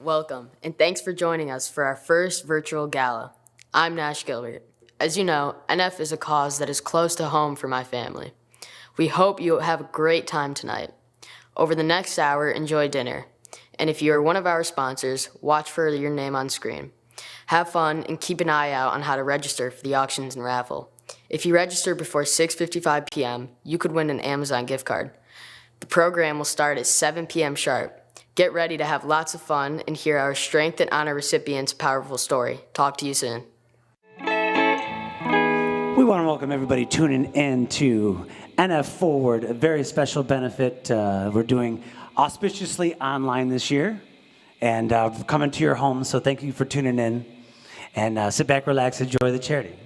Welcome, and thanks for joining us for our first virtual gala. I'm Nash Gilbert. As you know, NF is a cause that is close to home for my family. We hope you have a great time tonight. Over the next hour, enjoy dinner. And if you are one of our sponsors, watch for your name on screen. Have fun and keep an eye out on how to register for the auctions and raffle. If you register before 6:55 p.m., you could win an Amazon gift card. The program will start at 7 p.m. sharp. Get ready to have lots of fun and hear our Strength and Honor recipients' powerful story. Talk to you soon. We want to welcome everybody tuning in to NF Forward, a very special benefit we're doing auspiciously online this year and coming to your home. So thank you for tuning in and sit back, relax, enjoy the charity.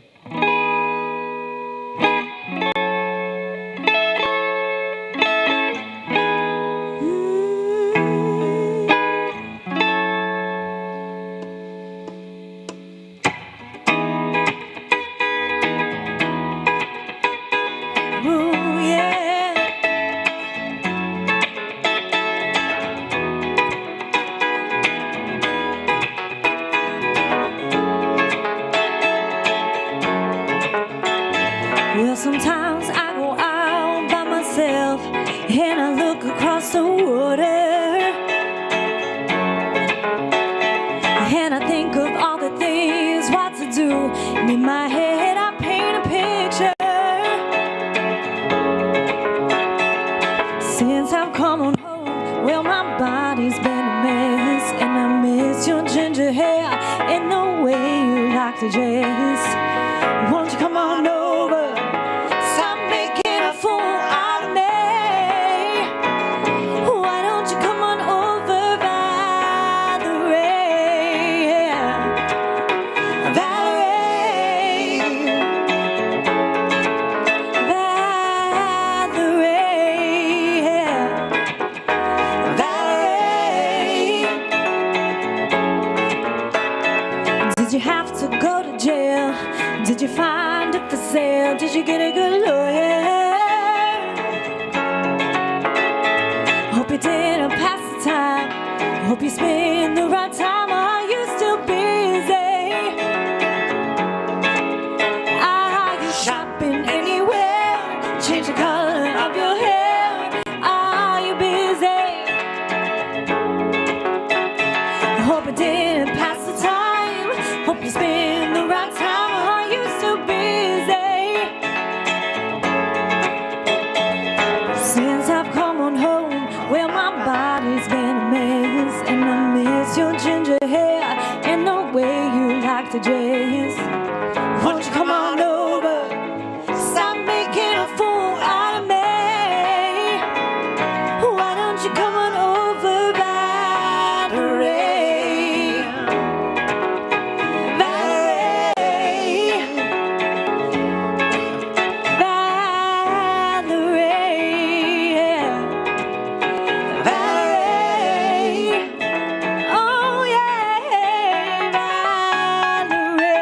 Well, sometimes I go out by myself and I look across the water and I think of all the things what to do. And in my head I paint a picture. Since I've come on home, well, my body's been a mess, and I miss your ginger hair and the way you like to dress. Won't you come on over? Stop making a fool out of me. Why don't you come on over, Valerie? Valerie, Valerie. Did you have to go to jail? Did you find it for sale? Did you get a good lawyer? Hope you didn't pass the time. Hope you spend the right time. Are you still busy? Are you shopping anywhere? Change the color of your hair. Are you busy? Hope you didn't pass the time. Hope you spend the right time. Are you still busy? Since I've come on home, well, my body's been a mess, and I miss your ginger hair and the way you like to dress. Won't you come on over? Stop making a fool out of me. Why don't you come on over, Valerie? Valerie, Valerie, Valerie. Oh yeah, Valerie.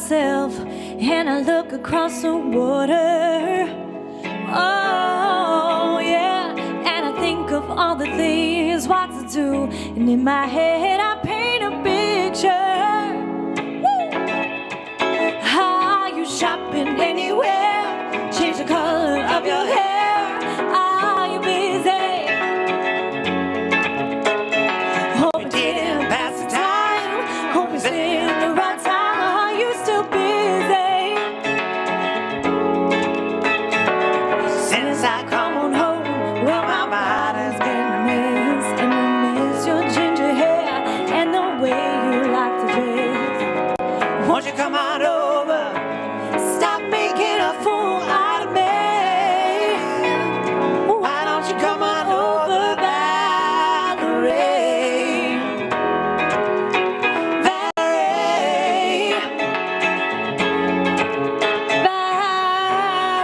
myself and I look across the water. Oh yeah, and I think of all the things what to do, and in my head I paint a picture. Woo! Are you shopping anywhere? Change the color of your hair. Are you busy? Hope it didn't pass the time. Hope it's in the right time. Are you still busy? Since I come on home, well, my body's been a mess, and I miss your ginger hair and the way you like to dress. Won't you come on over? Stop making a fool out of me. Why don't you come on over, Valerie? Valerie.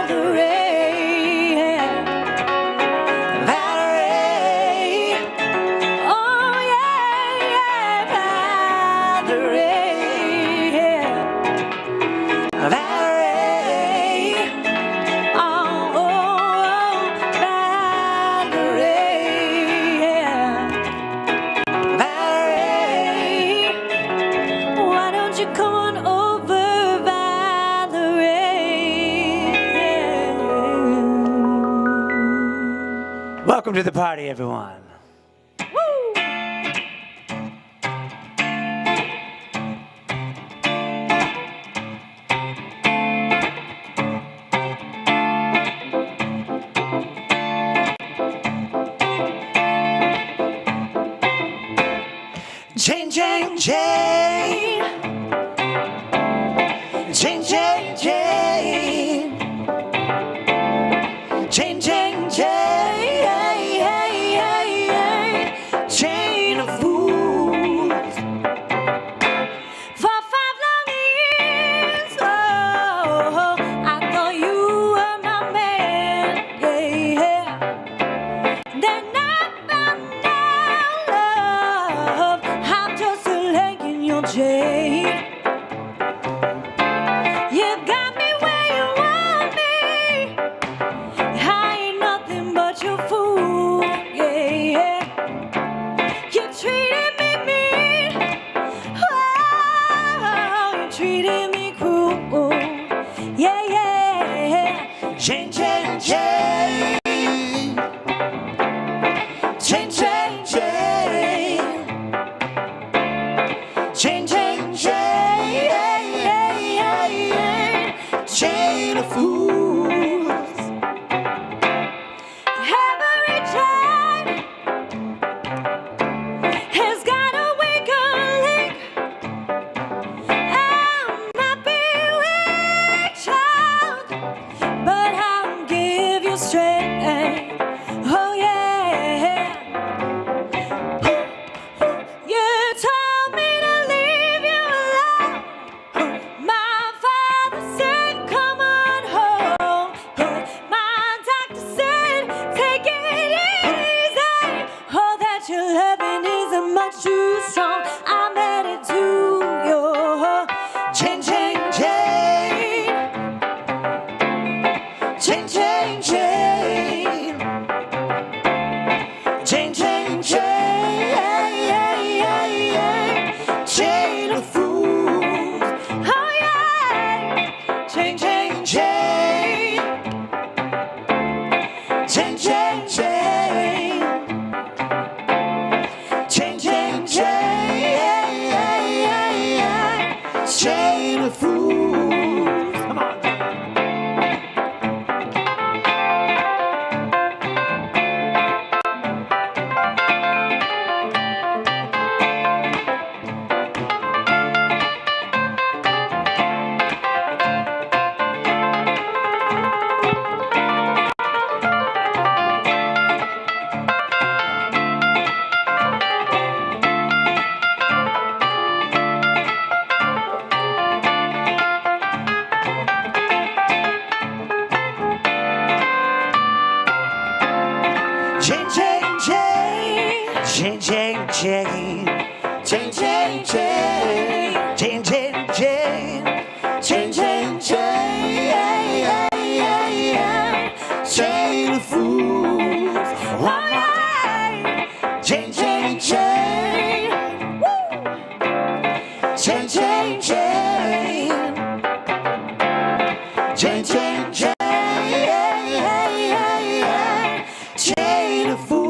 Valerie. Valerie. Oh yeah, yeah, Valerie. Valerie. Oh, oh, Valerie. Valerie. Why don't you come on over, Valerie? Welcome to the party, everyone. Woo! Chain, chain, chain. Chain, chain, chain. Chain, chain, chain. Chain of fools. For 5 long years, oh, I thought you were my man, yeah. Then I found out, love, I'm just a link in your chain. You got me where you want me. I ain't nothing but your fool, yeah. You treated me mean. Oh, you treated me cruel. Yeah, yeah. Chain, chain, chain. Chain, chain, chain. Chain, chain, chain. Chain of fools. Every child has got a weak link. I'm not bewitched, child, but I'll give you strength. Oh yeah. You told me to leave you alone. My father said, come on home. My doctor said, take it easy. Oh, that your loving isn't much too strong. I'm headed to your Chain, chain, chain. Chain, chain, chain. Chain, chain, chain. Chain of fools. oh yeah. Chain, chain, chain. Chain, chain, chain. Chain, chain, chain. Chain of fools. Come on. Chain, chain, chain. Chain, chain, chain. Chain, chain, chain. Chain, chain, chain. Chain, chain, chain, chain of fools.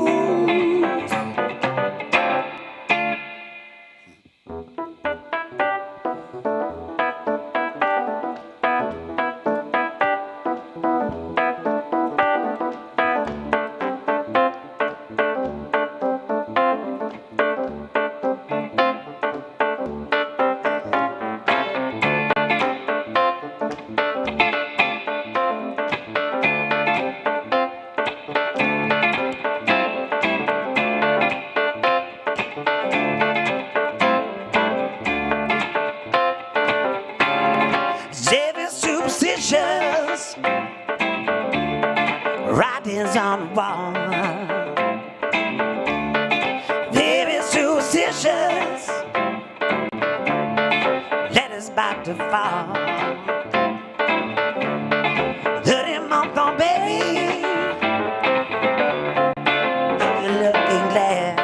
Every superstitious writings on the wall. Very superstitious letters about to fall. 30-month-old baby, looking glad.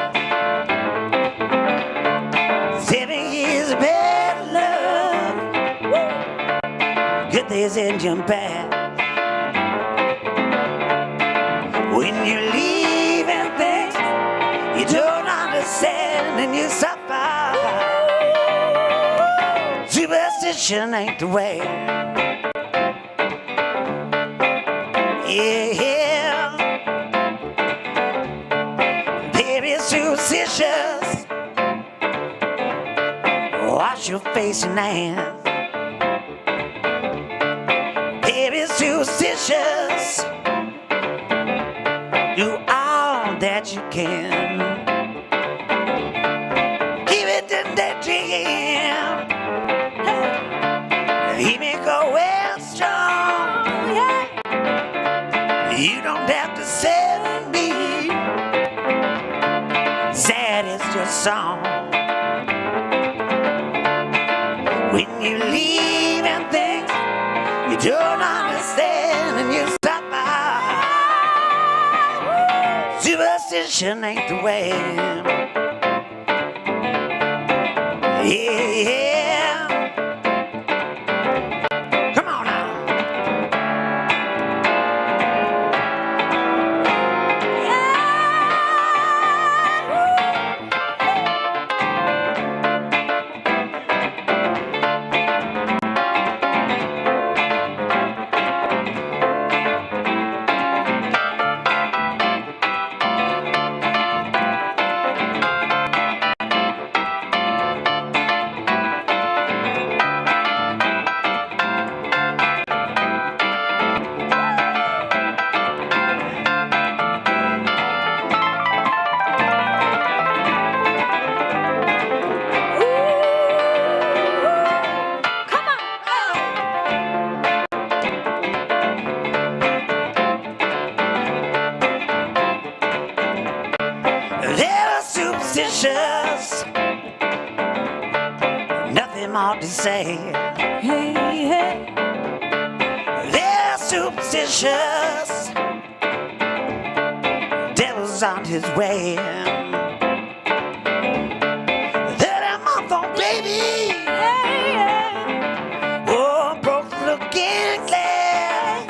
7 years of bad love. Good days in your past. When you leave and things you don't understand and you suffer. Superstition ain't the way. Yeah, baby, superstitious. Wash your face and hands. Baby, superstitious. Do all that you can. Keep it in that dream. Keep me going strong. You don't have to send me. Sad is your song. When you leave and things you don't understand and you suffer. Superstition ain't the way. Yeah. Come on now. They're superstitious. Nothing more to say. Hey, hey. They're superstitious. Devil's on his way. 30-month-old baby. Oh, broke looking glad.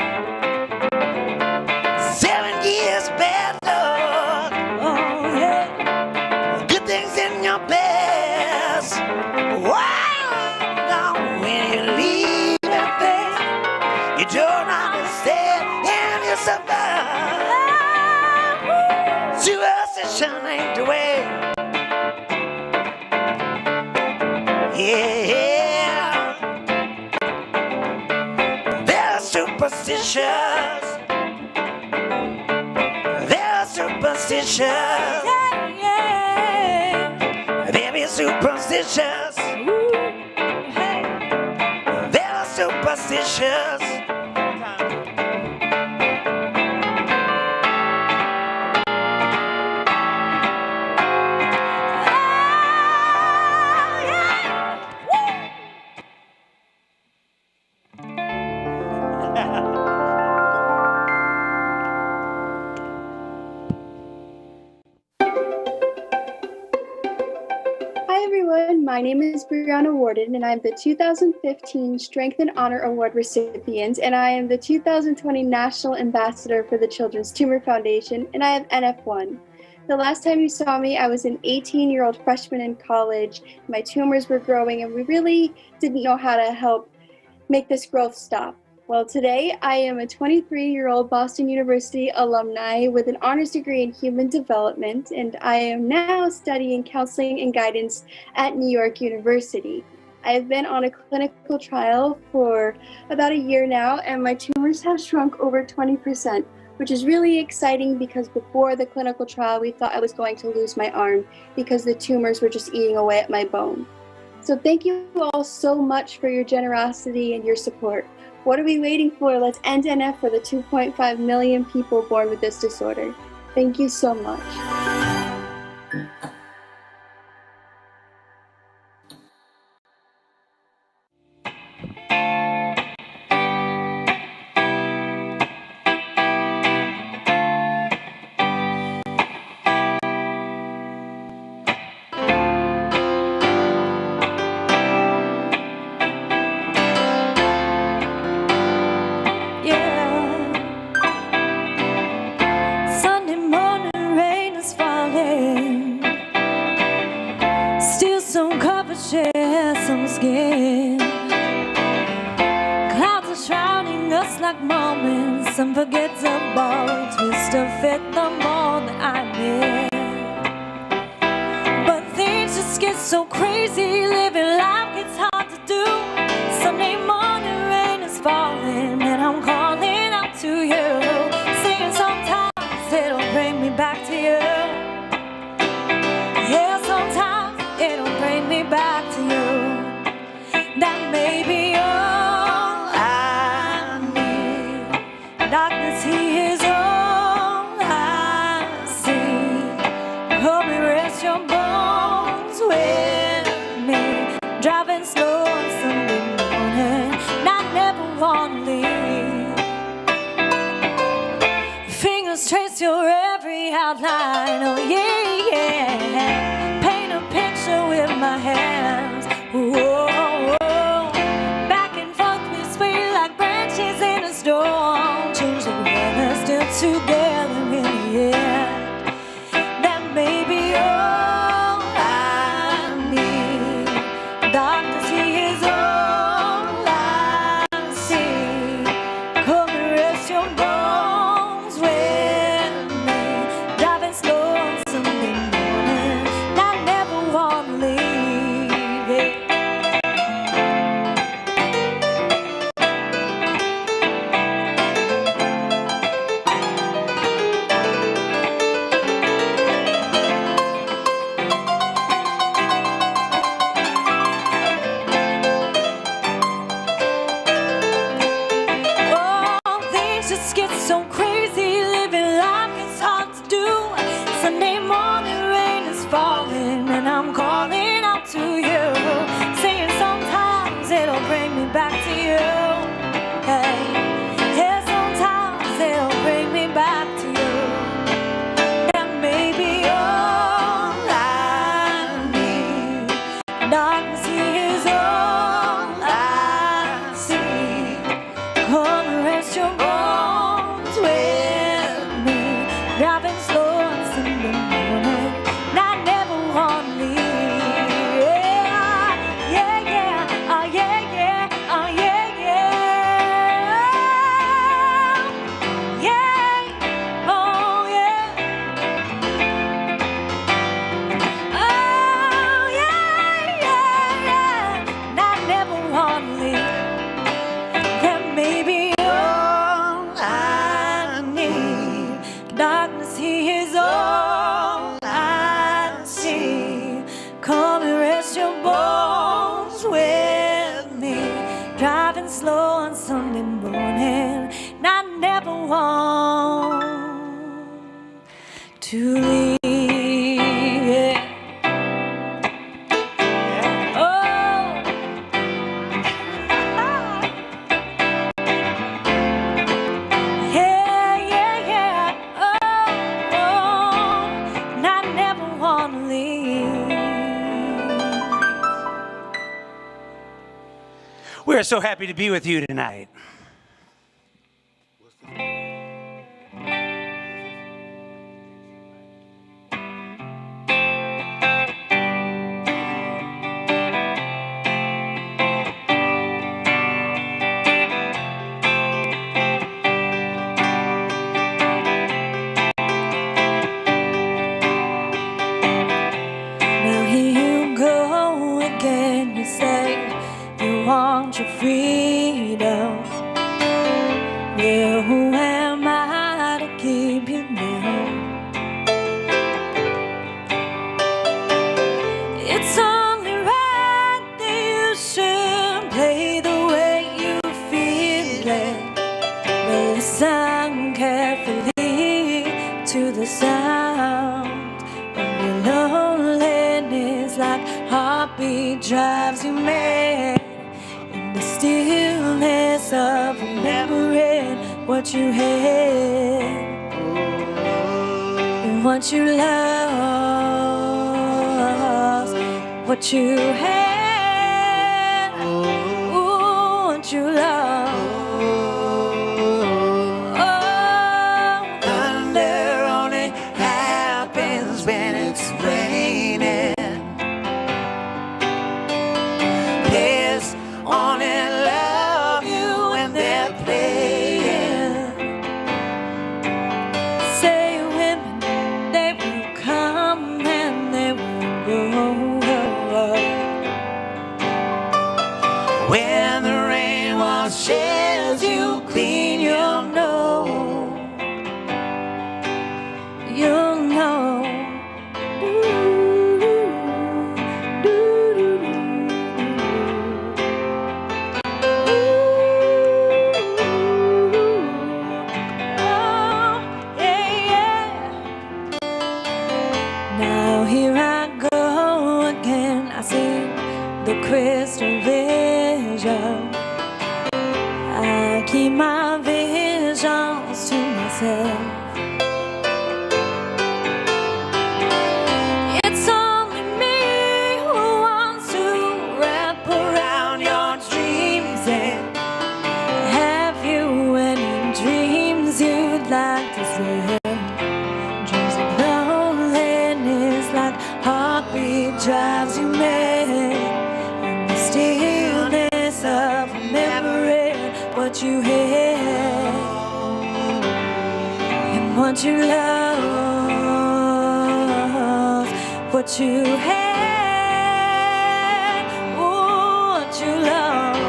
7 years bad luck. Oh, yeah. Good things in your past. Wow, when you leave and things you don't understand and you suffer. Superstition ain't the way. Yeah, they're superstitious. They're superstitious. Baby, superstitious. They're superstitious. my name is Brianna Warden, and I'm the 2015 Strength and Honor Award recipient, and I am the 2020 National Ambassador for the Children's Tumor Foundation, and I have NF1. The last time you saw me, I was an 18-year-old freshman in college. My tumors were growing, and we really didn't know how to help make this growth stop. Well, today I am a 23-year-old Boston University alumni with an honors degree in human development, and I am now studying counseling and guidance at New York University. I have been on a clinical trial for about a year now, and my tumors have shrunk over 20%, which is really exciting because before the clinical trial, we thought I was going to lose my arm because the tumors were just eating away at my bone. So thank you all so much for your generosity and your support. What are we waiting for? Let's end NF for the 2.5 million people born with this disorder. Thank you so much. Some skin. Clouds are shrouding us like moments, unforgettable. Twist of fate, the more that I miss. But things just get so crazy, living life gets hard to do. Sunday morning rain is falling, and I'm calling out to you, singing sometimes it'll bring me back to you. Yeah, sometimes it'll bring me back to you. That may be all I need. Darkness, he is all I see. Hope you rest your bones with me. Driving slow on Sunday morning, and I never want to leave. Fingers trace your every outline, oh yeah, yeah. Paint a picture with my hands, whoa. Storm, change the weather, still together in the air. That may be all I need. Darkness, he is all I see. Come and rest your bones with me. Driving slow on Sunday morning, I never want to leave. Yeah. So crazy, living life is hard to do. Sunday morning rain is falling, and I'm calling out to you, saying sometimes it'll bring me back to you. Hey, yeah, sometimes it'll bring me back to you. That may be all I need. Darkness, he is all I see. Come and rest your bones with me. Driving slow on Sunday morning, and I never want to leave. Yeah, yeah, yeah, oh yeah, yeah, oh yeah, yeah, yeah, oh yeah, oh yeah, yeah, yeah, and I never want to leave. That may be all I need. Darkness, he is all I see. Come and rest your bones with me. Driving slow on Sunday morning, and I never want to leave. Yeah. Oh. Yeah, yeah, yeah. Oh, oh. And I never want to leave. are so happy to be with you tonight. Now here you go again, you say you want your freedom. Well, who am I to keep you now? It's only right that you should play the way you feel it. Well, listen carefully to the sound of your loneliness, like heartbeat drives you mad. In the stillness of remembering what you had and what you lost, what you had, ooh, what you lost. Oh, Thunder only happens when it's raining. Players only love you when they're playing. say women, they will come and they will go. When the rain washes you clean, you'll know. You'll know. Now here I go again. I see the crystal vision. I keep my visions to myself. It's only me who wants to wrap around your dreams. And have you any dreams you'd like to say? Dreams of loneliness, like heartbeat drives you mad. In the stillness of remembering what you had and what you lost, what you had, ooh, what you lost.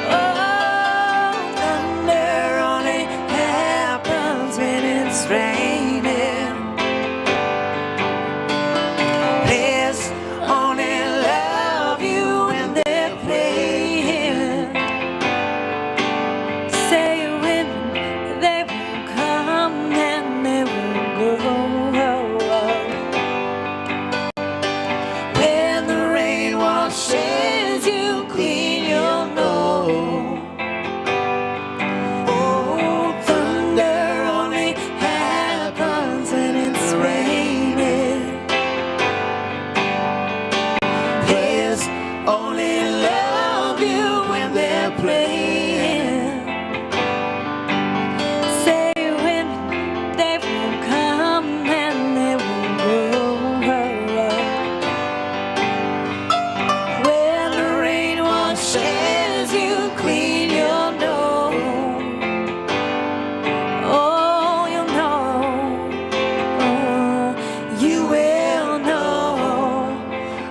Oh, thunder only happens when it's raining. Players only love you when they're playing. Say women, they will come and they will go. When the rain washes you clean, you'll know. Oh, thunder only happens when it's raining. Players only love you when they're playing. Say women, they will come and they will go. When the rain washes you clean, you'll know. Oh, you'll know. Oh, you will know.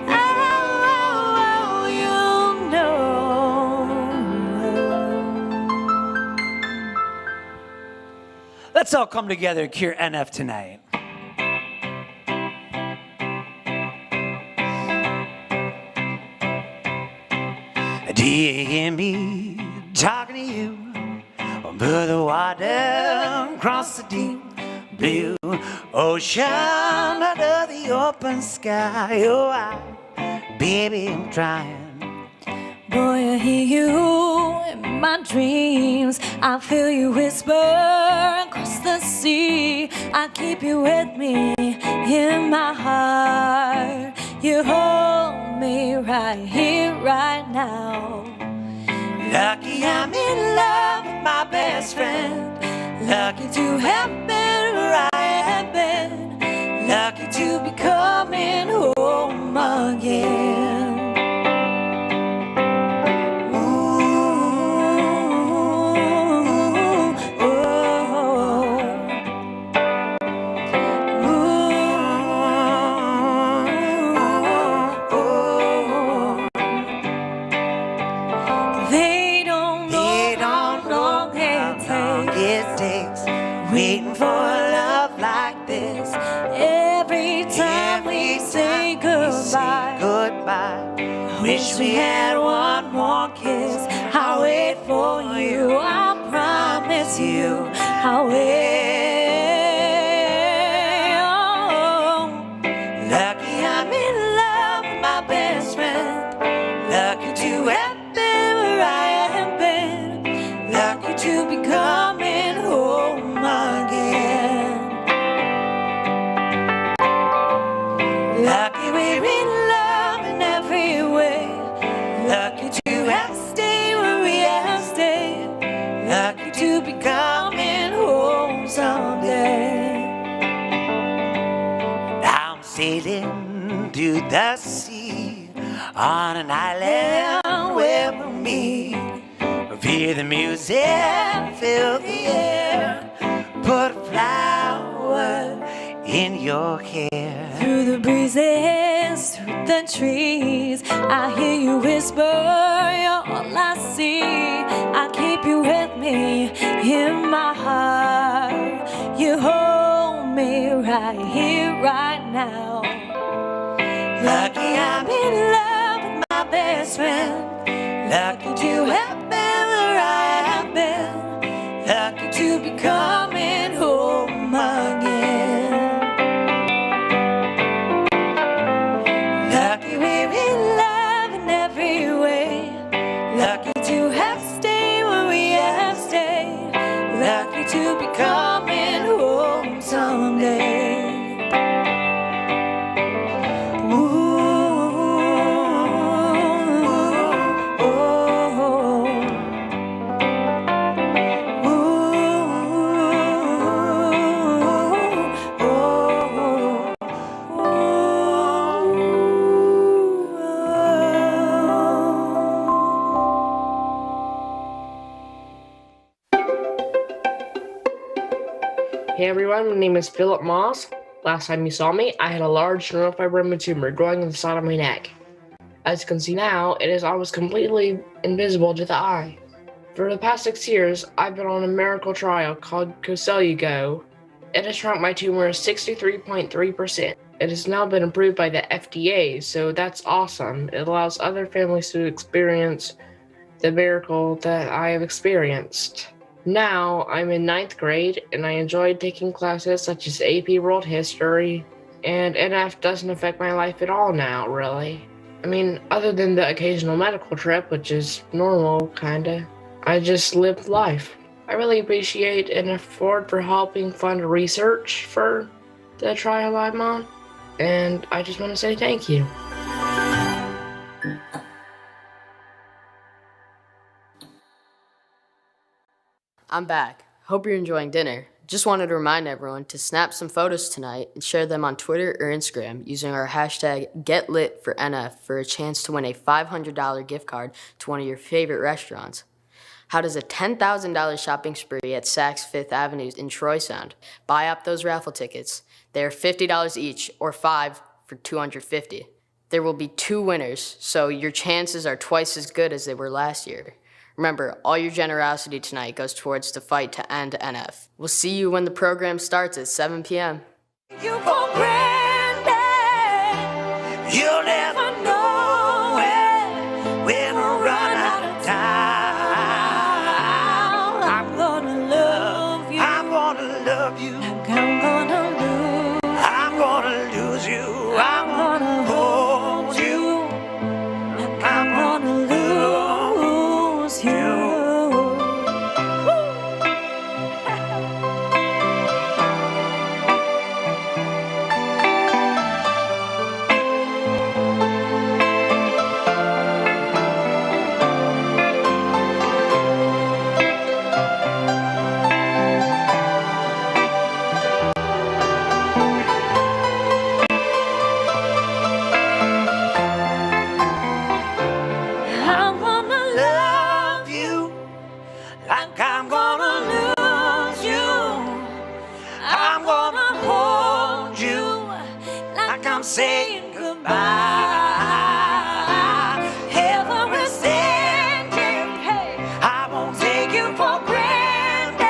Oh, you'll know. Let's all come together and cure NF tonight. Do you hear me talking to you? Over the water, across the deep blue ocean, under the open sky. Oh, baby, I'm trying. Boy, I hear you in my dreams. I feel you whisper across the sea. I keep you with me in my heart. You hold me me right here, right now. Lucky I'm in love with my best friend. Lucky to have been where I have been. Lucky to be coming home again. Waiting for a love like this. Every time we say goodbye, wish we had one more kiss. I'll wait for you, I promise you, I'll wait. Lucky I'm in love with my best friend. Lucky to have been where I have been. Lucky to be coming home again. Lucky we're in love in every way. Lucky to have stayed where we have stayed. Lucky to be coming home someday. I'm sailing to the sea on an island where we'll meet. Hear the music, fill the air, put a flower in your hair. Through the breezes, through the trees, I hear you whisper, you're all I see. I keep you with me in my heart. You hold me right here, right now. Lucky I'm in love with my best friend. Lucky to have been where I have been. Lucky to be coming home again. Lucky we're in love in every way. Lucky to have stayed where we have stayed. Lucky to be coming home someday. Hey everyone, my name is Philip Moss. Last time you saw me, I had a large neurofibroma tumor growing on the side of my neck. As you can see now, it is almost completely invisible to the eye. For the past 6 years, I've been on a miracle trial called Go. It has shrunk my tumor 63.3%. It has now been approved by the FDA, so that's awesome. It allows other families to experience the miracle that I have experienced. Now, I'm in 9th grade, and I enjoyed taking classes such as AP World History, and NF doesn't affect my life at all now, really. I mean, other than the occasional medical trip, which is normal, kinda. I just live life. I really appreciate NF Ford for helping fund research for the trial I'm on, and I just want to say thank you. I'm back. Hope you're enjoying dinner. Just wanted to remind everyone to snap some photos tonight and share them on Twitter or Instagram using our hashtag GetLitForNF for a chance to win a $500 gift card to one of your favorite restaurants. How does a $10,000 shopping spree at Saks Fifth Avenue in Troy sound? Buy up those raffle tickets. They are $50 each, or 5 for $250. There will be 2 winners, so your chances are twice as good as they were last year. Remember, all your generosity tonight goes towards the fight to end NF. We'll see you when the program starts at 7 p.m. You for granted, you'll never know it when we run out of time. I'm gonna love you. I'm gonna love you. I'm gonna lose. I'm gonna lose you. I'm gonna hold you. I'm gonna lose you. like I'm gonna lose you. I'm gonna hold you like I'm saying goodbye. Every second, hey, I won't take you for granted.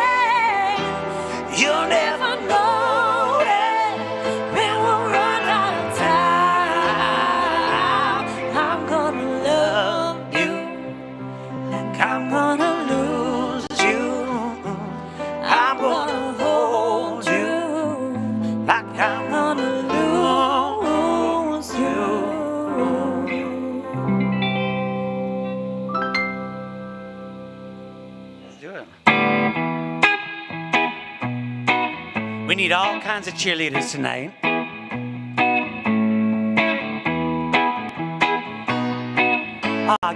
You'll never know it when we'll run out of time. I'm gonna love you like I'm gonna lose you. I'm gonna hold you like I'm gonna lose you. Let's do it. We need all kinds of cheerleaders tonight.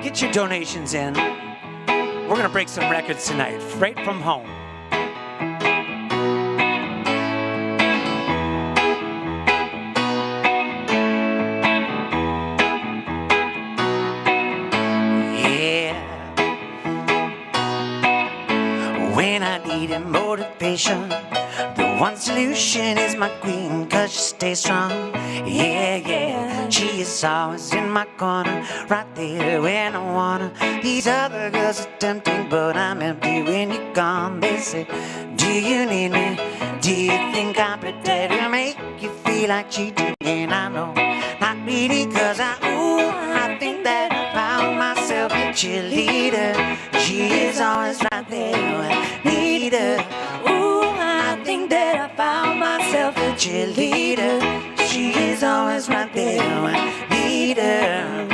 Get your donations in. We're gonna break some records tonight, right from home. Yeah. When I needed motivation, the one solution is my queen, 'cause she stays strong. Yeah, yeah, she is always in my corner, right there when I wanna. These other girls are tempting, but I'm empty when you're gone. They say, do you need me? Do you think I'm pretend to make you feel like cheating? And I know, not really, 'cause I think that I found myself a cheerleader. She is always right there when I need her. I think that I found myself a cheerleader. She is always right there when I need her.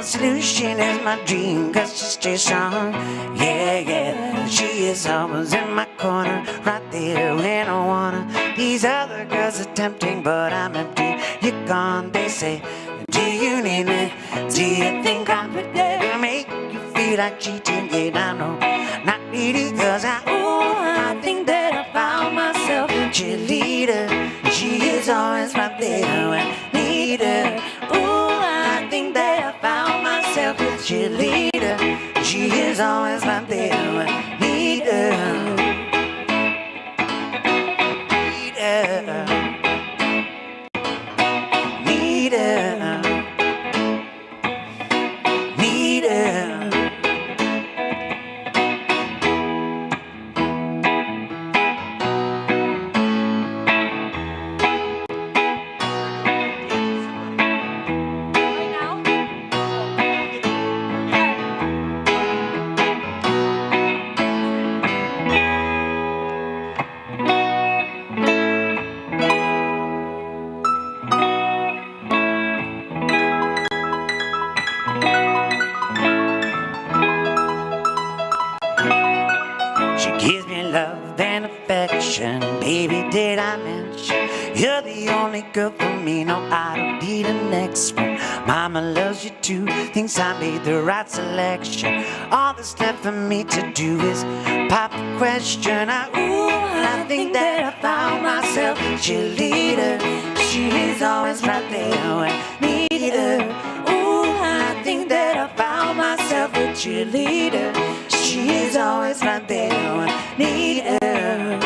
Solution is my dream, 'cause she stays strong. Yeah, yeah, she is always in my corner, right there when I wanna. These other girls are tempting, but I'm empty. You're gone, they say, do you need me? Do you think I'm pretend to make you feel like cheating? Yeah, I know, not really, 'cause I think that I found myself a cheerleader. She is always right there when I need her. I think that I found myself a cheerleader. She is always right there when I need her. Need her. Need her. Need her. Gives me love and affection, baby, did I mention you're the only girl for me? No, I don't need a next one. Mama loves you too, thinks I made the right selection. All that's left for me to do is pop the question. I think that I found myself a cheerleader. She is always right there when I need her. I think that I found myself a cheerleader. She is always right there when I need her.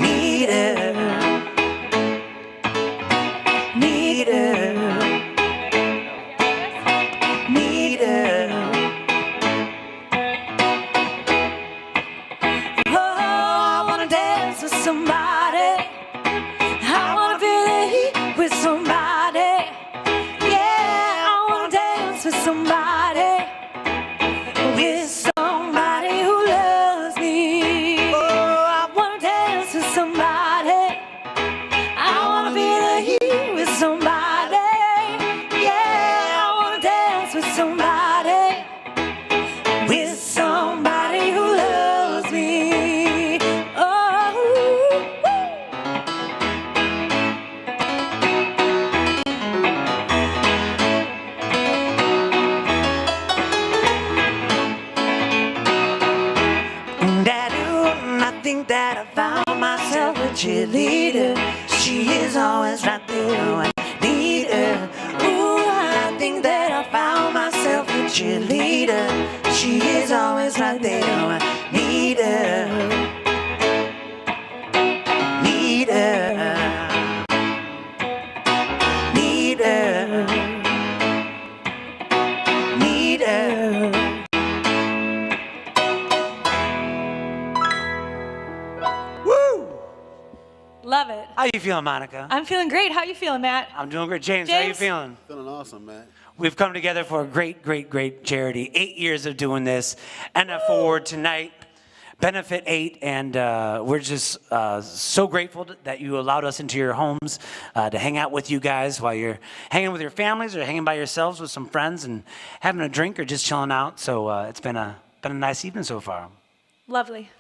Need her. Need her. Need her. Oh, I wanna dance with somebody. I wanna feel the heat with somebody. Yeah, I wanna dance with somebody. With somebody who loves her. She is always right there when I need her. Ooh, I think that I found myself a cheerleader. She is always right there when I need her. Need her. Need her. Need her. Woo! Love it. How you feeling, Monica? I'm feeling great. How you feeling, Matt? I'm doing great. James, how you feeling? Feeling awesome, man. We've come together for a great, great, great charity. 8 years of doing this. NF Forward tonight, beNeFit 8, and we're just so grateful that you allowed us into your homes to hang out with you guys while you're hanging with your families or hanging by yourselves with some friends and having a drink or just chilling out. So it's been a nice evening so far. Lovely.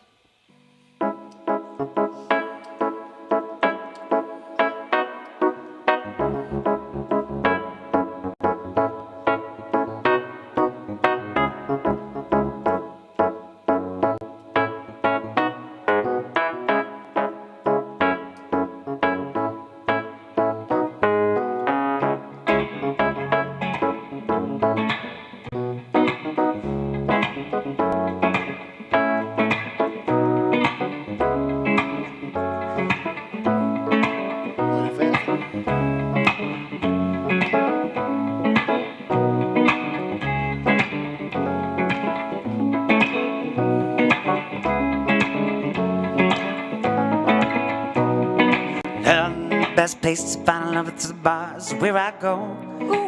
Best place to find love is the bars where I go.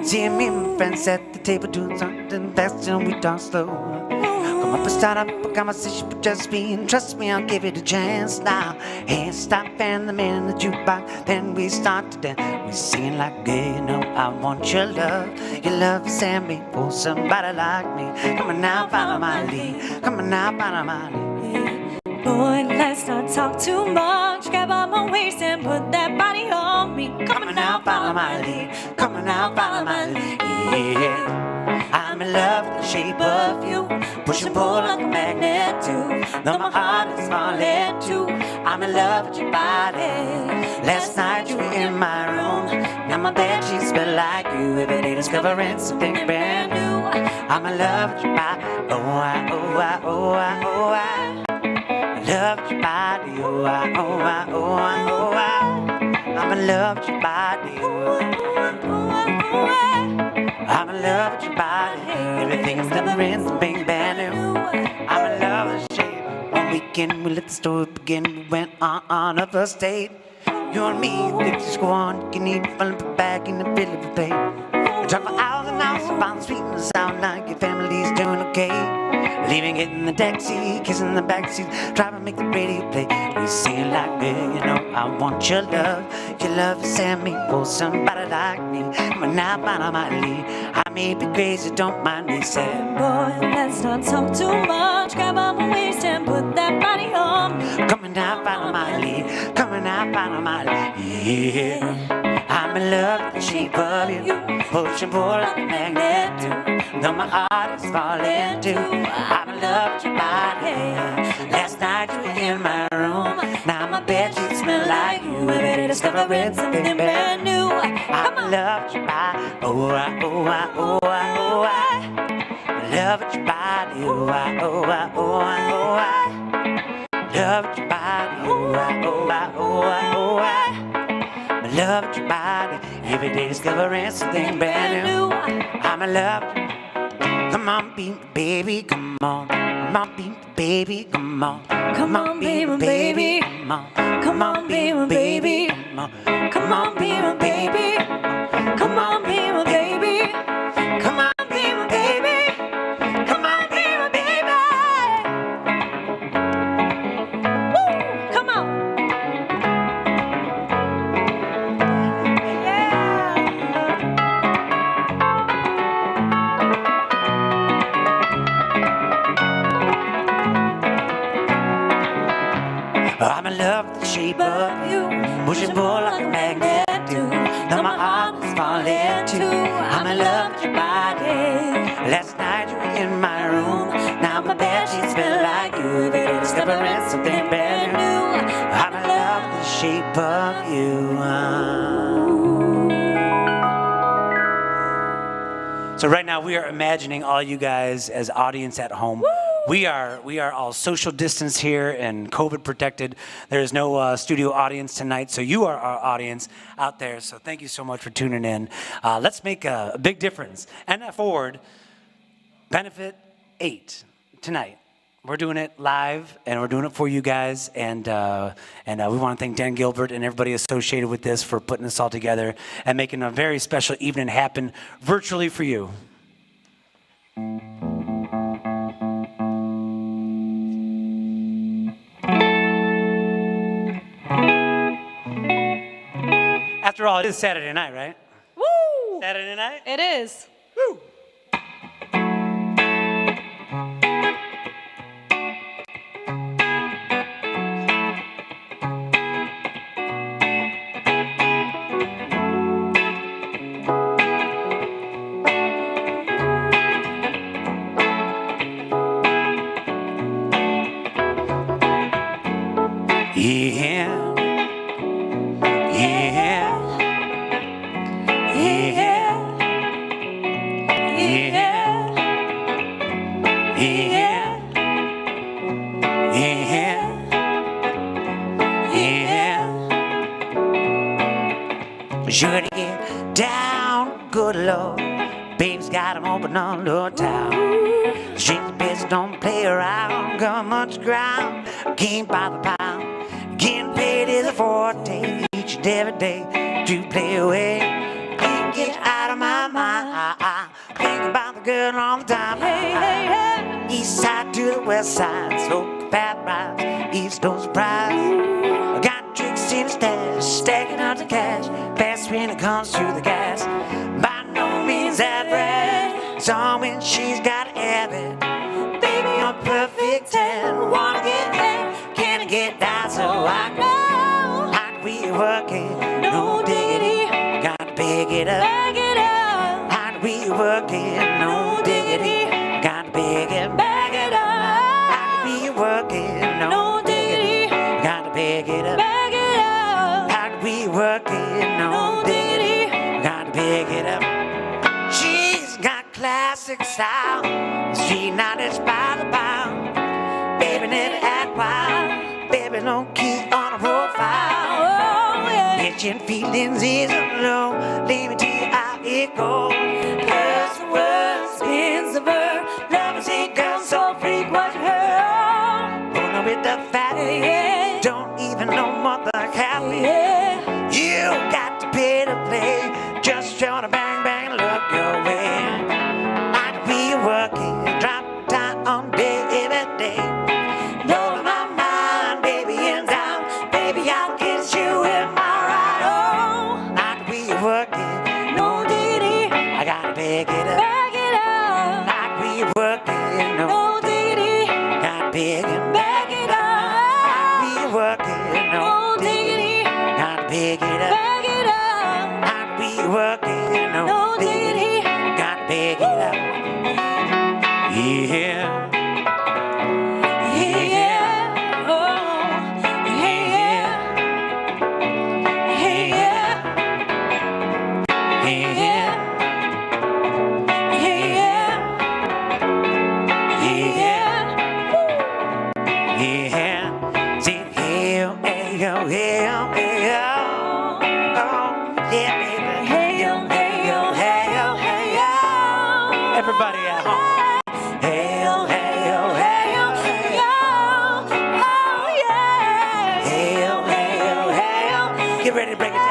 Seeing me and my friends at the table doing something fast and we talk slow. Come up and start up a conversation with just me, and trust me, I'll give it a chance now. Hey, stop and the man in the jukebox, then we start to dance. We sing like, hey, you know, I want your love is send me for somebody like me. Come on now, follow my lead. Come on now, follow my lead. Boy, let's not talk too much. Grab on my waist and put that body on me. Come on now, follow my lead. Come on now, follow my lead. Yeah, I'm in love with the shape of you. Push and pull like a magnet too. Though my heart is falling too. I'm in love with your body. Last night you were in my room. Now my bed sheets smell like you. Every day discovering something brand new. I'm in love with your body. Oh, I, oh, I, oh, I, oh, I. Love your body, oh I, oh I, oh I, oh I. I'm in love with your body, oh I, oh I, oh I. I'm in love with your body. Everything's never ends, big bad new. I'm in love with the shape. One weekend we let the story begin. We went on a first date. You and me, let's just go on. You can eat fun, put back in the middle of the plate. We talk for hours and hours about the sweet and the sour. Like your family's doing okay. Leaving it in the taxi, kissing the backseat, trying to make the radio play. We sing like, girl, you know, I want your love is send me for somebody like me. Come on now, follow my lead. I may be crazy, don't mind me, say. Boy, let's not talk too much. Grab on my waist and put that body on me. Come on now, follow my lead. Come on now, follow my lead. Yeah, I'm in love with the shape of you. Push and pull like a magnet too. Though my heart is falling too. I'm in love with your body. Last night you were in my room. Now my bed sheets smell like you. Every day discovering something brand new. I'm in love with your body. Oh I, oh I, oh I, oh I. Love with your body. Oh I, oh I, oh I, oh I. Love with your body. Oh I, oh I, oh I, oh I. Love with your body. Every day discovering something brand new. I'm in love. Come on, be my baby, come on. Come on, be my baby, come on. Come on, be my baby. Come on, Come on, be my baby. come on. Come on, be my baby. Come on, be my baby. Come on, be my baby. Come on, be my baby. Woo! Come on. I'm in love with the shape of you. Push and pull like a magnet do. Though my heart is falling too. I'm in love with your body. Last night you were in my room. Now my bed sheets smell like you. Every day discovering something brand new. I'm in love with the shape of you. So right now we are imagining all you guys as audience at home. We are all social distance here and COVID protected. There is no studio audience tonight, so you are our audience out there. So thank you so much for tuning in. Let's make a big difference. NF Forward beNeFit 8 tonight. We're doing it live, and we're doing it for you guys, and we want to thank Dan Gilbert and everybody associated with this for putting this all together and making a very special evening happen virtually for you. After all, it is Saturday night, right? Woo! Saturday night? It is. Woo! Yeah, yeah, yeah, yeah, yeah, yeah, yeah. Should get down, good Lord. Baby's got 'em open on the town. Street bitch don't play around, got much ground, game by the pound. Getting paid is a forte, each and every day to play away. Can't get out of my mind. Think about the girl all the time. Hey, hey, hey. East side to the west side, smoke fat rides, East no surprise. I got tricks in the stash, stacking up the cash, fast when it comes to the gas. By no means average, it's all when she's got to have it. Baby, I'm perfect 10, wanna get there, can I get down so I know how we working, no diggity, gotta big it up. Bag it up. How we working, no diggity, gotta big it. Bag it up. How we working, No no diggity. gotta big it up. Bag it up. How we working, No no diggity. gotta big it up. She's got classic style, street knowledge by the pound. Baby, never act wild, baby, don't keep on a profile. Oh, yeah. Catching feelings is a low, let me tell you how it goes. Curse the word, spins the verb. Love is a girl, so freak what you heard. Pulling up with the fat, Yeah. don't even know mother happy. Yeah. You got to pay to play, just trying to bang bang look your way. I'd be working, drop down on day every day. Blowing my mind, baby, and down, baby, I'll get you in my ride. Oh, I'd be working, No diggity. I gotta pick it up. Bag it up. I'd be working, no, No diggity. gotta pick it up. Bag it I'd up. be working, No no, diggity. gotta pick it up. Bag it up. I'd be working, No no, diggity. gotta pick it up. Yeah. Yeah. Oh. Yeah. Yeah. Yeah. Yeah. See, hell, hey, yo, hell, hey, yo. Oh, yeah, baby. Hey yo, hey yo, hey yo, hey yo. Everybody at home. Hey, yo, hey, yo, hey, yo, hey, yo. Oh yeah. Hey, yo, hey, yo, hey, yo. Get ready to break it down.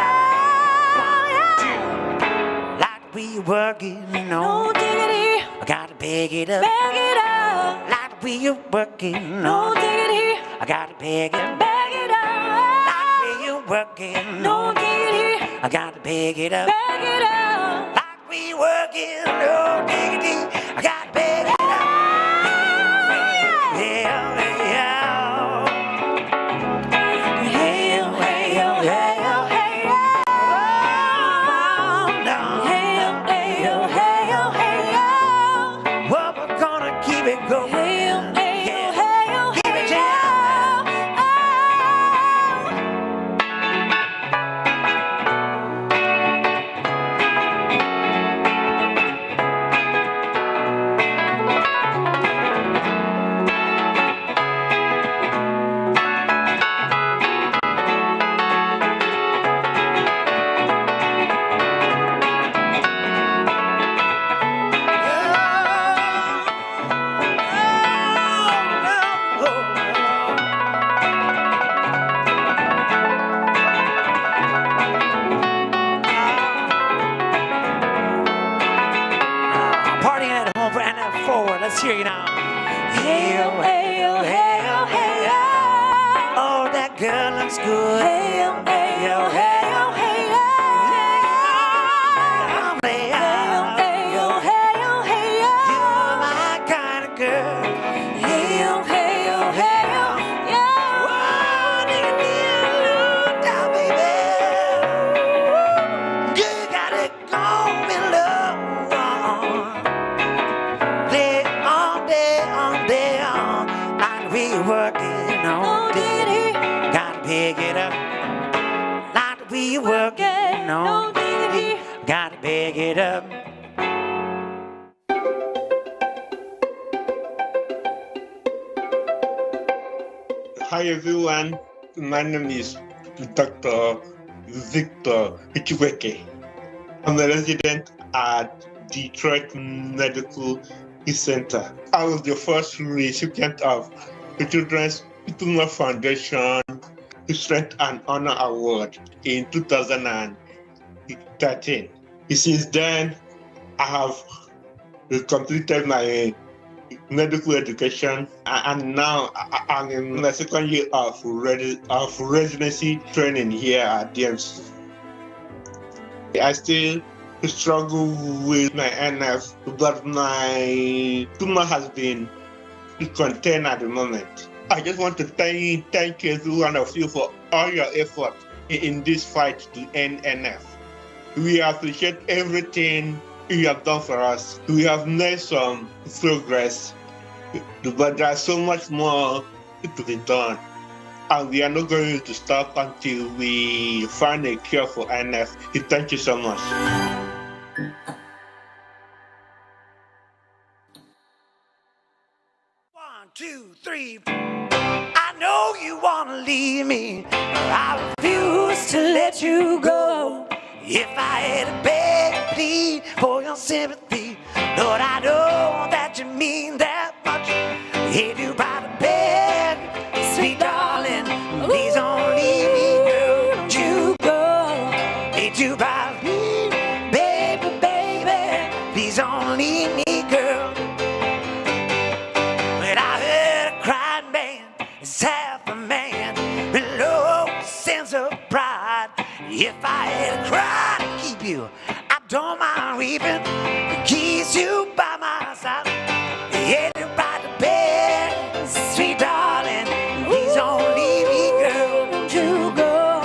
Like we working, No diggity. I gotta pick it up. Bag it up. Like we working, No diggity. I gotta pick it up. Bag it up. Like we working, No diggity. I gotta pick it up. Bag it up. Like we working, no diggity, I gotta pick it up. Yeah, yeah. Hey yo, hey yo, hey yo, hey yo. No. Hey yo, hey yo, hey yo, hey yo. Well, we're gonna keep it going. Hey yo, hey yo, hey yo, Keep hey it yo. down. Oh. hear you now. Hey, oh, hey, oh, hey, oh, hey, oh. Oh, that girl looks good. Hey, oh, hey, oh, hey, oh, hey, oh. Hey, Hey, oh, hey, oh, hey, oh, hey, oh. you're my kind of girl. Hey, oh, hey, oh, hey, oh, yeah. Oh, down, baby. You got it going low. Play all day on. Like we working all Oh, day. did he? Gotta pick it up. Like we working all Oh, did he? day. Gotta pick it up. Hi everyone, my name is Dr. Victor Ichiweke. I'm a resident at Detroit Medical Center. I was the first recipient of the Children's Tumor Foundation Strength and Honor Award in 2013. Since then, I have completed my medical education, and now I'm in the second year of residency training here at DMC. I still struggle with my NF, but my tumor has been contained at the moment. I just want to thank every one of you for all your effort in this fight to end NF. We appreciate everything you have done for us. We have made some progress, but there's so much more to be done. And we are not going to stop until we find a cure for NF. Thank you so much. 1, 2, 3. I know you wanna leave me, but I refuse to let you go. If I had to beg, plead for your sympathy, Lord, I know that you mean that much. If you by the bed, sweet darling, please don't leave me, girl. Don't you go. If you by me, baby, baby, please don't leave me, girl. When I heard a crying man, it's half a man, with low sense of pride. If I had cried to keep you, I don't mind weeping, to kiss you by my side. Yeah, you by the bed, sweet darling, please don't leave me, girl. Don't you go.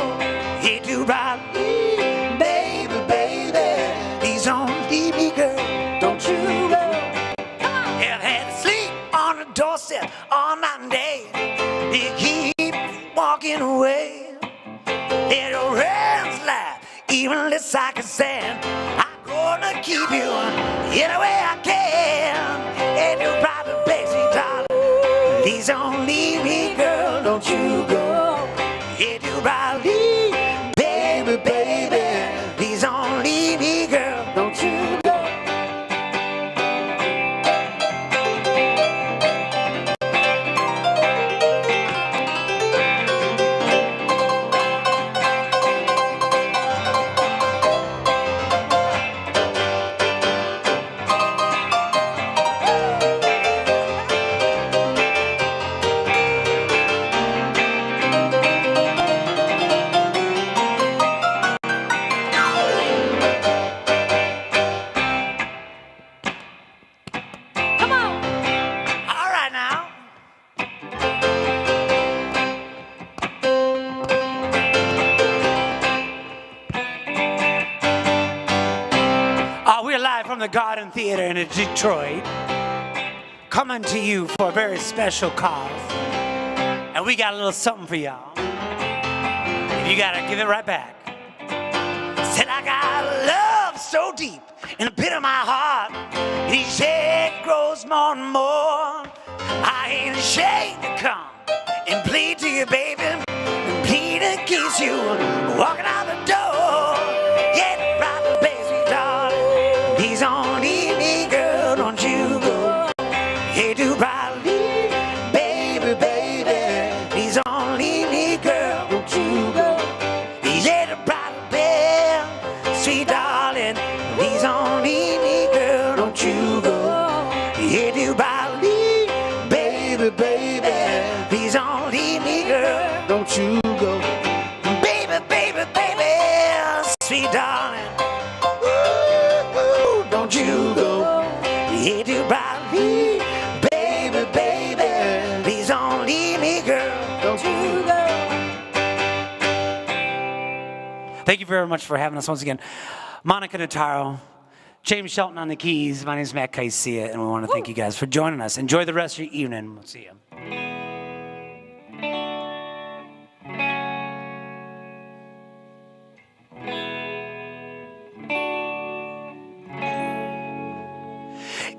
Yeah, you by me, baby, baby, please don't leave me, girl. Don't you go. I've had to sleep on the doorstep all night and day. You keep walking away. In your hands laugh, even less I can stand. I'm gonna keep you any way I can. And you're right to basic, darling. Please don't leave me, girl. Don't you go. And you're right, baby, baby. Please don't leave me, girl. Don't you go. Come on. All right now. We're live from the Garden Theater in Detroit, coming to you for a very special cause. And we got a little something for y'all. If you gotta give it right back. Said I got love so deep in the pit of my heart, each day it grows more and more. I ain't ashamed to come and plead to you, baby, and plead to kiss you, walking out the door. Yeah, right, baby, darling, please don't leave me, girl, don't you go. Hey, do probably, baby, baby, please don't leave me, girl, don't you go. Yeah, the bright bell, sweet darling, please don't leave me, girl, don't you go. Yeah, do probably. sweet darling. Ooh, don't you go. Hit you brightly, baby, baby. Please don't leave me, girl. Don't you go. Thank you very much for having us once again. Monica Notaro, James Shelton on the keys. My name is Matt Kaisia, and we want to thank you guys for joining us. Enjoy the rest of your evening. We'll see you.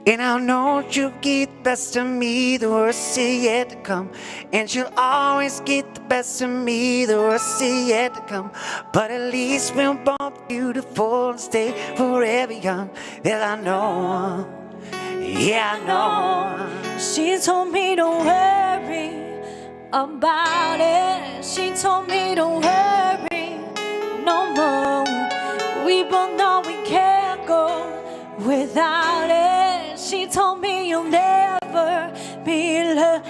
And I know you'll get the best of me, the worst is yet to come. And you'll always get the best of me, the worst is yet to come. But at least we're both beautiful and stay forever young. That I know, yeah, I know. She told me don't worry about it. She told me don't worry no more. We both know we can't go without it. She told me you'll never be alone.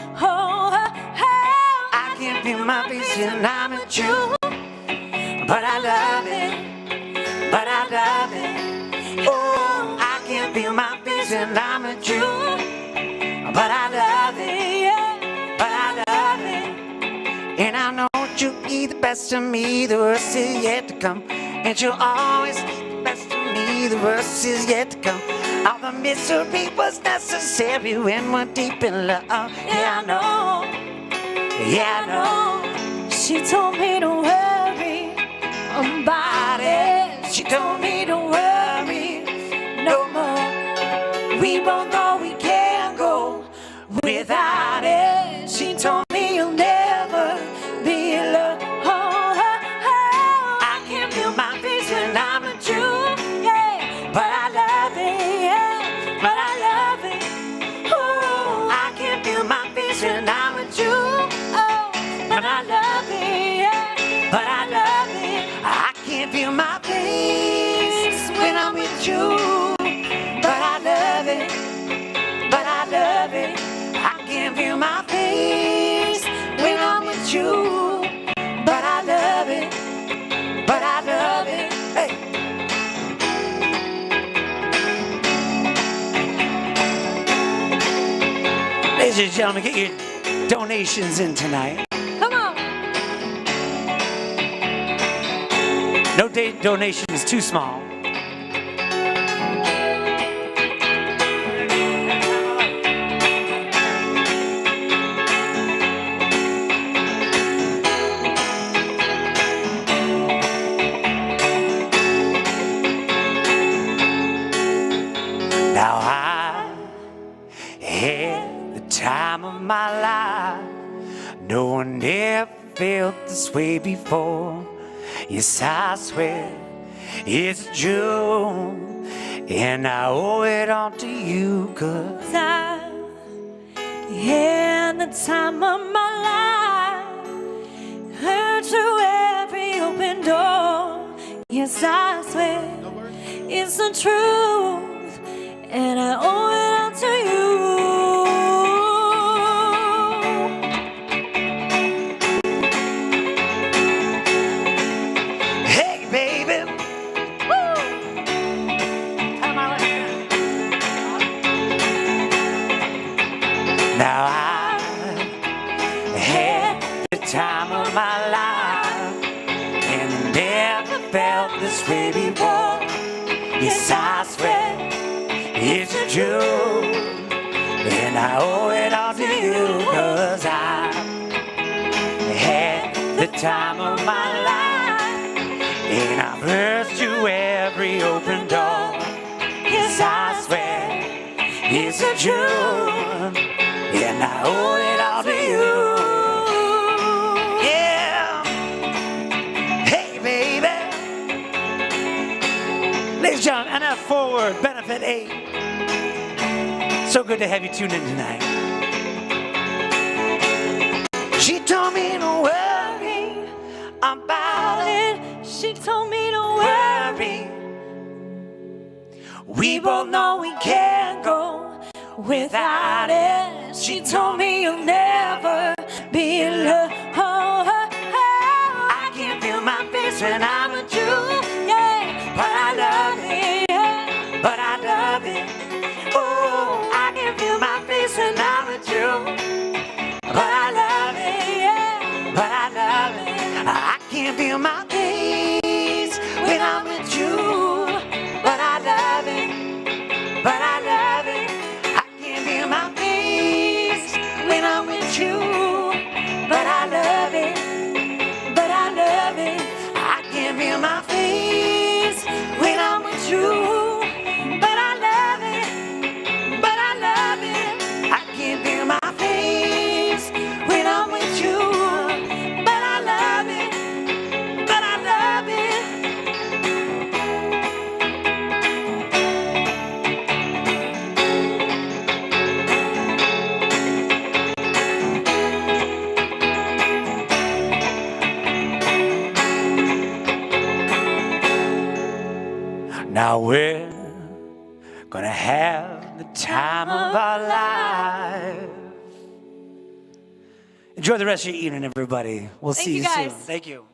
I can feel my face when I'm with you, but I love it, but I love it. Oh, I can feel my face when I'm with you, but I love it, but I love it. And I know you'll be the best of me, the worst is yet to come. And you'll always be the best of me, the worst is yet to come. All the misery was necessary when we're deep in love. Yeah, I know. Yeah, I know. She told me don't worry about it. She told me don't worry no more. We both know we can't go without it. She told me you'll never be alone. I can feel my face when I'm with you, yeah, but I love it, yeah, but I love it. Oh, I can feel my face when I'm with you, oh, but I love it, yeah, but I love it. I can feel my face when I'm with you, but I love it, but I love it. I can feel my face when I'm with you, but I love it, but I love it. Hey. Ladies and gentlemen, get your donations in tonight. Come on. No donation is too small. Now I had the time of my life. No one ever felt this way before. Yes, I swear it's true, and I owe it all to you, 'cause I had the time of my life. Heard through every open door. Yes, I swear it's the truth, and I owe it all to you. hey, baby. Woo! Time out right now. Now I had the time of my life, and never felt this way before. Yes, I swear it's true, and I owe it all to you, 'cause I had the time of my life, and I burst through every open door. Yes, I swear it's the truth, and I owe it all to you. Yeah, hey, baby. Ladies and gentlemen, NF Forward, beNeFit 8. So good to have you tuned in tonight. She told me don't worry about it. She told me don't worry. We both know we can't go Without it, she told me you'll never be alone. I can feel my face when I'm with you, Yeah, can't feel my face when I'm with you. But I love it, but I love it. I can't feel my face when I'm with you. But I love it, but I love it. Now we're gonna have the time of our life. Enjoy the rest of your evening, everybody. We'll see you soon. Thank you.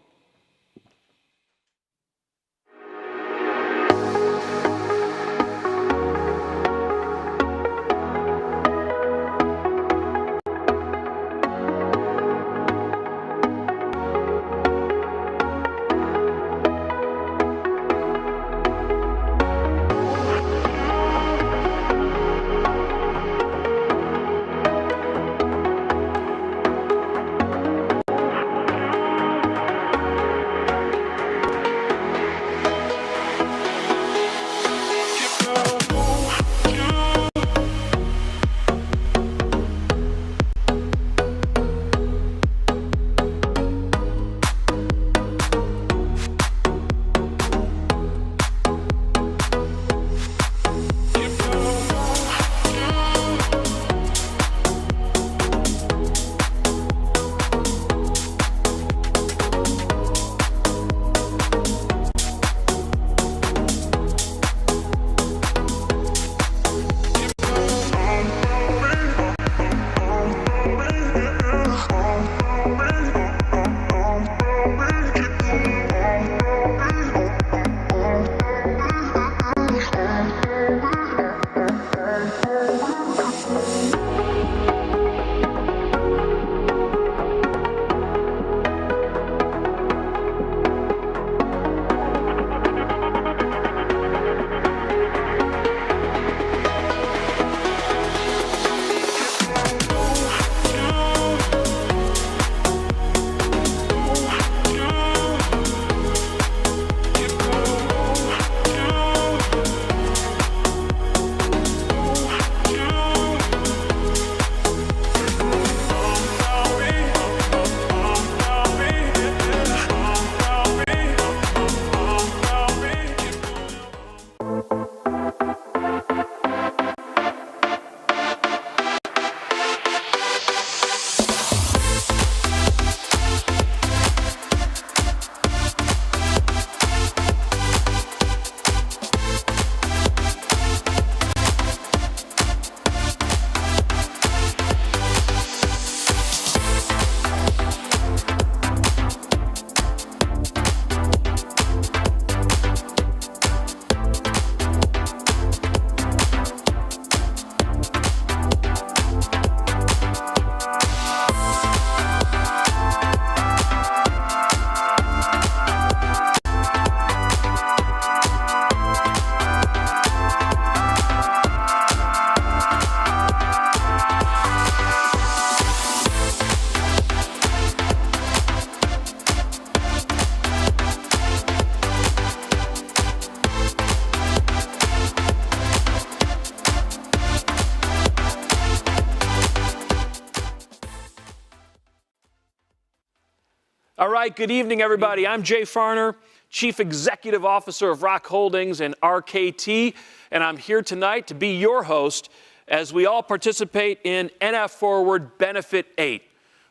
All right, good evening, everybody. I'm Jay Farner, Chief Executive Officer of Rock Holdings and RKT, and I'm here tonight to be your host as we all participate in NF Forward beNeFit 8.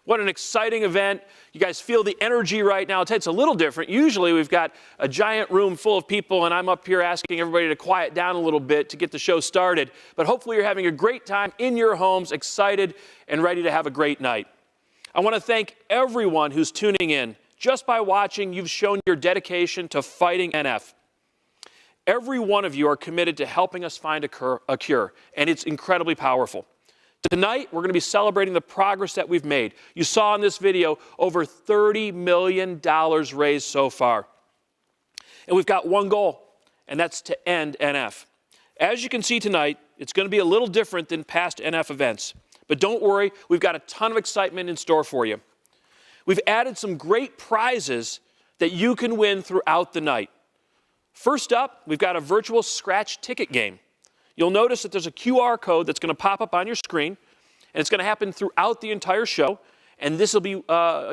What an exciting event. You guys feel the energy right now. It's a little different. Usually we've got a giant room full of people, and I'm up here asking everybody to quiet down a little bit to get the show started. But hopefully you're having a great time in your homes, excited and ready to have a great night. I want to thank everyone who's tuning in. Just by watching, you've shown your dedication to fighting NF. Every one of you are committed to helping us find a cure, and it's incredibly powerful. Tonight, we're going to be celebrating the progress that we've made. You saw in this video over $30 million raised so far. And we've got one goal, and that's to end NF. As you can see tonight, it's going to be a little different than past NF events. But don't worry, we've got a ton of excitement in store for you. We've added some great prizes that you can win throughout the night. First up, we've got a virtual scratch ticket game. You'll notice that there's a QR code that's going to pop up on your screen, and it's going to happen throughout the entire show, and this will be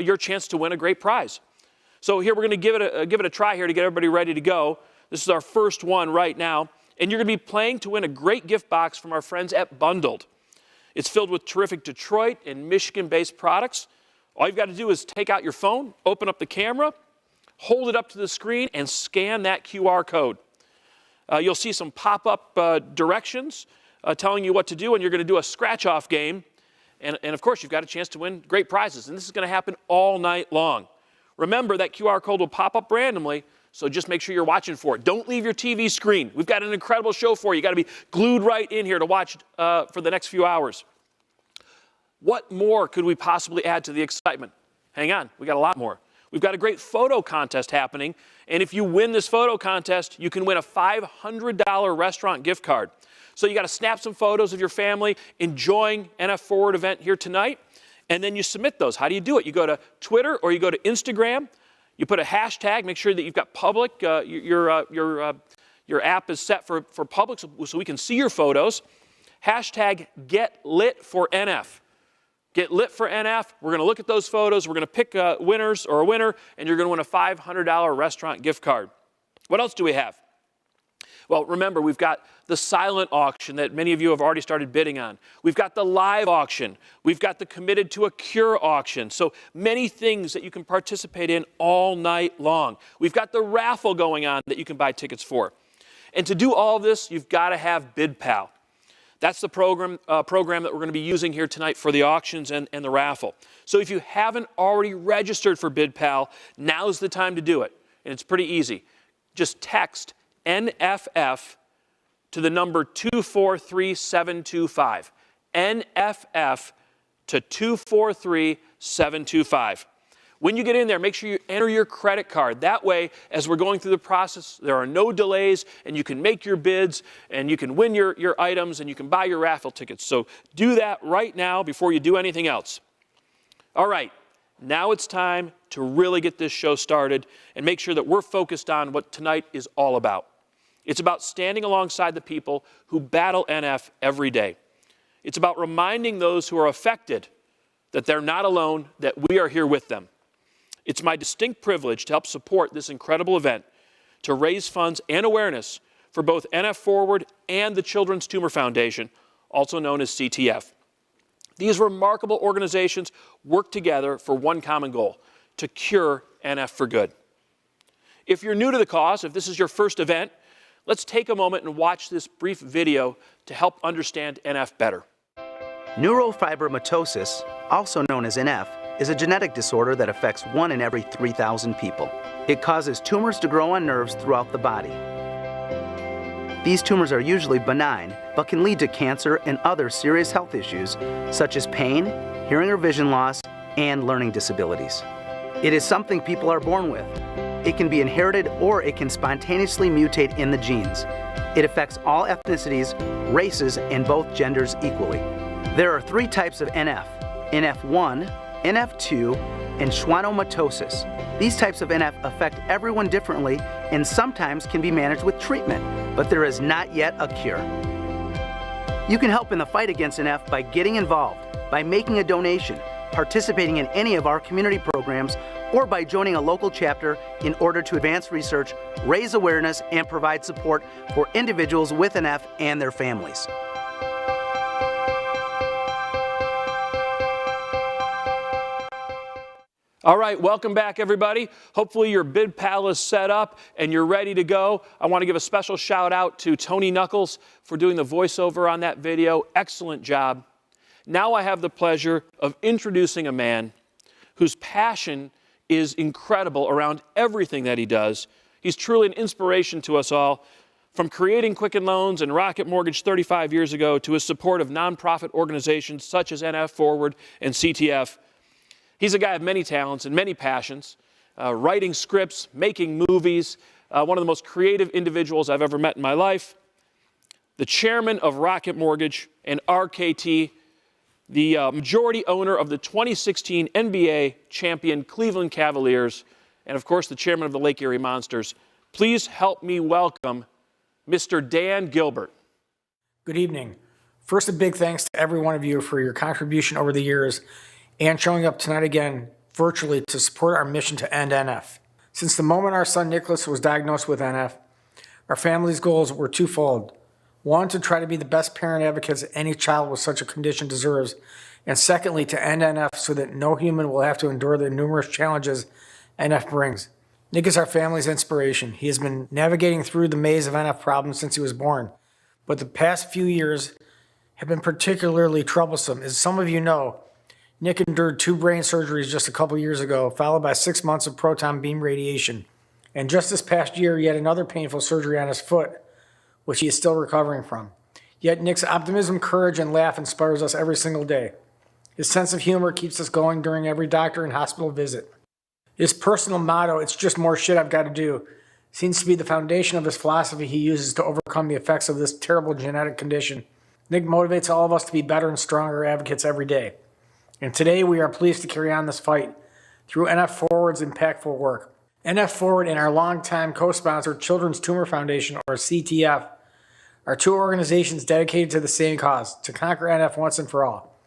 your chance to win a great prize. So here we're going to give it a try here to get everybody ready to go. This is our first one right now, and you're going to be playing to win a great gift box from our friends at Bundled. It's filled with terrific Detroit and Michigan-based products. All you've got to do is take out your phone, open up the camera, hold it up to the screen, and scan that QR code. You'll see some pop-up directions telling you what to do, and you're going to do a scratch-off game. And of course, you've got a chance to win great prizes, and this is going to happen all night long. Remember, that QR code will pop up randomly, so just make sure you're watching for it. Don't leave your TV screen. We've got an incredible show for you. You've got to be glued right in here to watch for the next few hours. What more could we possibly add to the excitement? Hang on, we got a lot more. We've got a great photo contest happening, and if you win this photo contest, you can win a $500 restaurant gift card. So you got to snap some photos of your family enjoying NF Forward event here tonight, and then you submit those. How do you do it? You go to Twitter or you go to Instagram. You put a hashtag. Make sure that you've got public. Your app is set for public, so we can see your photos. Hashtag #GetLitForNF. Get lit for NF. We're going to look at those photos. We're going to pick winners or a winner, and you're going to win a $500 restaurant gift card. What else do we have? Well, remember, we've got the silent auction that many of you have already started bidding on. We've got the live auction. We've got the committed to a cure auction. So many things that you can participate in all night long. We've got the raffle going on that you can buy tickets for. And to do all of this, you've got to have BidPal. That's the program that we're going to be using here tonight for the auctions and the raffle. So if you haven't already registered for BidPal, now's the time to do it. And it's pretty easy. Just text NFF to the number 243725. NFF to 243725. When you get in there, make sure you enter your credit card. That way, as we're going through the process, there are no delays, and you can make your bids, and you can win your items, and you can buy your raffle tickets. So do that right now before you do anything else. All right, now it's time to really get this show started and make sure that we're focused on what tonight is all about. It's about standing alongside the people who battle NF every day. It's about reminding those who are affected that they're not alone, that we are here with them. It's my distinct privilege to help support this incredible event to raise funds and awareness for both NF Forward and the Children's Tumor Foundation, also known as CTF. These remarkable organizations work together for one common goal: to cure NF for good. If you're new to the cause, if this is your first event, let's take a moment and watch this brief video to help understand NF better. Neurofibromatosis, also known as NF, is a genetic disorder that affects 1 in every 3,000 people. It causes tumors to grow on nerves throughout the body. These tumors are usually benign, but can lead to cancer and other serious health issues, such as pain, hearing or vision loss, and learning disabilities. It is something people are born with. It can be inherited, or it can spontaneously mutate in the genes. It affects all ethnicities, races, and both genders equally. There are 3 types of NF: NF1, NF2, and schwannomatosis. These types of NF affect everyone differently and sometimes can be managed with treatment, but there is not yet a cure. You can help in the fight against NF by getting involved, by making a donation, participating in any of our community programs, or by joining a local chapter in order to advance research, raise awareness, and provide support for individuals with NF and their families. All right, welcome back, everybody. Hopefully your BidPal is set up and you're ready to go. I want to give a special shout out to Tony Knuckles for doing the voiceover on that video. Excellent job. Now I have the pleasure of introducing a man whose passion is incredible around everything that he does. He's truly an inspiration to us all, from creating Quicken Loans and Rocket Mortgage 35 years ago to his support of nonprofit organizations such as NF Forward and CTF. He's a guy of many talents and many passions, writing scripts, making movies, one of the most creative individuals I've ever met in my life. The chairman of Rocket Mortgage and RKT, the majority owner of the 2016 NBA champion Cleveland Cavaliers, and of course the chairman of the Lake Erie Monsters. Please help me welcome Mr. Dan Gilbert. Good evening. First, a big thanks to every one of you for your contribution over the years and showing up tonight again virtually to support our mission to end NF. Since the moment our son Nicholas was diagnosed with NF, our family's goals were twofold. One, to try to be the best parent advocates any child with such a condition deserves, and secondly, to end NF so that no human will have to endure the numerous challenges NF brings. Nick is our family's inspiration. He has been navigating through the maze of NF problems since he was born, but the past few years have been particularly troublesome. As some of you know, Nick endured 2 brain surgeries just a couple years ago, followed by 6 months of proton beam radiation. And just this past year, yet another painful surgery on his foot, which he is still recovering from. Yet Nick's optimism, courage, and laugh inspires us every single day. His sense of humor keeps us going during every doctor and hospital visit. His personal motto, "It's just more shit I've got to do," seems to be the foundation of his philosophy he uses to overcome the effects of this terrible genetic condition. Nick motivates all of us to be better and stronger advocates every day. And today we are pleased to carry on this fight through NF Forward's impactful work. NF Forward and our longtime co-sponsor, Children's Tumor Foundation, or CTF, are 2 organizations dedicated to the same cause, to conquer NF once and for all.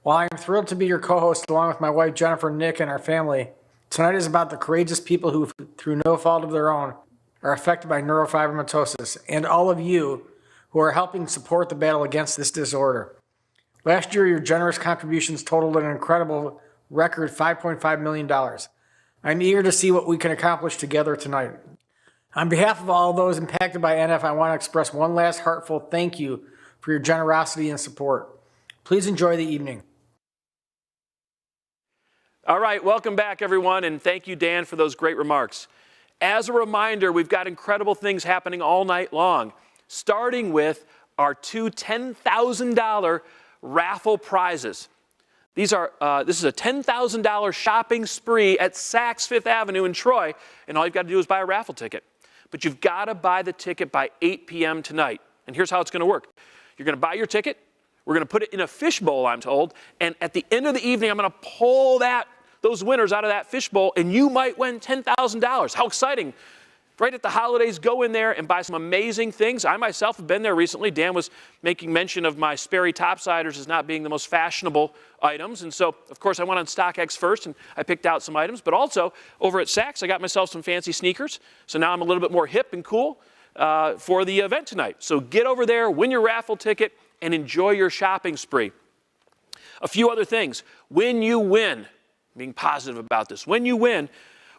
While I am thrilled to be your co-host along with my wife Jennifer, Nick, and our family, tonight is about the courageous people who, through no fault of their own, are affected by neurofibromatosis, and all of you who are helping support the battle against this disorder. Last year, your generous contributions totaled an incredible record $5.5 million. I'm eager to see what we can accomplish together tonight. On behalf of all those impacted by NF, I want to express one last heartfelt thank you for your generosity and support. Please enjoy the evening. All right, welcome back, everyone, and thank you, Dan, for those great remarks. As a reminder, we've got incredible things happening all night long, starting with our 2 $10,000 raffle prizes. This is a $10,000 shopping spree at Saks Fifth Avenue in Troy, and all you've got to do is buy a raffle ticket. But you've got to buy the ticket by 8 p.m. tonight. And here's how it's going to work. You're going to buy your ticket. We're going to put it in a fishbowl, I'm told. And at the end of the evening, I'm going to pull those winners out of that fishbowl, and you might win $10,000. How exciting. Right at the holidays, go in there and buy some amazing things. I myself have been there recently. Dan was making mention of my Sperry topsiders as not being the most fashionable items. And so, of course, I went on StockX first, and I picked out some items. But also, over at Saks, I got myself some fancy sneakers. So now I'm a little bit more hip and cool for the event tonight. So get over there, win your raffle ticket, and enjoy your shopping spree. A few other things. When you win, being positive about this, when you win,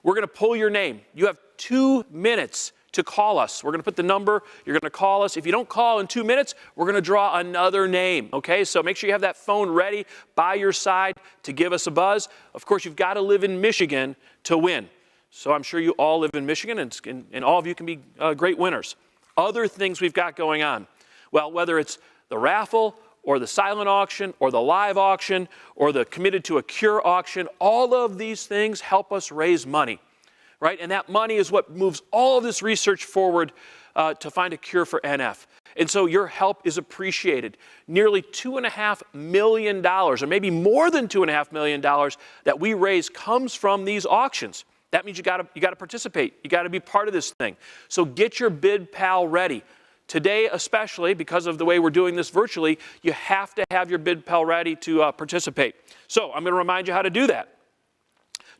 we're going to pull your name. You have 2 minutes to call us. We're going to put the number. You're going to call us. If you don't call in 2 minutes, we're going to draw another name, okay? So make sure you have that phone ready by your side to give us a buzz. Of course, you've got to live in Michigan to win. So I'm sure you all live in Michigan, and all of you can be great winners. Other things we've got going on. Well, whether it's the raffle or the silent auction or the live auction or the Committed to a Cure auction, all of these things help us raise money, right? And that money is what moves all of this research forward to find a cure for NF. And so your help is appreciated. Nearly $2.5 million, or maybe more than $2.5 million that we raise comes from these auctions. That means you got to participate. You got to be part of this thing. So get your bid pal ready. Today, especially, because of the way we're doing this virtually, you have to have your bid pal ready to participate. So I'm going to remind you how to do that.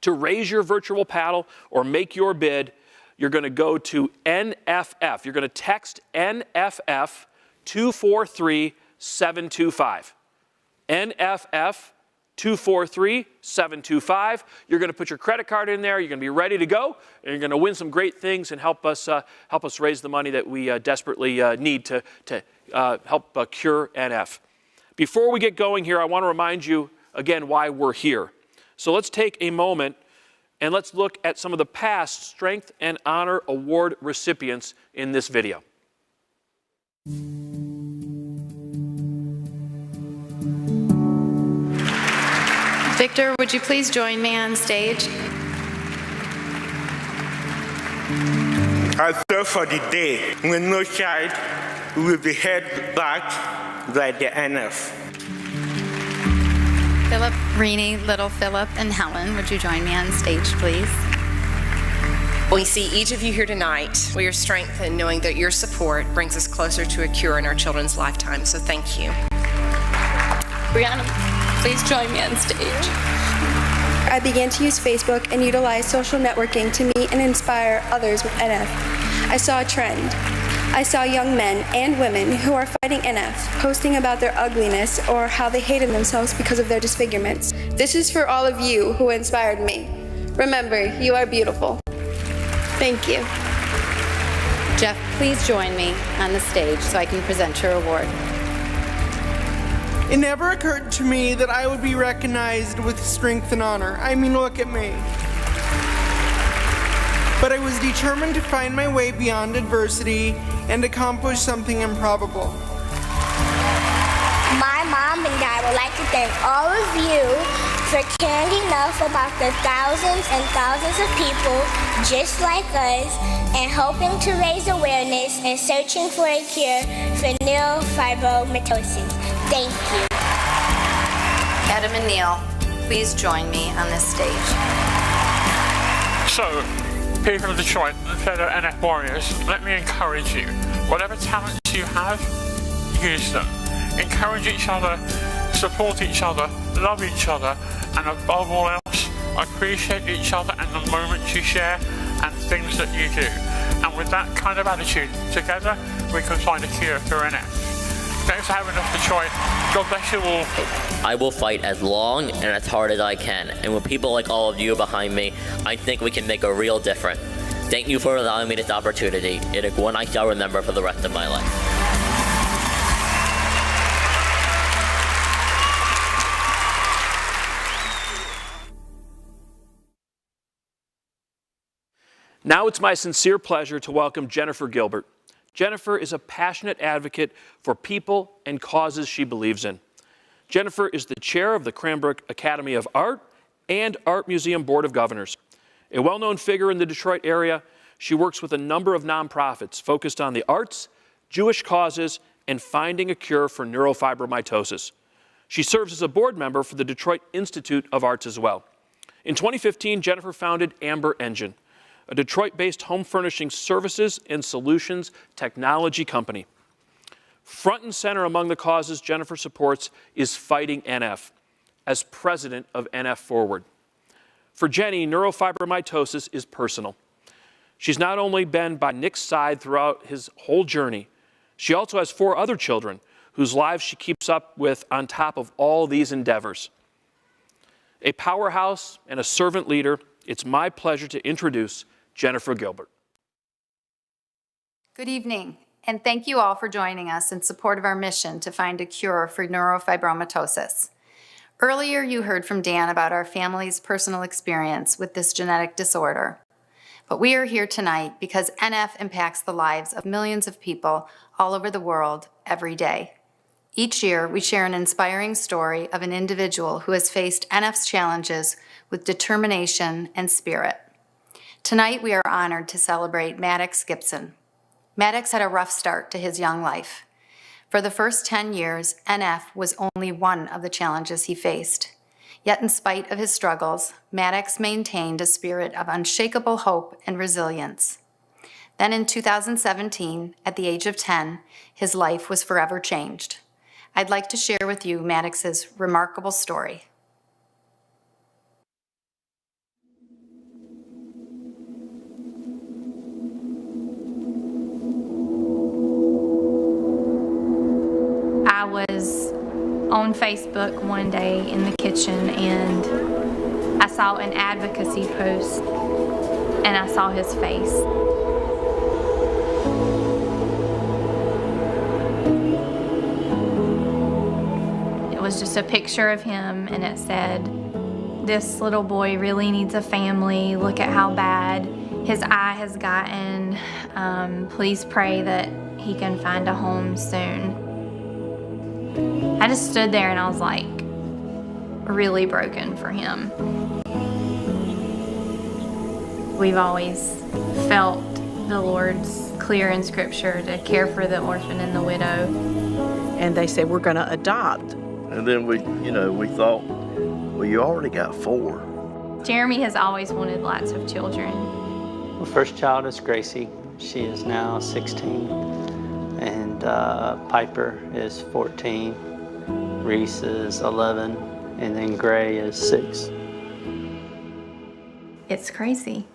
To raise your virtual paddle or make your bid, you're going to go to NFF. You're going to text NFF 243725. NFF 243725. You're going to put your credit card in there. You're going to be ready to go, and you're going to win some great things and help us raise the money that we desperately need to help cure NF. Before we get going here, I want to remind you again why we're here. So let's take a moment and let's look at some of the past Strength and Honor Award recipients in this video. Victor, would you please join me on stage? I serve for the day when no child will be held back by the NF. Philip, Renee, Little Philip, and Helen, would you join me on stage, please? We see each of you here tonight. We are strengthened knowing that your support brings us closer to a cure in our children's lifetime, so thank you. Brianna, please join me on stage. I began to use Facebook and utilize social networking to meet and inspire others with NF. I saw a trend. I saw young men and women who are fighting NF posting about their ugliness or how they hated themselves because of their disfigurements. This is for all of you who inspired me. Remember, you are beautiful. Thank you. Jeff, please join me on the stage so I can present your award. It never occurred to me that I would be recognized with strength and honor. I mean, look at me. But I was determined to find my way beyond adversity and accomplish something improbable. My mom and dad would like to thank all of you for caring enough about the thousands and thousands of people just like us and hoping to raise awareness and searching for a cure for neurofibromatosis. Thank you. Adam and Neil, please join me on this stage. So, people of Detroit and fellow NF warriors, let me encourage you. Whatever talents you have, use them. Encourage each other, support each other, love each other, and above all else, appreciate each other and the moments you share and things that you do. And with that kind of attitude, together we can find a cure for NF. Thanks for having us, Detroit. God bless you all. I will fight as long and as hard as I can. And with people like all of you behind me, I think we can make a real difference. Thank you for allowing me this opportunity. It is one I shall remember for the rest of my life. Now it's my sincere pleasure to welcome Jennifer Gilbert. Jennifer is a passionate advocate for people and causes she believes in. Jennifer is the chair of the Cranbrook Academy of Art and Art Museum Board of Governors. A well-known figure in the Detroit area, she works with a number of nonprofits focused on the arts, Jewish causes, and finding a cure for neurofibromatosis. She serves as a board member for the Detroit Institute of Arts as well. In 2015, Jennifer founded Amber Engine, a Detroit-based home furnishing services and solutions technology company. Front and center among the causes Jennifer supports is fighting NF, as president of NF Forward. For Jenny, neurofibromatosis is personal. She's not only been by Nick's side throughout his whole journey, she also has 4 other children whose lives she keeps up with on top of all these endeavors. A powerhouse and a servant leader, it's my pleasure to introduce Jennifer Gilbert. Good evening, and thank you all for joining us in support of our mission to find a cure for neurofibromatosis. Earlier, you heard from Dan about our family's personal experience with this genetic disorder. But we are here tonight because NF impacts the lives of millions of people all over the world every day. Each year, we share an inspiring story of an individual who has faced NF's challenges with determination and spirit. Tonight, we are honored to celebrate Maddox Gibson. Maddox had a rough start to his young life. For the first 10 years, NF was only one of the challenges he faced. Yet in spite of his struggles, Maddox maintained a spirit of unshakable hope and resilience. Then in 2017, at the age of 10, his life was forever changed. I'd like to share with you Maddox's remarkable story. I was on Facebook one day in the kitchen and I saw an advocacy post and I saw his face. It was just a picture of him and it said, "This little boy really needs a family. Look at how bad his eye has gotten. Please pray that he can find a home soon." I just stood there and I was like really broken for him. We've always felt the Lord's clear in Scripture to care for the orphan and the widow. And they said, we're going to adopt. And then we thought, well, you already got 4. Jeremy has always wanted lots of children. The first child is Gracie. She is now 16. And Piper is 14. Reese is 11. And then Gray is 6. It's crazy.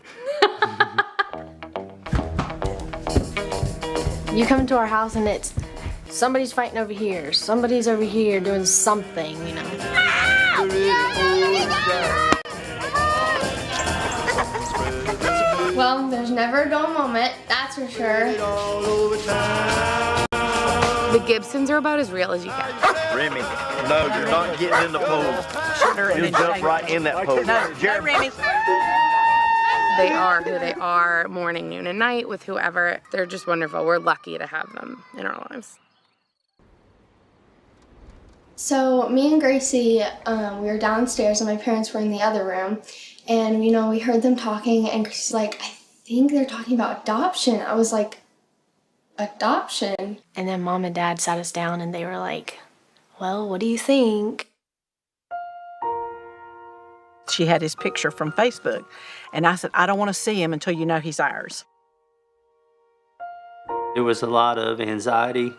You come into our house and it's somebody's fighting over here, somebody's over here doing something, you know. Well, there's never a dull moment, that's for sure. The Gibsons are about as real as you get. Remy, no, you're not getting in the pool. You'll jump right in that pool. No, Remy. They are who they are, morning, noon, and night with whoever. They're just wonderful. We're lucky to have them in our lives. So me and Gracie, we were downstairs and my parents were in the other room. And, you know, we heard them talking and Gracie's like, I think they're talking about adoption. I was like, adoption? And then Mom and Dad sat us down and they were like, well, what do you think? She had his picture from Facebook, and I said, I don't want to see him until you know he's ours. It was a lot of anxiety.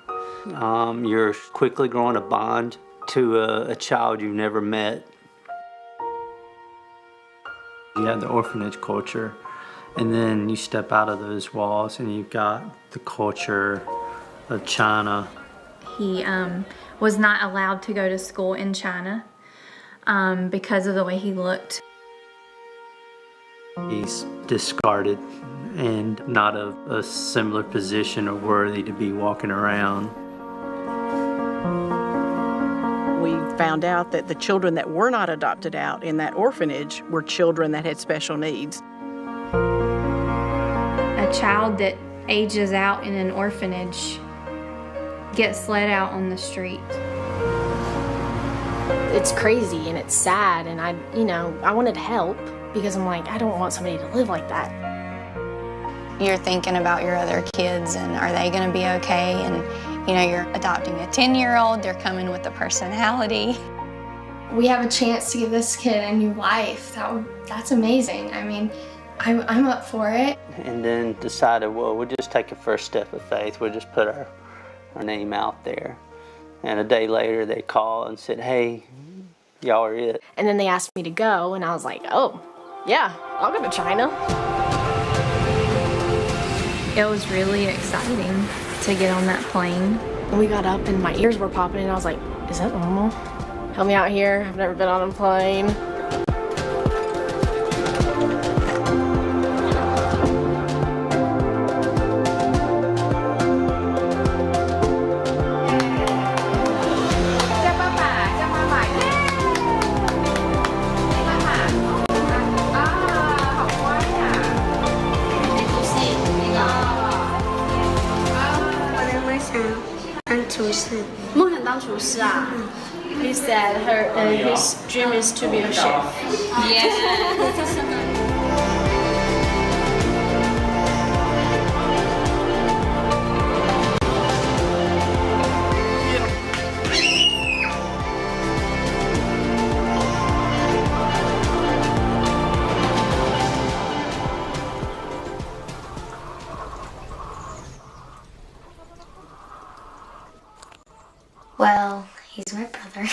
You're quickly growing a bond to a child you've never met. You have the orphanage culture, and then you step out of those walls and you've got the culture of China. He was not allowed to go to school in China because of the way he looked. He's discarded and not a similar position or worthy to be walking around. We found out that the children that were not adopted out in that orphanage were children that had special needs. A child that ages out in an orphanage gets let out on the street. It's crazy and it's sad, and I wanted to help because I'm like, I don't want somebody to live like that. You're thinking about your other kids and are they going to be okay? And you know, you're adopting a 10-year-old, they're coming with a personality. We have a chance to give this kid a new life. That's amazing. I mean, I'm up for it. And then decided, well, we'll just take a first step of faith. We'll just put our name out there. And a day later, they called and said, hey, y'all are it. And then they asked me to go, and I was like, oh, yeah, I'll go to China. It was really exciting to get on that plane. And we got up and my ears were popping and I was like, is that normal? Help me out here, I've never been on a plane. He said his dream is to be a chef. Well, he's my brother.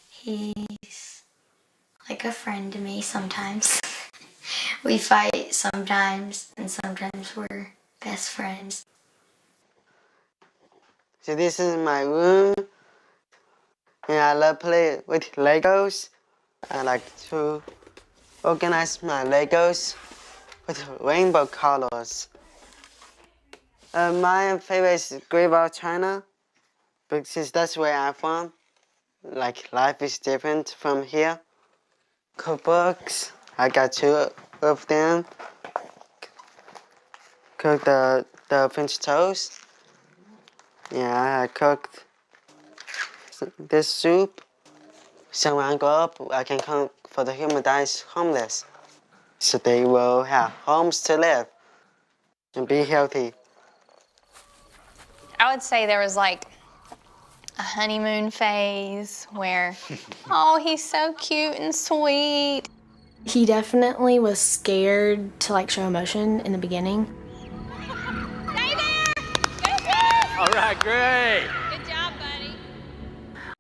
He's like a friend to me sometimes. We fight sometimes, and sometimes we're best friends. So this is my room, and I love playing with Legos. I like to organize my Legos with rainbow colors. My favorite is Great Wall of China, because that's where I'm from. Like, life is different from here. Cookbooks, I got 2 of them. Cook the French toast. Yeah, I cooked this soup. So when I grow up, I can cook for the human that is homeless. So they will have homes to live and be healthy. I would say there was like a honeymoon phase where, oh, he's so cute and sweet. He definitely was scared to like show emotion in the beginning. All right, great.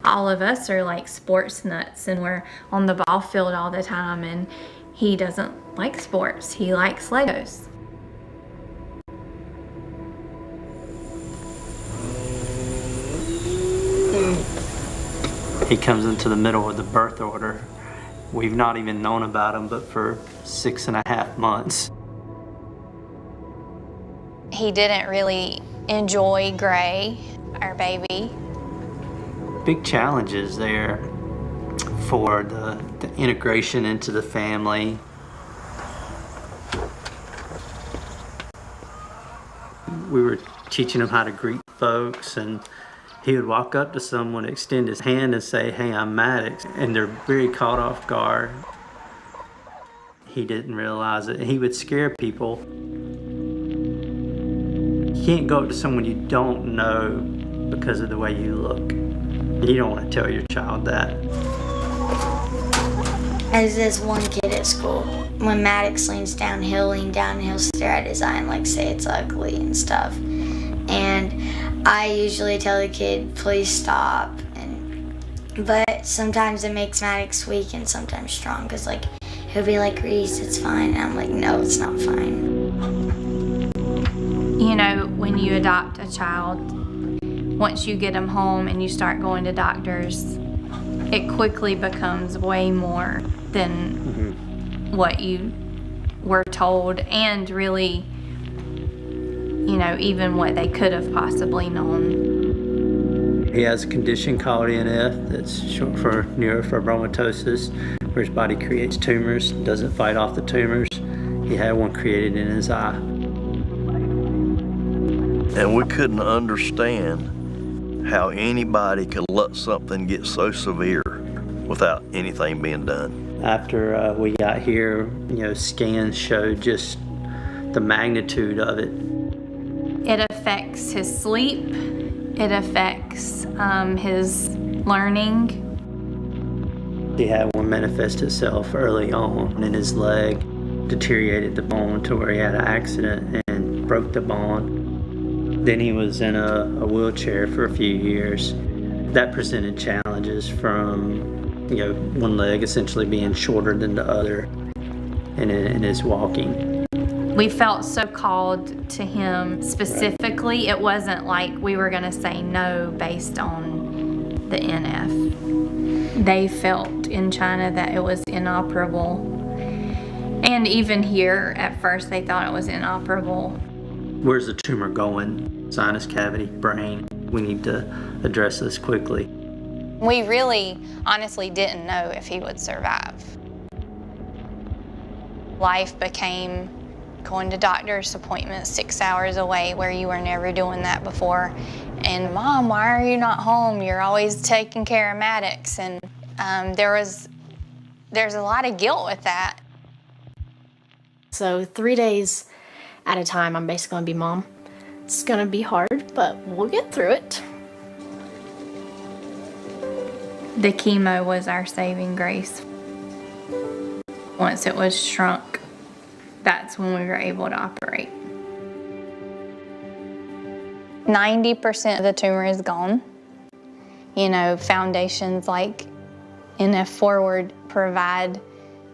All of us are like sports nuts and we're on the ball field all the time, and he doesn't like sports. He likes Legos. He comes into the middle of the birth order. We've not even known about him but for 6.5 months. He didn't really enjoy Gray, our baby. Big challenges there for the integration into the family. We were teaching him how to greet folks, and he would walk up to someone, extend his hand and say, "Hey, I'm Maddox," and they're very caught off guard. He didn't realize it. He would scare people. You can't go up to someone you don't know because of the way you look. You don't want to tell your child that. As this one kid at school, when Maddox leans downhill, he'll stare at his eye and like say it's ugly and stuff. And I usually tell the kid, please stop. But sometimes it makes Maddox weak and sometimes strong, because like he'll be like, Reese, it's fine. And I'm like, no, it's not fine. You know, when you adopt a child, once you get them home and you start going to doctors, it quickly becomes way more than what you were told, and really, you know, even what they could have possibly known. He has a condition called NF, that's short for neurofibromatosis, where his body creates tumors, doesn't fight off the tumors. He had one created in his eye. And we couldn't understand how anybody could let something get so severe without anything being done. After we got here, you know, scans showed just the magnitude of it. It affects his sleep. It affects his learning. He had one manifest itself early on in his leg, deteriorated the bone to where he had an accident and broke the bone. Then he was in a wheelchair for a few years. That presented challenges from, you know, one leg essentially being shorter than the other in his walking. We felt so called to him specifically. It wasn't like we were going to say no based on the NF. They felt in China that it was inoperable. And even here, at first, they thought it was inoperable. Where's the tumor going? Sinus cavity, brain. We need to address this quickly. We really, honestly didn't know if he would survive. Life became going to doctor's appointments 6 hours away, where you were never doing that before. And Mom, why are you not home? You're always taking care of Maddox. And there's a lot of guilt with that. So 3 days at a time, I'm basically gonna be mom. It's gonna be hard, but we'll get through it. The chemo was our saving grace. Once it was shrunk, that's when we were able to operate. 90% of the tumor is gone. You know, foundations like NF Forward provide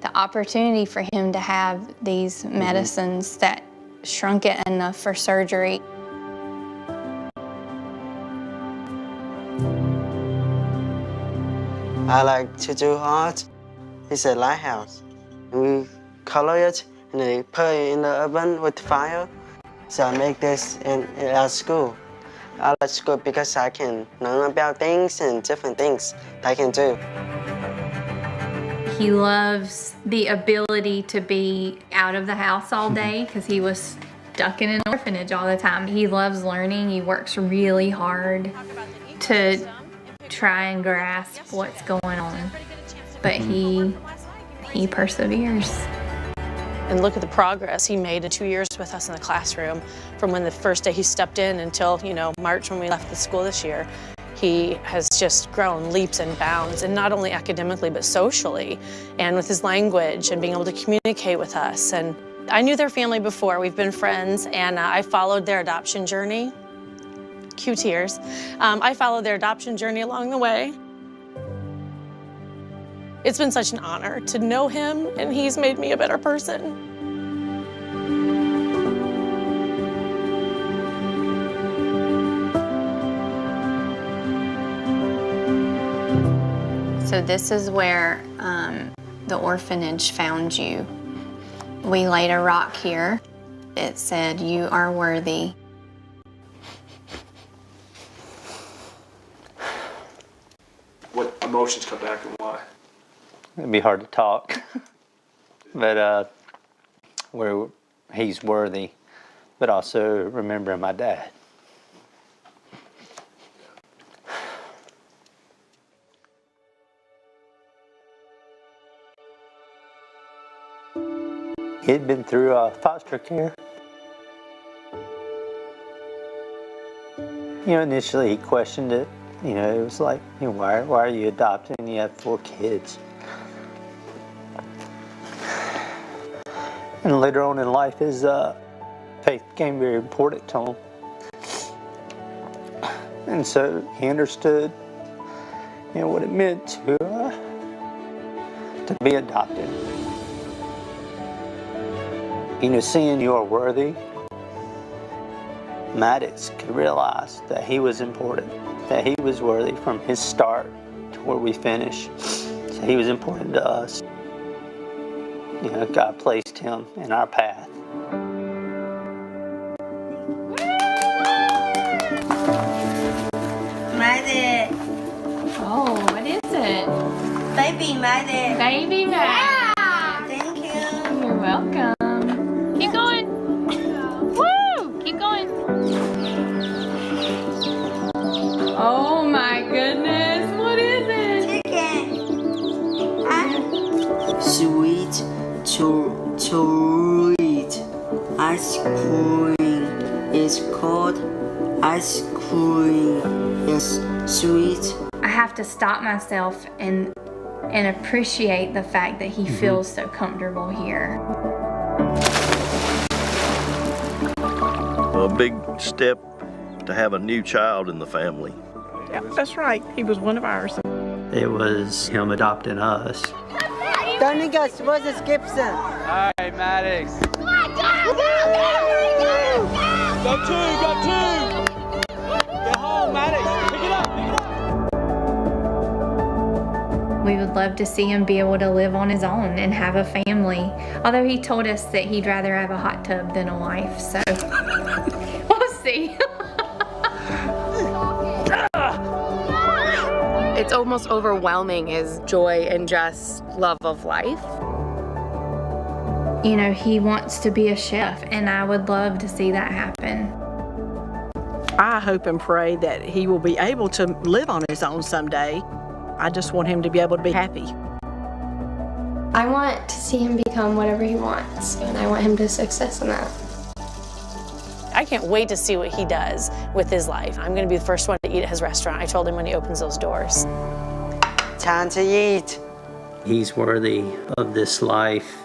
the opportunity for him to have these medicines that shrunk it enough for surgery. I like to do art. It's a lighthouse. We color it and they put it in the oven with fire. So I make this at school. I like school because I can learn about things and different things I can do. He loves the ability to be out of the house all day because he was stuck in an orphanage all the time. He loves learning. He works really hard to try and grasp what's going on, but he perseveres. And look at the progress he made in 2 years with us in the classroom, from when the first day he stepped in until, you know, March when we left the school this year. He has just grown leaps and bounds, and not only academically, but socially, and with his language and being able to communicate with us. And I knew their family before. We've been friends, and I followed their adoption journey. Cue tears. I followed their adoption journey along the way. It's been such an honor to know him, and he's made me a better person. So this is where the orphanage found you. We laid a rock here. It said, "You are worthy." What emotions come back and why? It'd be hard to talk, but he's worthy, but also remembering my dad. He'd been through foster care. Initially he questioned it. It was like, why are you adopting? You have 4 kids. And later on in life, his faith became very important to him. And so he understood, what it meant to be adopted. Seeing you are worthy, Maddox could realize that he was important, that he was worthy from his start to where we finish. So he was important to us. God placed him in our path. Maddox. Oh, what is it? Baby Maddox. Baby Maddox. Yeah. Thank you. You're welcome. Keep going. Woo! Keep going. Oh my goodness. What is it? Chicken. Sweet treat. Ice cream is called ice cream. Yes, sweet. I have to stop myself and appreciate the fact that he feels so comfortable here. A big step to have a new child in the family. Yeah, that's right. He was one of ours. It was him adopting us. Maddox Gibson. All right, Maddox. Go two! Get home, Maddox. Pick it up. We would love to see him be able to live on his own and have a family. Although he told us that he'd rather have a hot tub than a wife, so we'll see. It's almost overwhelming, his joy and just love of life. He wants to be a chef, and I would love to see that happen. I hope and pray that he will be able to live on his own someday. I just want him to be able to be happy. I want to see him become whatever he wants, and I want him to success in that. I can't wait to see what he does with his life. I'm going to be the first one to eat at his restaurant. I told him when he opens those doors. Time to eat. He's worthy of this life.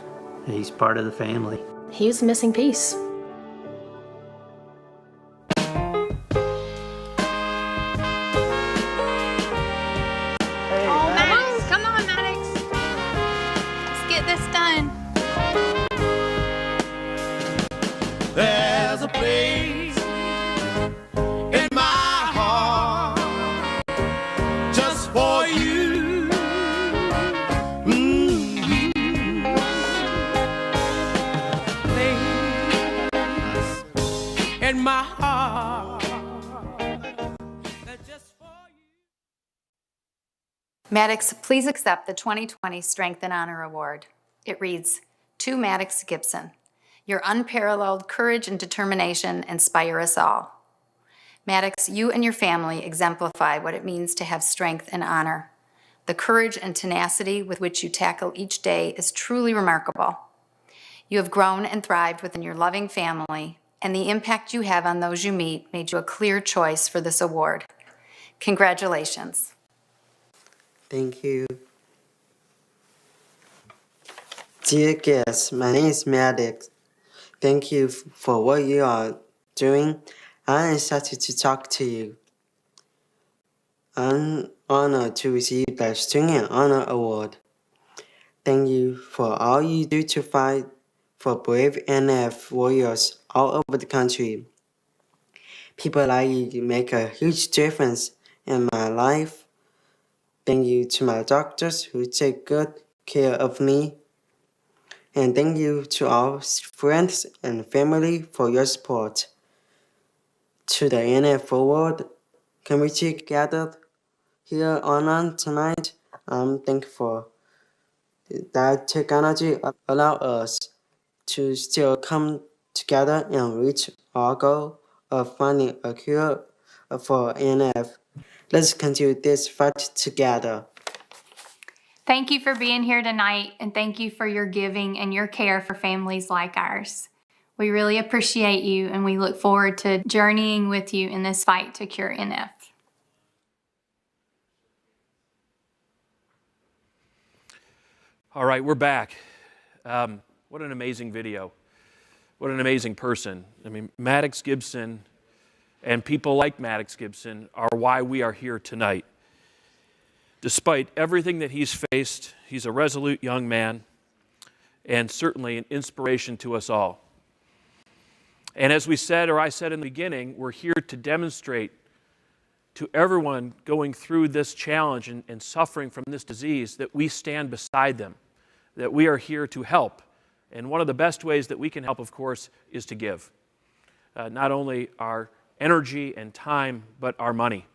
He's part of the family. He's the missing piece. Come on, Maddox. Let's get this done. There's a place in my heart just for you. Place in my heart just for you. Maddox, please accept the 2020 Strength and Honor Award. It reads, "To Maddox Gibson. Your unparalleled courage and determination inspire us all. Maddox, you and your family exemplify what it means to have strength and honor. The courage and tenacity with which you tackle each day is truly remarkable. You have grown and thrived within your loving family, and the impact you have on those you meet made you a clear choice for this award. Congratulations. Thank you. Dear guests, my name is Maddox. Thank you for what you are doing. I am excited to talk to you. I'm honored to receive the Student Honor Award. Thank you for all you do to fight for brave NF warriors all over the country. People like you make a huge difference in my life. Thank you to my doctors who take good care of me. And thank you to all friends and family for your support. To the NF Award committee gathered here online tonight, I'm thankful that technology allows us to still come together and reach our goal of finding a cure for NF. Let's continue this fight together. Thank you for being here tonight, and thank you for your giving and your care for families like ours. We really appreciate you, and we look forward to journeying with you in this fight to cure NF. All right, we're back. What an amazing video. What an amazing person. I mean, Maddox Gibson and people like Maddox Gibson are why we are here tonight. Despite everything that he's faced, he's a resolute young man and certainly an inspiration to us all. And as we said, or I said in the beginning, we're here to demonstrate to everyone going through this challenge and suffering from this disease that we stand beside them, that we are here to help. And one of the best ways that we can help, of course, is to give. Not only our energy and time, but our money,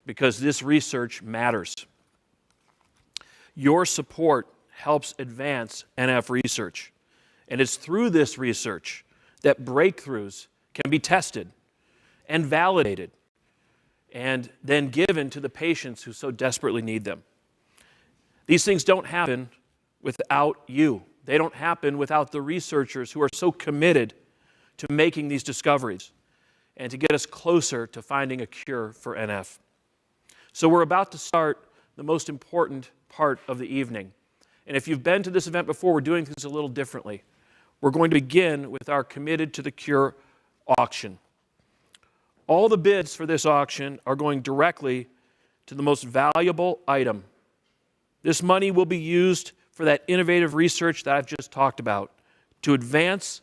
because this research matters. Your support helps advance NF research. And it's through this research that breakthroughs can be tested and validated and then given to the patients who so desperately need them. These things don't happen without you. They don't happen without the researchers who are so committed to making these discoveries and to get us closer to finding a cure for NF. So we're about to start the most important part of the evening. And if you've been to this event before, we're doing things a little differently. We're going to begin with our Committed to the Cure auction. All the bids for this auction are going directly to the most valuable item. This money will be used for that innovative research that I've just talked about to advance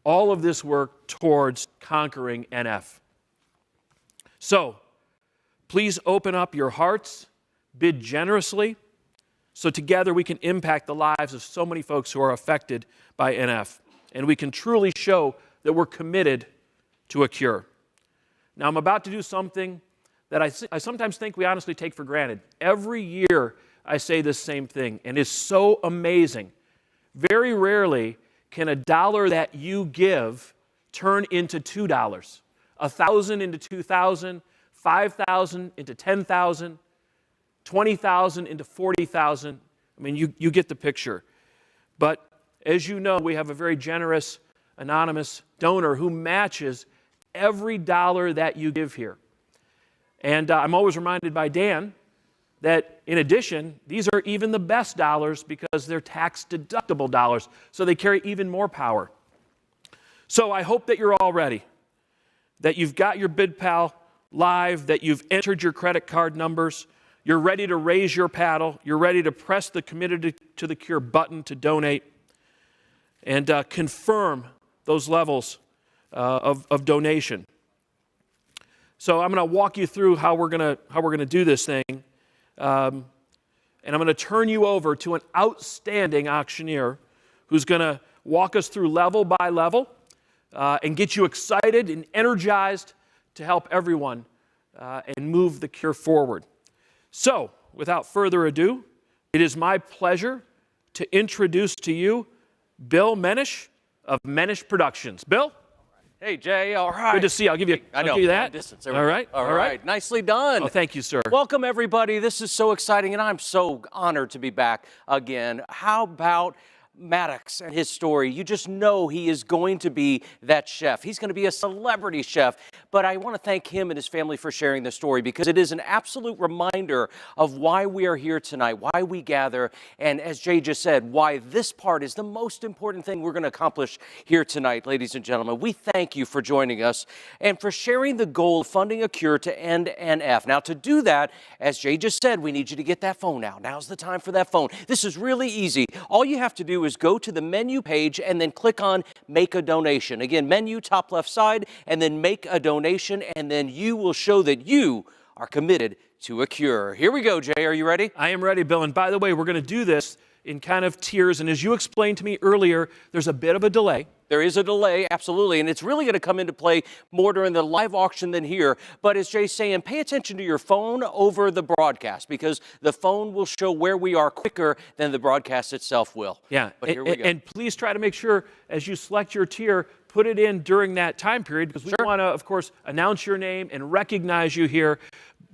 all of this work towards conquering NF. So, please open up your hearts, bid generously, so together we can impact the lives of so many folks who are affected by NF, and we can truly show that we're committed to a cure. Now, I'm about to do something that I sometimes think we honestly take for granted. Every year, I say this same thing, and it's so amazing. Very rarely can $1 that you give turn into $2. 1,000 into 2,000, 5,000 into 10,000, 20,000 into 40,000. I mean, you get the picture. But as you know, we have a very generous anonymous donor who matches every dollar that you give here. And I'm always reminded by Dan that in addition, these are even the best dollars because they're tax-deductible dollars, so they carry even more power. So I hope that you're all ready, that you've got your BidPal live, that you've entered your credit card numbers, you're ready to raise your paddle, you're ready to press the Committed to the Cure button to donate and confirm those levels of donation. So I'm going to walk you through how we're going to do this thing. And I'm going to turn you over to an outstanding auctioneer who's going to walk us through level by level and get you excited and energized to help everyone and move the cure forward. So, without further ado, it is my pleasure to introduce to you Bill Menish of Menish Productions. Bill? Hey, Jay, all right. Good to see you. I'll give you that. Distance. All right. All right. Nicely done. Oh, thank you, sir. Welcome, everybody. This is so exciting, and I'm so honored to be back again. How about Maddox and his story? You just know he is going to be that chef. He's going to be a celebrity chef. but I want to thank him and his family for sharing this story because it is an absolute reminder of why we are here tonight, why we gather, and as Jay just said, why this part is the most important thing we're going to accomplish here tonight, ladies and gentlemen. We thank you for joining us and for sharing the goal of funding a cure to end NF. Now, to do that, as Jay just said, we need you to get that phone out. Now's the time for that phone. This is really easy. All you have to do is go to the menu page and then click on Make a Donation. Again, menu, top left side, and then Make a Donation, and then you will show that you are committed to a cure. Here we go, Jay. Are you ready? I am ready, Bill. And by the way, we're going to do this in kind of tiers. And as you explained to me earlier, there's a bit of a delay. There is a delay, absolutely, and it's really going to come into play more during the live auction than here. But as Jay's saying, pay attention to your phone over the broadcast because the phone will show where we are quicker than the broadcast itself will. Yeah, but here we go. And please try to make sure as you select your tier, put it in during that time period because we want to, of course, announce your name and recognize you here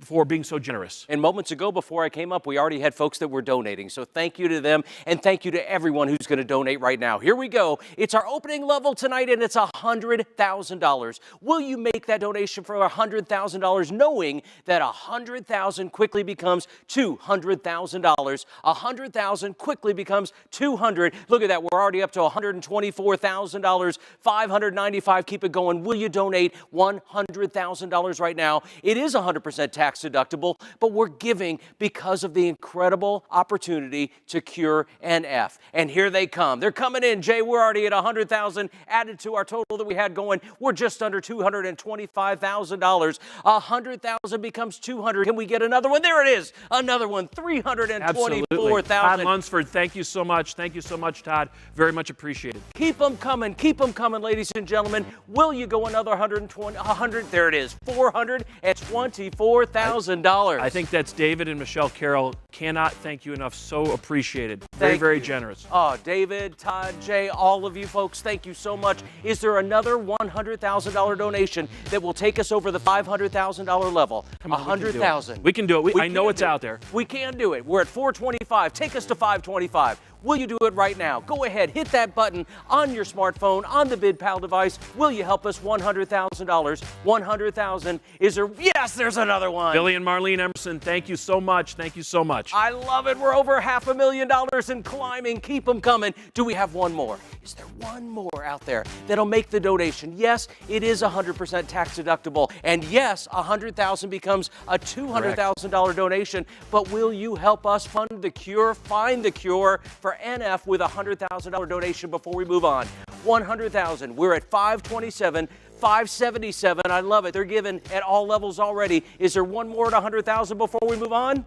for being so generous. And moments ago, before I came up, we already had folks that were donating. So thank you to them, and thank you to everyone who's going to donate right now. Here we go. It's our opening level tonight, and it's $100,000. Will you make that donation for $100,000, knowing that $100,000 quickly becomes $200,000? $100,000 quickly becomes $200,000. Look at that. We're already up to $124,000, $595. Keep it going. Will you donate $100,000 right now? It is 100% tax deductible, but we're giving because of the incredible opportunity to cure NF. And here they come. They're coming in. Jay, we're already at $100,000 added to our total that we had going. We're just under $225,000. $100,000 becomes $200,000. Can we get another one? There it is. Another one. $324,000. Todd Lunsford, thank you so much. Thank you so much, Todd. Very much appreciated. Keep them coming. Keep them coming, ladies and gentlemen. Will you go another 100? There it is. $424,000. I think that's David and Michelle Carroll. Cannot thank you enough. So appreciated. Very generous. Oh, David, Todd, Jay, all of you folks, thank you so much. Is there another $100,000 donation that will take us over the $500,000 level? Come on, $100,000. We can do it. I know it's out there. We can do it. We're at $425. Take us to $525. Will you do it right now? Go ahead, hit that button on your smartphone, on the BidPal device. Will you help us? $100,000. $100,000. Is there? Yes, there's another one. Billy and Marlene Emerson, thank you so much. Thank you so much. I love it. We're over $500,000 and climbing. Keep them coming. Do we have one more? Is there one more out there that'll make the donation? Yes, it is 100% tax deductible. And yes, $100,000 becomes a $200,000 donation. But will you help us fund the cure, find the cure for NF with a $100,000 donation before we move on? $100,000. We're at $527. $577. I love it. They're given at all levels already. Is there one more at $100,000 before we move on?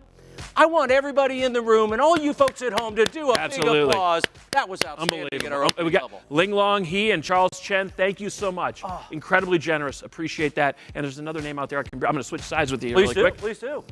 I want everybody in the room and all you folks at home to do a big applause. That was outstanding at our opening We got level. Ling Long, he, and Charles Chen. Thank you so much. Incredibly generous. Appreciate that. And there's another name out there. I'm going to switch sides with you really quick. Please do.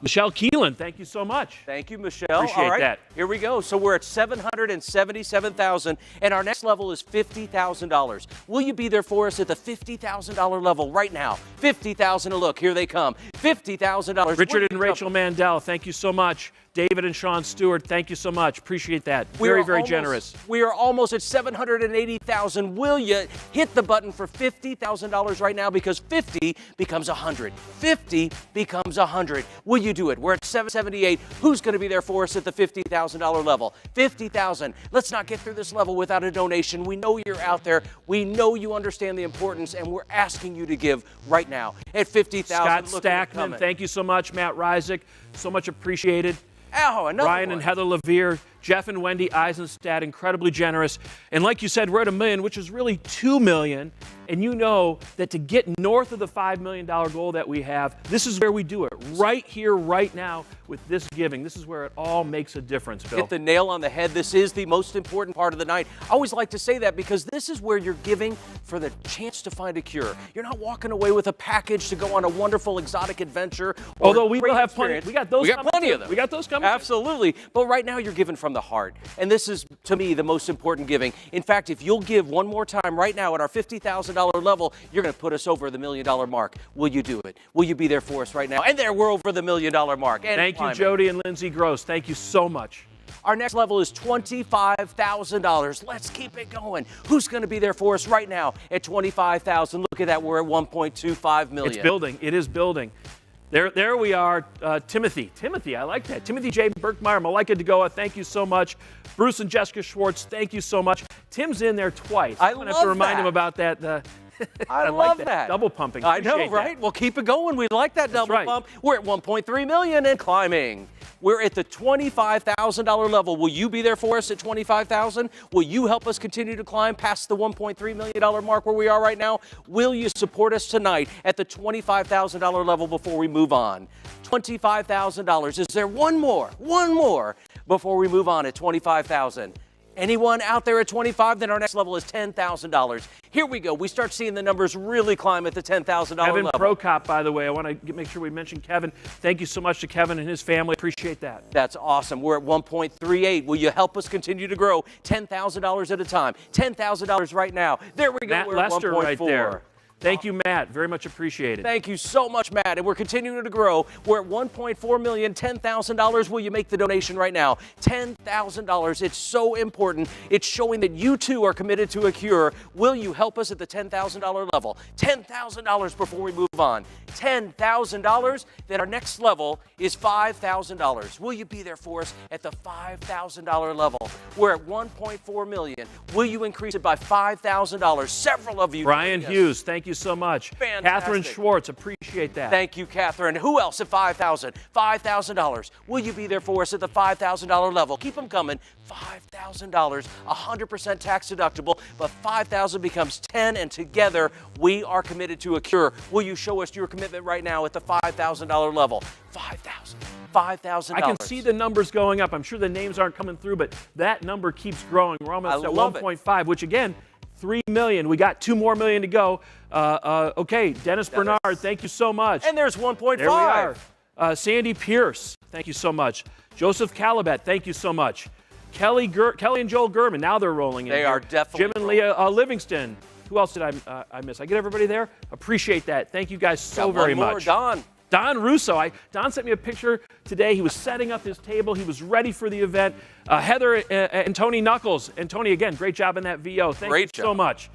Michelle Keelan, thank you so much. Thank you, Michelle. Appreciate All right, that. Here we go. So we're at $777,000, and our next level is $50,000. Will you be there for us at the $50,000 level right now? $50,000 a look. Here they come. $50,000. Richard and Rachel Mandel, thank you so much. David and Sean Stewart, thank you so much. Appreciate that. Very generous. We are almost at $780,000. Will you hit the button for $50,000 right now? Because 50 becomes 100. 50 becomes 100. Will you do it? We're at 778. Who's going to be there for us at the $50,000 level? 50,000. Let's not get through this level without a donation. We know you're out there. We know you understand the importance, and we're asking you to give right now at $50,000. Scott Stackman, thank you so much. Matt Ryzik, so much appreciated. Oh, another Ryan one. and Heather Levere, Jeff and Wendy Eisenstadt, incredibly generous. And like you said, we're at $1 million, which is really $2 million. And you know that to get north of the $5 million goal that we have, this is where we do it. Right here, right now, with this giving. This is where it all makes a difference, Bill. Hit the nail on the head. This is the most important part of the night. I always like to say that because this is where you're giving for the chance to find a cure. You're not walking away with a package to go on a wonderful exotic adventure. Although we will have plenty. We got those. We got plenty of them. We got those coming. Absolutely. But right now you're giving from the heart. And this is, to me, the most important giving. In fact, if you'll give one more time right now at our $50,000 level, you're going to put us over the $1 million mark. Will you do it? Will you be there for us right now? And there, we're over the $1 million mark. And thank you, Jody and Lindsay Gross. Thank you so much. Our next level is $25,000. Let's keep it going. Who's going to be there for us right now at $25,000? Look at that. We're at $1.25 million. It's building. It is building. There we are. Timothy, I like that. Timothy J. Berkmeyer, Malika DeGoa, thank you so much. Bruce and Jessica Schwartz, thank you so much. Tim's in there twice. I I'm going love to have to remind that. him about that. I like love that. Double pumping. I know, Appreciate right? that. Well, keep it going. We like that double right. pump. We're at $1.3 million and climbing. We're at the $25,000 level. Will you be there for us at $25,000? Will you help us continue to climb past the $1.3 million mark where we are right now? Will you support us tonight at the $25,000 level before we move on? $25,000. Is there one more before we move on at $25,000? Anyone out there at 25? Then our next level is $10,000. Here we go. We start seeing the numbers really climb at the $10,000 Kevin level. Prokop, by the way. I want to make sure we mention Kevin. Thank you so much to Kevin and his family. Appreciate that. That's awesome. We're at 1.38. Will you help us continue to grow $10,000 at a time? $10,000 right now. There we go. Matt We're Lester at 1.4. right there. Thank you, Matt. Very much appreciated. Thank you so much, Matt. And we're continuing to grow. We're at $1.4 million, $10,000. Will you make the donation right now? $10,000. It's so important. It's showing that you too are committed to a cure. Will you help us at the $10,000 level? $10,000 before we move on. $10,000. Then our next level is $5,000. Will you be there for us at the $5,000 level? We're at $1.4 million. Will you increase it by $5,000? Several of you. Brian Hughes, thank you so much. Fantastic. Catherine Schwartz, appreciate that. Thank you, Catherine. Who else at $5,000? $5,000. Will you be there for us at the $5,000 level? Keep them coming. $5,000, 100% tax deductible, but $5,000 becomes $10,000, and together we are committed to a cure. Will you show us your commitment right now at the $5,000 level? $5,000. $5,000. I can see the numbers going up. I'm sure the names aren't coming through, but that number keeps growing. We're almost at 1.5, which again, $3 million. We got $2 more million to go. Okay, Dennis Bernard, thank you so much. And there's 1.5. There we are. Sandy Pierce, thank you so much. Joseph Calabet, thank you so much. Kelly and Joel Gurman, now they're rolling in. They are definitely Jim and Leah Livingston. Who else did I miss? I get everybody there? Appreciate that. Thank you guys so very much. Don Russo. Don sent me a picture today. He was setting up his table. He was ready for the event. Heather and Tony Knuckles. And Tony, again, great job in that VO. Thank you so much.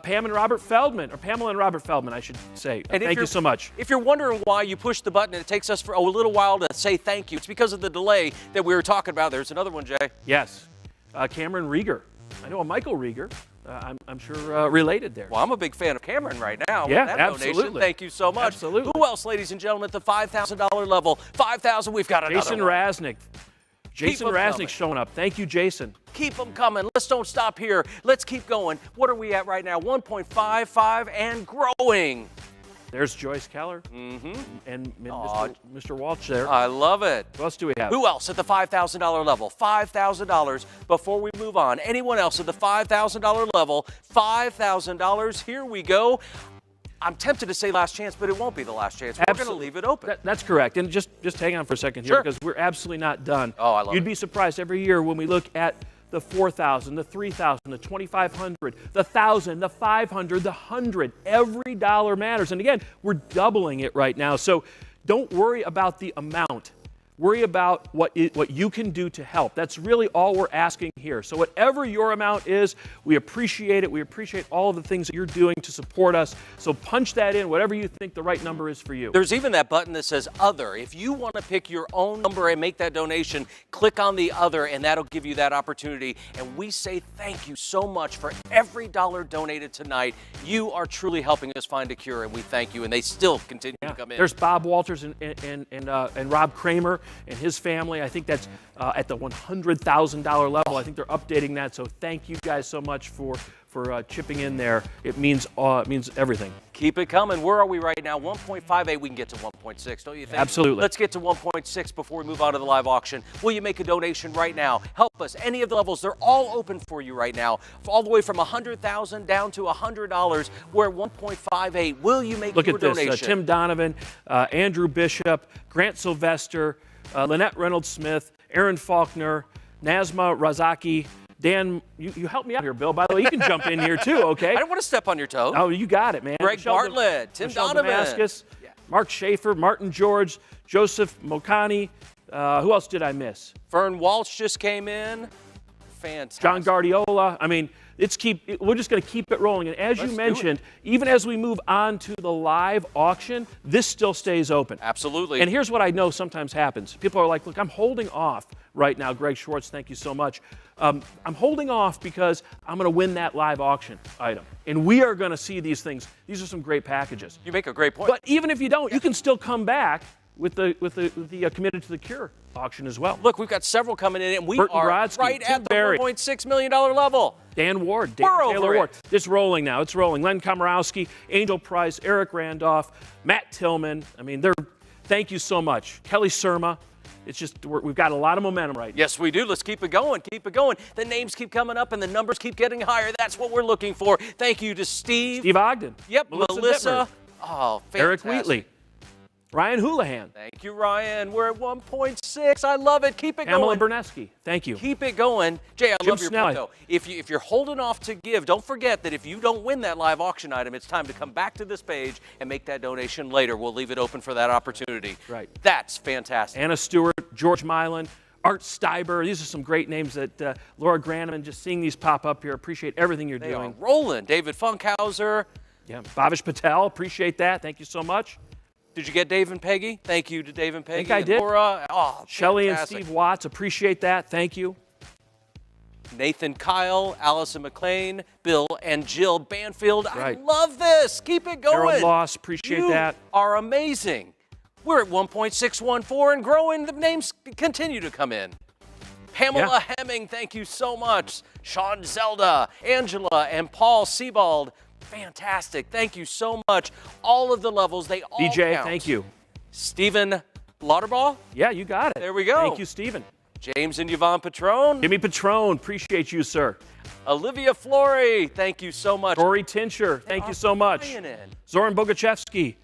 Pam and Robert Feldman, or Pamela and Robert Feldman, I should say. Thank you so much. If you're wondering why you push the button and it takes us for a little while to say thank you, it's because of the delay that we were talking about. There's another one, Jay. Yes. Cameron Rieger. I know a Michael Rieger. I'm sure related there. Well, I'm a big fan of Cameron right now. Yeah, that absolutely. Donation. Thank you so much. Absolutely. Who else, ladies and gentlemen, at the $5,000 level? $5,000, we've got another Jason one. Rasnick. Jason Rasnick showing up. Thank you, Jason. Keep them coming. Let's don't stop here. Let's keep going. What are we at right now? 1.55 and growing. There's Joyce Keller and Mr. Walsh there. I love it. Who else do we have? Who else at the $5,000 level? $5,000 before we move on. Anyone else at the $5,000 level? $5,000. Here we go. I'm tempted to say last chance, but it won't be the last chance. We're going to leave it open. That's correct. And just hang on for a second here, because we're absolutely not done. Oh, I love it. You'd be surprised every year when we look at the 4,000, the 3,000, the 2,500, the 1,000, the 500, the 100. Every dollar matters. And again, we're doubling it right now. So don't worry about the amount. Worry about what you can do to help. That's really all we're asking here. So whatever your amount is, we appreciate it. We appreciate all of the things that you're doing to support us. So punch that in, whatever you think the right number is for you. There's even that button that says Other. If you want to pick your own number and make that donation, click on the Other, and that'll give you that opportunity. And we say thank you so much for every dollar donated tonight. You are truly helping us find a cure, and we thank you. And they still continue to come in. There's Bob Walters and Rob Kramer and his family. I think that's at the $100,000 level. I think they're updating that. So thank you guys so much for chipping in there. It means everything. Keep it coming. Where are we right now? 1.58. We can get to 1.6, don't you think? Absolutely. Let's get to 1.6 before we move on to the live auction. Will you make a donation right now? Help us. Any of the levels, they're all open for you right now. All the way from $100,000 down to $100. We're at 1.58. Will you make your donation? Look at this. Tim Donovan, Andrew Bishop, Grant Sylvester, Lynette Reynolds-Smith, Aaron Faulkner, Nazma Razaki, Dan, you help me out here, Bill. By the way, you can jump in here too, okay? I don't want to step on your toe. Oh, you got it, man. Greg Bartlett, Tim Donovan. Damascus, Mark Schaefer, Martin George, Joseph Mokani, Who else did I miss? Vern Walsh just came in. Fantastic. John Guardiola. I mean, we're just going to keep it rolling. And as you mentioned, even as we move on to the live auction, this still stays open. Absolutely. And here's what I know sometimes happens. People are like, look, I'm holding off right now. Greg Schwartz, thank you so much. I'm holding off because I'm going to win that live auction item. And we are going to see these things. These are some great packages. You make a great point. But even if you don't, you can still come back with the Committed to the Cure auction as well. Look, we've got several coming in, and we Burton are Brodsky, right Tim at the Berry. $1.6 million level. Dan Ward, We're Taylor over Ward. it. It's rolling now. It's rolling. Len Komorowski, Angel Price, Eric Randolph, Matt Tillman. I mean, thank you so much. Kelly Surma. It's just, we've got a lot of momentum right now. Yes, we do. Let's keep it going. Keep it going. The names keep coming up, and the numbers keep getting higher. That's what we're looking for. Thank you to Steve Ogden. Yep, Melissa Melissa. Dittmer. Oh, fantastic. Eric Wheatley. Ryan Houlihan. Thank you, Ryan. We're at 1.6. I love it. Keep it Pamela going. Berneski. Thank you. Keep it going. Jay, I Jim love your Snelly. point, though. If you're holding off to give, don't forget that if you don't win that live auction item, it's time to come back to this page and make that donation later. We'll leave it open for that opportunity. Right. That's fantastic. Anna Stewart, George Milan, Art Steiber. These are some great names that Laura Granneman, just seeing these pop up here. Appreciate everything you're They doing. are rolling. David Funkhauser. Yeah, Bhavish Patel. Appreciate that. Thank you so much. Did you get Dave and Peggy? Thank you to Dave and Peggy. I think I and did. Laura. Oh, Shelley and fantastic. Steve Watts. Appreciate that. Thank you. Nathan Kyle, Allison McLean, Bill and Jill Banfield. Right. I love this. Keep it going. Harold Loss. Appreciate You that. are amazing. We're at 1.614 and growing. The names continue to come in. Pamela Hemming, thank you so much. Sean Zelda, Angela, and Paul Sebald. Fantastic. Thank you so much. All of the levels, they all DJ, count. thank you. Stephen Lauterball. Yeah, you got it. There we go. Thank you, Stephen. James and Yvonne Patron. Jimmy Patron. Appreciate you, sir. Olivia Flory, thank you so much. Rory Tincher. Thank you so much. Flying in. Zoran Bogachevsky.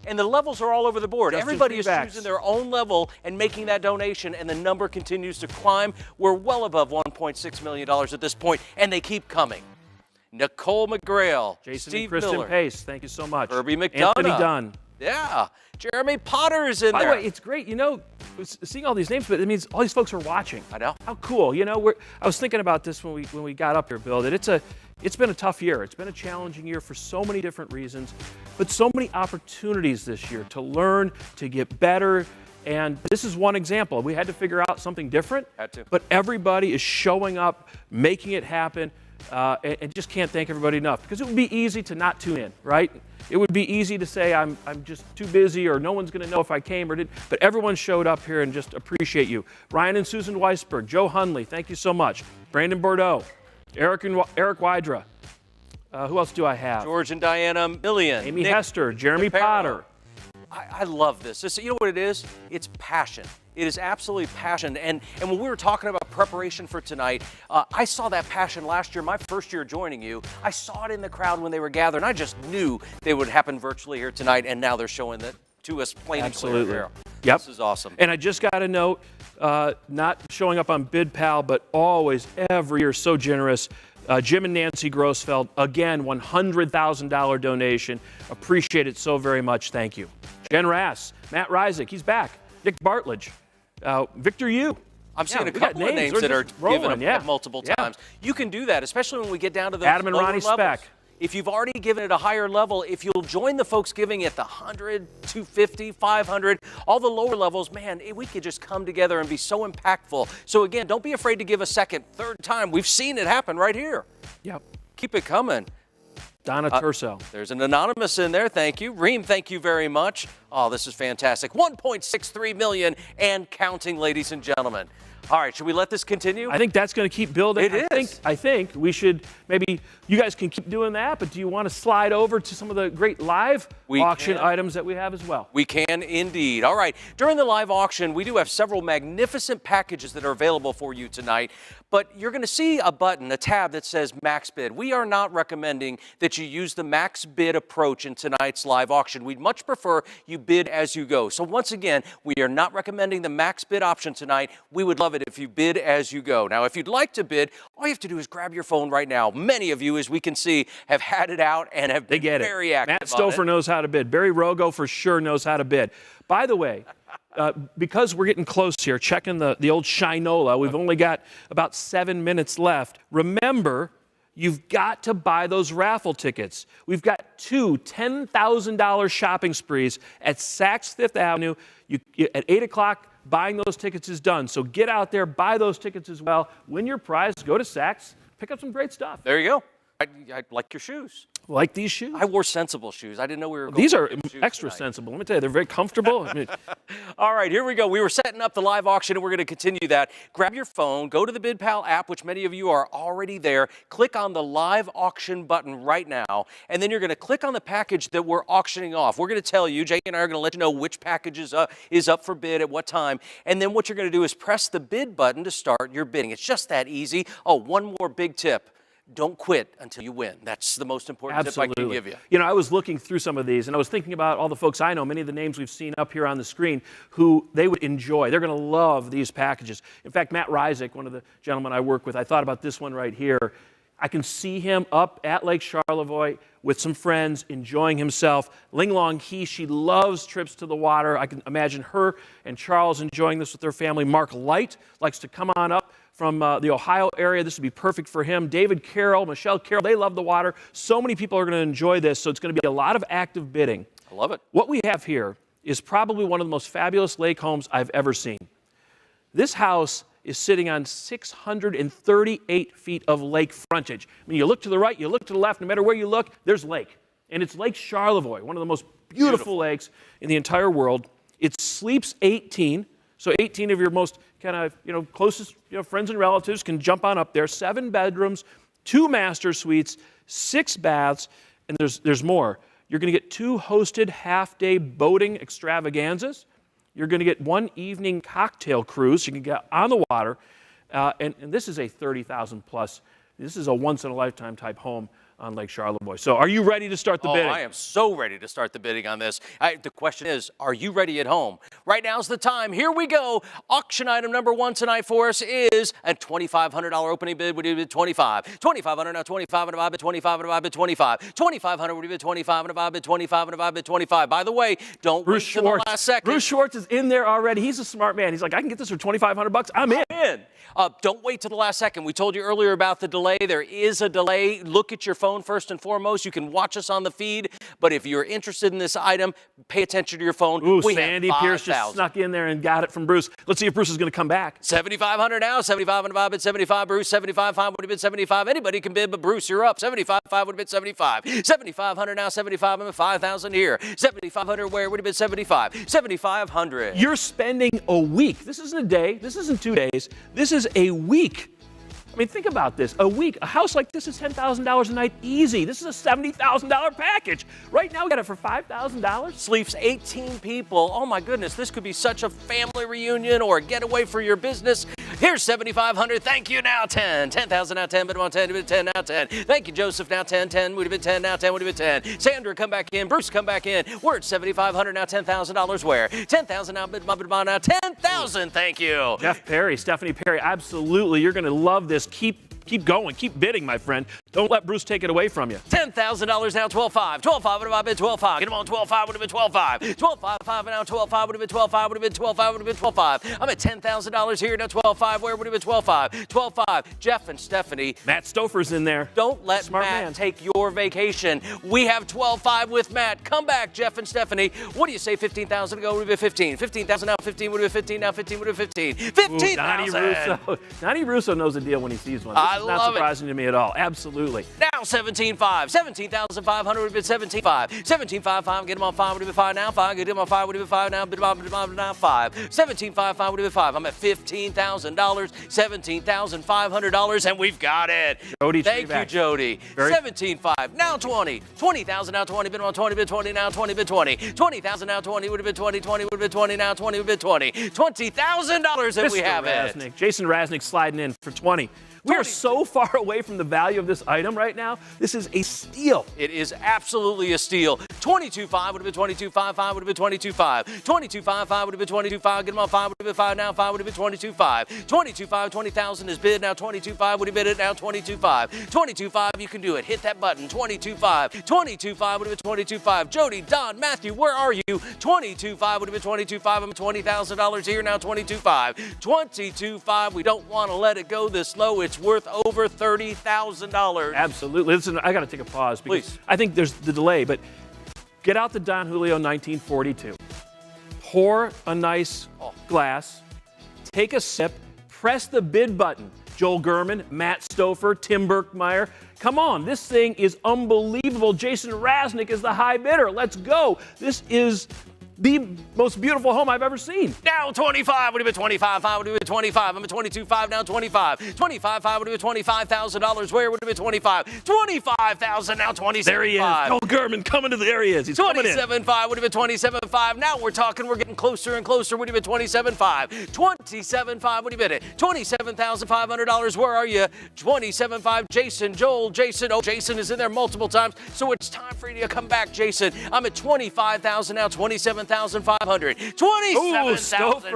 And the levels are all over the board. Justin Everybody is Freebacks. choosing their own level and making that donation, and the number continues to climb. We're well above $1.6 million at this point, and they keep coming. Nicole McGrail, Jason Steve and Kristen Miller, Pace. Thank you so much. Herbie McDonough. Anthony Dunn. Yeah. Jeremy Potter's in By there. the way, it's great. You know, seeing all these names, but it means all these folks are watching. I know. How cool. You know, I was thinking about this when we got up here, Bill, that it's been a tough year. It's been a challenging year for so many different reasons, but so many opportunities this year to learn, to get better. And this is one example. We had to figure out something different. Had to. But everybody is showing up, making it happen, and just can't thank everybody enough. Because it would be easy to not tune in, right? It would be easy to say I'm just too busy, or no one's going to know if I came or didn't. But everyone showed up here, and just appreciate you. Ryan and Susan Weisberg, Joe Hunley, thank you so much. Brandon Bordeaux, Eric Wydra. Who else do I have? George and Diana Millian. Amy Nick Hester, Jeremy DePero. Potter. I love this. You know what it is? It's passion. It is absolutely passion. And when we were talking about preparation for tonight, I saw that passion last year, my first year joining you. I saw it in the crowd when they were gathering. I just knew they would happen virtually here tonight, and now they're showing that to us plain and clear here. Yep. This is awesome. And I just got a note, not showing up on BidPal, but always, every year, so generous. Jim and Nancy Grossfeld, again, $100,000 donation. Appreciate it so very much. Thank you. Jen Rass, Matt Reisig, he's back. Nick Bartledge, Victor Yu. I'm seeing a we got couple of names that are given up multiple times. You can do that, especially when we get down to the Adam and lower Ronnie levels. Speck. If you've already given it a higher level, if you'll join the folks giving at the 100, 250, 500, all the lower levels, man, we could just come together and be so impactful. So again, don't be afraid to give a second, third time. We've seen it happen right here. Yep. Keep it coming. Donna Turso. There's an anonymous in there. Thank you. Reem, thank you very much. Oh, this is fantastic. 1.63 million and counting, ladies and gentlemen. All right, should we let this continue? I think that's going to keep building. It is. I think we should, maybe you guys can keep doing that, but do you want to slide over to some of the great live auction items that we have as well? We can indeed. All right, during the live auction, we do have several magnificent packages that are available for you tonight, but you're going to see a button, a tab that says Max Bid. We are not recommending that you use the Max Bid approach in tonight's live auction. We'd much prefer you bid as you go. So once again, we are not recommending the Max Bid option tonight. We would love it if you bid as you go. Now, if you'd like to bid, all you have to do is grab your phone right now. Many of you, as we can see, have had it out and have been very active. Matt Stouffer knows how to bid. Barry Rogo for sure knows how to bid. By the way, because we're getting close here, checking the old Shinola, we've only got about 7 minutes left. Remember, you've got to buy those raffle tickets. We've got 2 $10,000 shopping sprees at Saks Fifth Avenue. At 8 o'clock, buying those tickets is done. So get out there, buy those tickets as well. Win your prize, go to Saks, pick up some great stuff. There you go. I like your shoes. Like these shoes? I wore sensible shoes. I didn't know we were going These are shoes extra tonight. sensible. Let me tell you, they're very comfortable. I mean, all right, here we go. We were setting up the live auction, and we're going to continue that. Grab your phone, go to the BidPal app, which many of you are already there. Click on the live auction button right now, and then you're going to click on the package that we're auctioning off. We're going to tell you, Jay and I are going to let you know which package is up for bid at what time, and then what you're going to do is press the bid button to start your bidding. It's just that easy. Oh, one more big tip. Don't quit until you win. That's the most important tip I can give you. You know, I was looking through some of these, and I was thinking about all the folks I know, many of the names we've seen up here on the screen, who they would enjoy. They're going to love these packages. In fact, Matt Rysick, one of the gentlemen I work with, I thought about this one right here. I can see him up at Lake Charlevoix with some friends, enjoying himself. Ling Long He, she loves trips to the water. I can imagine her and Charles enjoying this with their family. Mark Light likes to come on up from the Ohio area. This would be perfect for him. David Carroll, Michelle Carroll, they love the water. So many people are going to enjoy this, so it's going to be a lot of active bidding. I love it. What we have here is probably one of the most fabulous lake homes I've ever seen. This house is sitting on 638 feet of lake frontage. I mean, you look to the right, you look to the left, no matter where you look, there's lake. And it's Lake Charlevoix, one of the most beautiful lakes in the entire world. It sleeps 18, so 18 of your most kind of, closest, friends and relatives can jump on up there. 7 bedrooms, 2 master suites, 6 baths, and there's more. You're going to get 2 hosted half-day boating extravaganzas. You're going to get 1 evening cocktail cruise. You can get on the water. And this is a 30,000 plus. This is a once-in-a-lifetime type home on Lake Charlevoix. So are you ready to start the bidding? I am so ready to start the bidding on this. The question is, are you ready at home? Right now's the time. Here we go. Auction item number 1 tonight for us is a $2,500 opening bid. Would you bid 25? 2,500 now 25 and a bid 25 and a bid 25. 2,500 would you bid 25 and a bid 25 and a bid 25. By the way, don't wait till the last second. Bruce Schwartz is in there already. He's a smart man. He's like, I can get this for $2,500. I'm in. Don't wait till the last second. We told you earlier about the delay. There is a delay. Look at your phone first and foremost. You can watch us on the feed, but if you're interested in this item, pay attention to your phone. Ooh, Sandy Pierce just snuck in there and got it from Bruce. Let's see if Bruce is going to come back. 7,500 now. 75 and a bid 75. Bruce 75. 5 would have been 75. Anybody can bid, but Bruce, you're up. 75. 5 would have been 75. 7,500 now. 75 and 5,000 here. 7,500 where would have been 75. 7,500. You're spending a week. This isn't a day. This isn't 2 days. This is a week. I mean, think about this. A week, a house like this is $10,000 a night easy. This is a $70,000 package. Right now, we got it for $5,000. Sleeps 18 people. Oh my goodness, this could be such a family reunion or a getaway for your business. Here's 7,500. Thank you now, 10. 10,000 now, 10. Bid 1, 10. Bid 10 now, 10. Thank you, Joseph. Now 10. 10 would have been 10. Now 10 would have been 10. Sandra, come back in. Bruce, come back in. We're at 7,500 now. $10,000 where? 10,000 now. Bid now 10,000. Thank you. Jeff Perry, Stephanie Perry. Absolutely, you're going to love this. Keep going. Keep bidding, my friend. Don't let Bruce take it away from you. $10,000 now, 12,500. 12,500 would have been 12,500. Get him on 12,500 would have been 12,500. 12,500 now, 12,500 would have been 12,500 would have been 12,500 would have been 12,500. I'm at $10,000 here now, 12,500. Where would have been 12,500? 12,500. Jeff and Stephanie. Matt Stouffer's in there. Don't let Matt take your vacation. We have 12,500 with Matt. Come back, Jeff and Stephanie. What do you say? 15,000 ago would have been 15. 15,000 now, 15 would have been 15. Now 15 would have been 15. 15,000. Donnie Russo knows a deal when he sees one. This is not surprising to me at all. Absolutely. Now 17,500. 17,500 would have been 17,500. 17,500. Get him on 5 would have been 5 now. 5. Get him on 5 would have been 5 now. Bid now 5. 17,500 would have been 5. I'm at $15,000. $17,500, and we've got it. Jody, thank you, Jody. 17,500. Now 20. 20,000 now 20. Bid on 20. Bid 20 now 20. Bid 20. 20,000 now 20 would have been 20. 20 would have been 20 now 20 would have been 20. $20,000, and we have it. Jason Rasnick sliding in for 20. We are so far away from the value of this item right now. This is a steal. It is absolutely a steal. 22.5 would have been 22.5. 5 would have been 22.5. 22.5. 5 would have been 22.5. Get them on 5 would have been 5 now. 5 would have been 22.5. 22.5. 20,000 is bid now. 22.5 would have bid it now. 22.5. 22.5. You can do it. Hit that button. 22.5. 22.5 would have been 22.5. Jody, Don, Matthew, where are you? 22.5 would have been 22.5. I'm $20,000 here now. 22.5. 22.5. We don't want to let it go this low. It's worth over $30,000. Absolutely. Listen, I got to take a pause because Please. I think there's the delay, but get out the Don Julio 1942. Pour a nice glass, take a sip, press the bid button. Joel Gurman, Matt Stouffer, Tim Birkmeyer. Come on, this thing is unbelievable. Jason Rasnick is the high bidder. Let's go. This is the most beautiful home I've ever seen. Now 25 would have been 25. 5 would have been 25. I'm at 22.5 now. 25. 25.5 would have been $25,000. Where would have been 25? 25,000 now. 27.5. There he is. Joel Gurman coming to the area. He's coming in. 27.5 would have been 27.5. Now we're talking. We're getting closer and closer. Would have been 27.5. 27.5 would have been it. $27,500. Where are you? 27.5. Jason, Joel, Jason. Oh, Jason is in there multiple times. So it's time for you to come back, Jason. I'm at 25,000 now. 27,500. 27,500.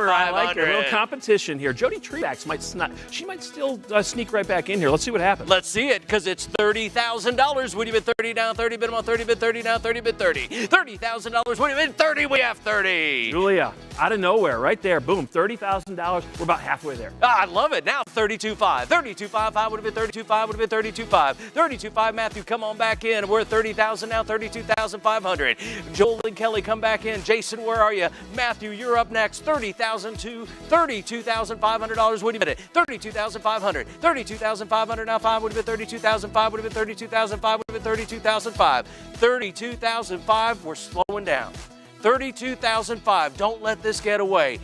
I like it. A little competition here. Jody Treebacks might still sneak right back in here. Let's see what happens. Let's see it, because it's $30,000. Would you bid 30 down, 30 bid them on 30 bid 30 down, 30 bid 30. $30,000. Would you bid 30? We have 30. Julia, out of nowhere, right there, boom, $30,000. We're about halfway there. I love it. Now 32.5. 32.5. 5 would have been 32.5. Would have been 32.5. 32.5. Matthew, come on back in. We're at 30,000 now. 32,500. Joel and Kelly, come back in. Jason, where are you? Matthew, you're up next. 30,000 to $32,500. What do you bid it? 32,500. 32,500 now. 5 would have been 32,005. Would have been 32,005. Would have been 32,005. 32,005. We're slowing down. 32,005. Don't let this get away.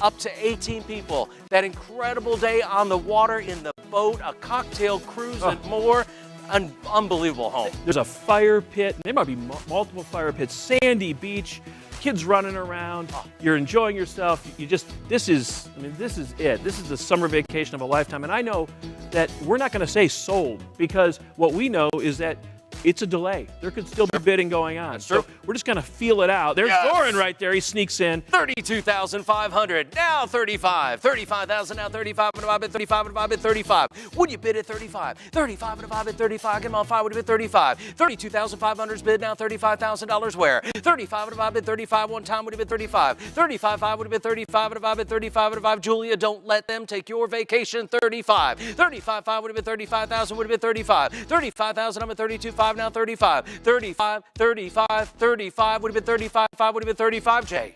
Up to 18 people. That incredible day on the water, in the boat, a cocktail cruise, and more. An unbelievable home. There's a fire pit. There might be multiple fire pits. Sandy beach. Kids running around. You're enjoying yourself. This is it. This is the summer vacation of a lifetime. And I know that we're not going to say sold, because what we know is that it's a delay. There could still be bidding going on. So we're just going to feel it out. There's Zoran right there. He sneaks in. 32,500. Now 35. 35,000 now. 35 and a bid 35 and a bid 35. Would you bid at 35? 35 and a bid 35. Get him on 5. Would you bid 35? 32,500 is bid now. $35,000 where? 35 and a bid 35. One time would have been 35. 35.5 would have been 35 and a bid 35 and a 5. Julia, don't let them take your vacation. 35. 35.5 would have been 35,000. Would have been 35. 35,000. I'm at 32.5 now. 35. 35. 35. 35 would have been 35. 5 would have been 35. Jay.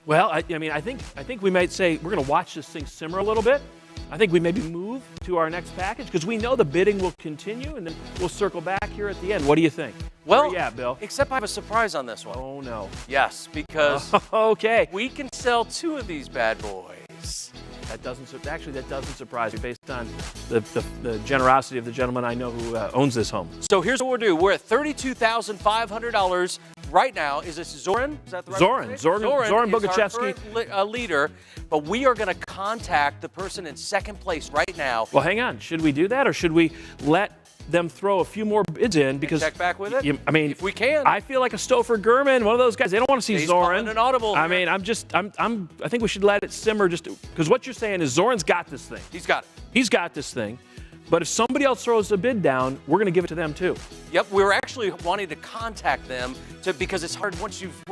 Well, I think we might say we're going to watch this thing simmer a little bit. I think we maybe move to our next package, because we know the bidding will continue, and then we'll circle back here at the end. What do you think? Well, yeah, Bill. Except I have a surprise on this one. Oh no. Yes, because okay, we can sell 2 of these bad boys. That doesn't surprise me, based on the generosity of the gentleman I know who owns this home. So here's what we'll do. We're at $32,500 right now. Is this Zoran? Is that the right Zoran. Zoran Bogachevsky. Is our current leader, but we are going to contact the person in second place right now. Well, hang on. Should we do that, or should we let them throw a few more bids in? Because check back with it. If we can. I feel like a Stouffer Gurman, one of those guys. They don't want to see Zoran. An audible. I think we should let it simmer, just because what you're saying is Zoran's got this thing. He's got it. He's got this thing. But if somebody else throws a bid down, we're going to give it to them too. Yep, we were actually wanting to contact them because it's hard once you've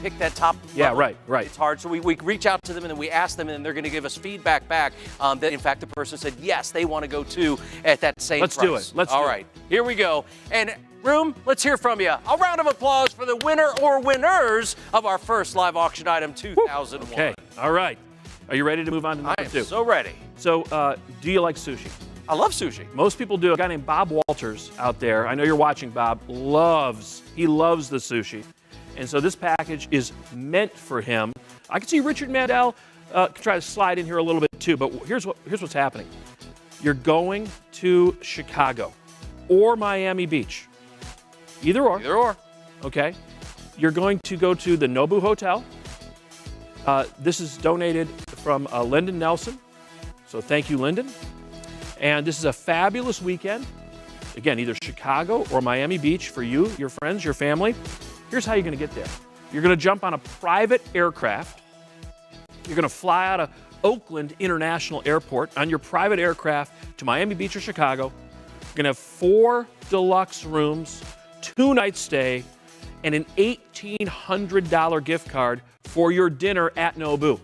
picked that top Yeah, level, right. It's hard. So we reach out to them, and then we ask them, and they're going to give us feedback back that in fact the person said yes, they want to go too at that same price. Let's do it. All right, here we go. And room, let's hear from you. A round of applause for the winner or winners of our first live auction item 2001. Okay, all right. Are you ready to move on to number 2? I am so ready. So, do you like sushi? I love sushi. Most people do. A guy named Bob Walters out there, I know you're watching, Bob, he loves the sushi. And so this package is meant for him. I can see Richard Mandel try to slide in here a little bit too, but here's what's happening. You're going to Chicago or Miami Beach. Either or. Either or. Okay. You're going to go to the Nobu Hotel. This is donated from Lyndon Nelson. So thank you, Lyndon. And this is a fabulous weekend. Again, either Chicago or Miami Beach for you, your friends, your family. Here's how you're going to get there. You're going to jump on a private aircraft. You're going to fly out of Oakland International Airport on your private aircraft to Miami Beach or Chicago. You're going to have 4 deluxe rooms, 2-night stay, and an $1,800 gift card for your dinner at Nobu.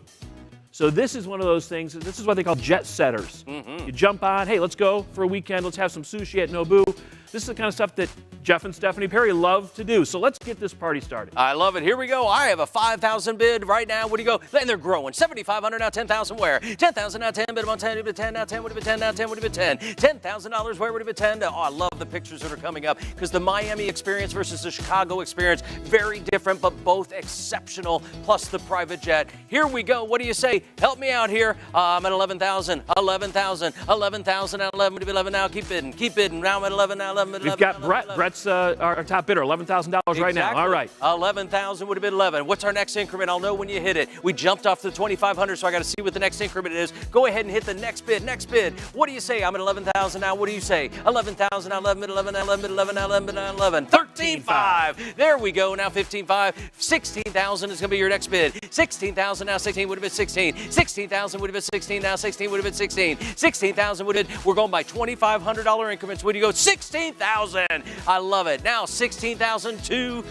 So this is one of those things, this is what they call jet setters. You jump on, hey, let's go for a weekend, let's have some sushi at Nobu. This is the kind of stuff that Jeff and Stephanie Perry love to do. So let's get this party started. I love it. Here we go. I have a 5,000 bid right now. What do you go? And they're growing. 7,500 now, 10,000 where? 10,000 now, 10 bid on 10, bid 10 now, 10 would have been 10 now, 10 would have been 10. $10,000 where would have been 10? Oh, I love the pictures that are coming up because the Miami experience versus the Chicago experience, very different, but both exceptional, plus the private jet. Here we go. What do you say? Help me out here. I'm at 11,000, 11,000, 11,000 now, 11 would have been 11 now. Keep bidding. Now I'm at 11 now, 11, 11. We've got Brett. Brett's our top bidder, $11,000 right now. All right. 11,000 would have been 11. What's our next increment? I'll know when you hit it. We jumped off the 2,500, so I got to see what the next increment is. Go ahead and hit the next bid. Next bid. What do you say? I'm at 11,000 now. What do you say? 11,000 now, 11, 11, 11, 11, 11, 11, 13,500. There we go. Now 15,500. 16,000 is going to be your next bid. 16,000 now. 16 would have been 16. 16,000 would have been 16. Now 16 would have been 16. 16,000 would have been. We're going by $2,500 increments. Where do you go? 16,000. I love it. Now 16,002.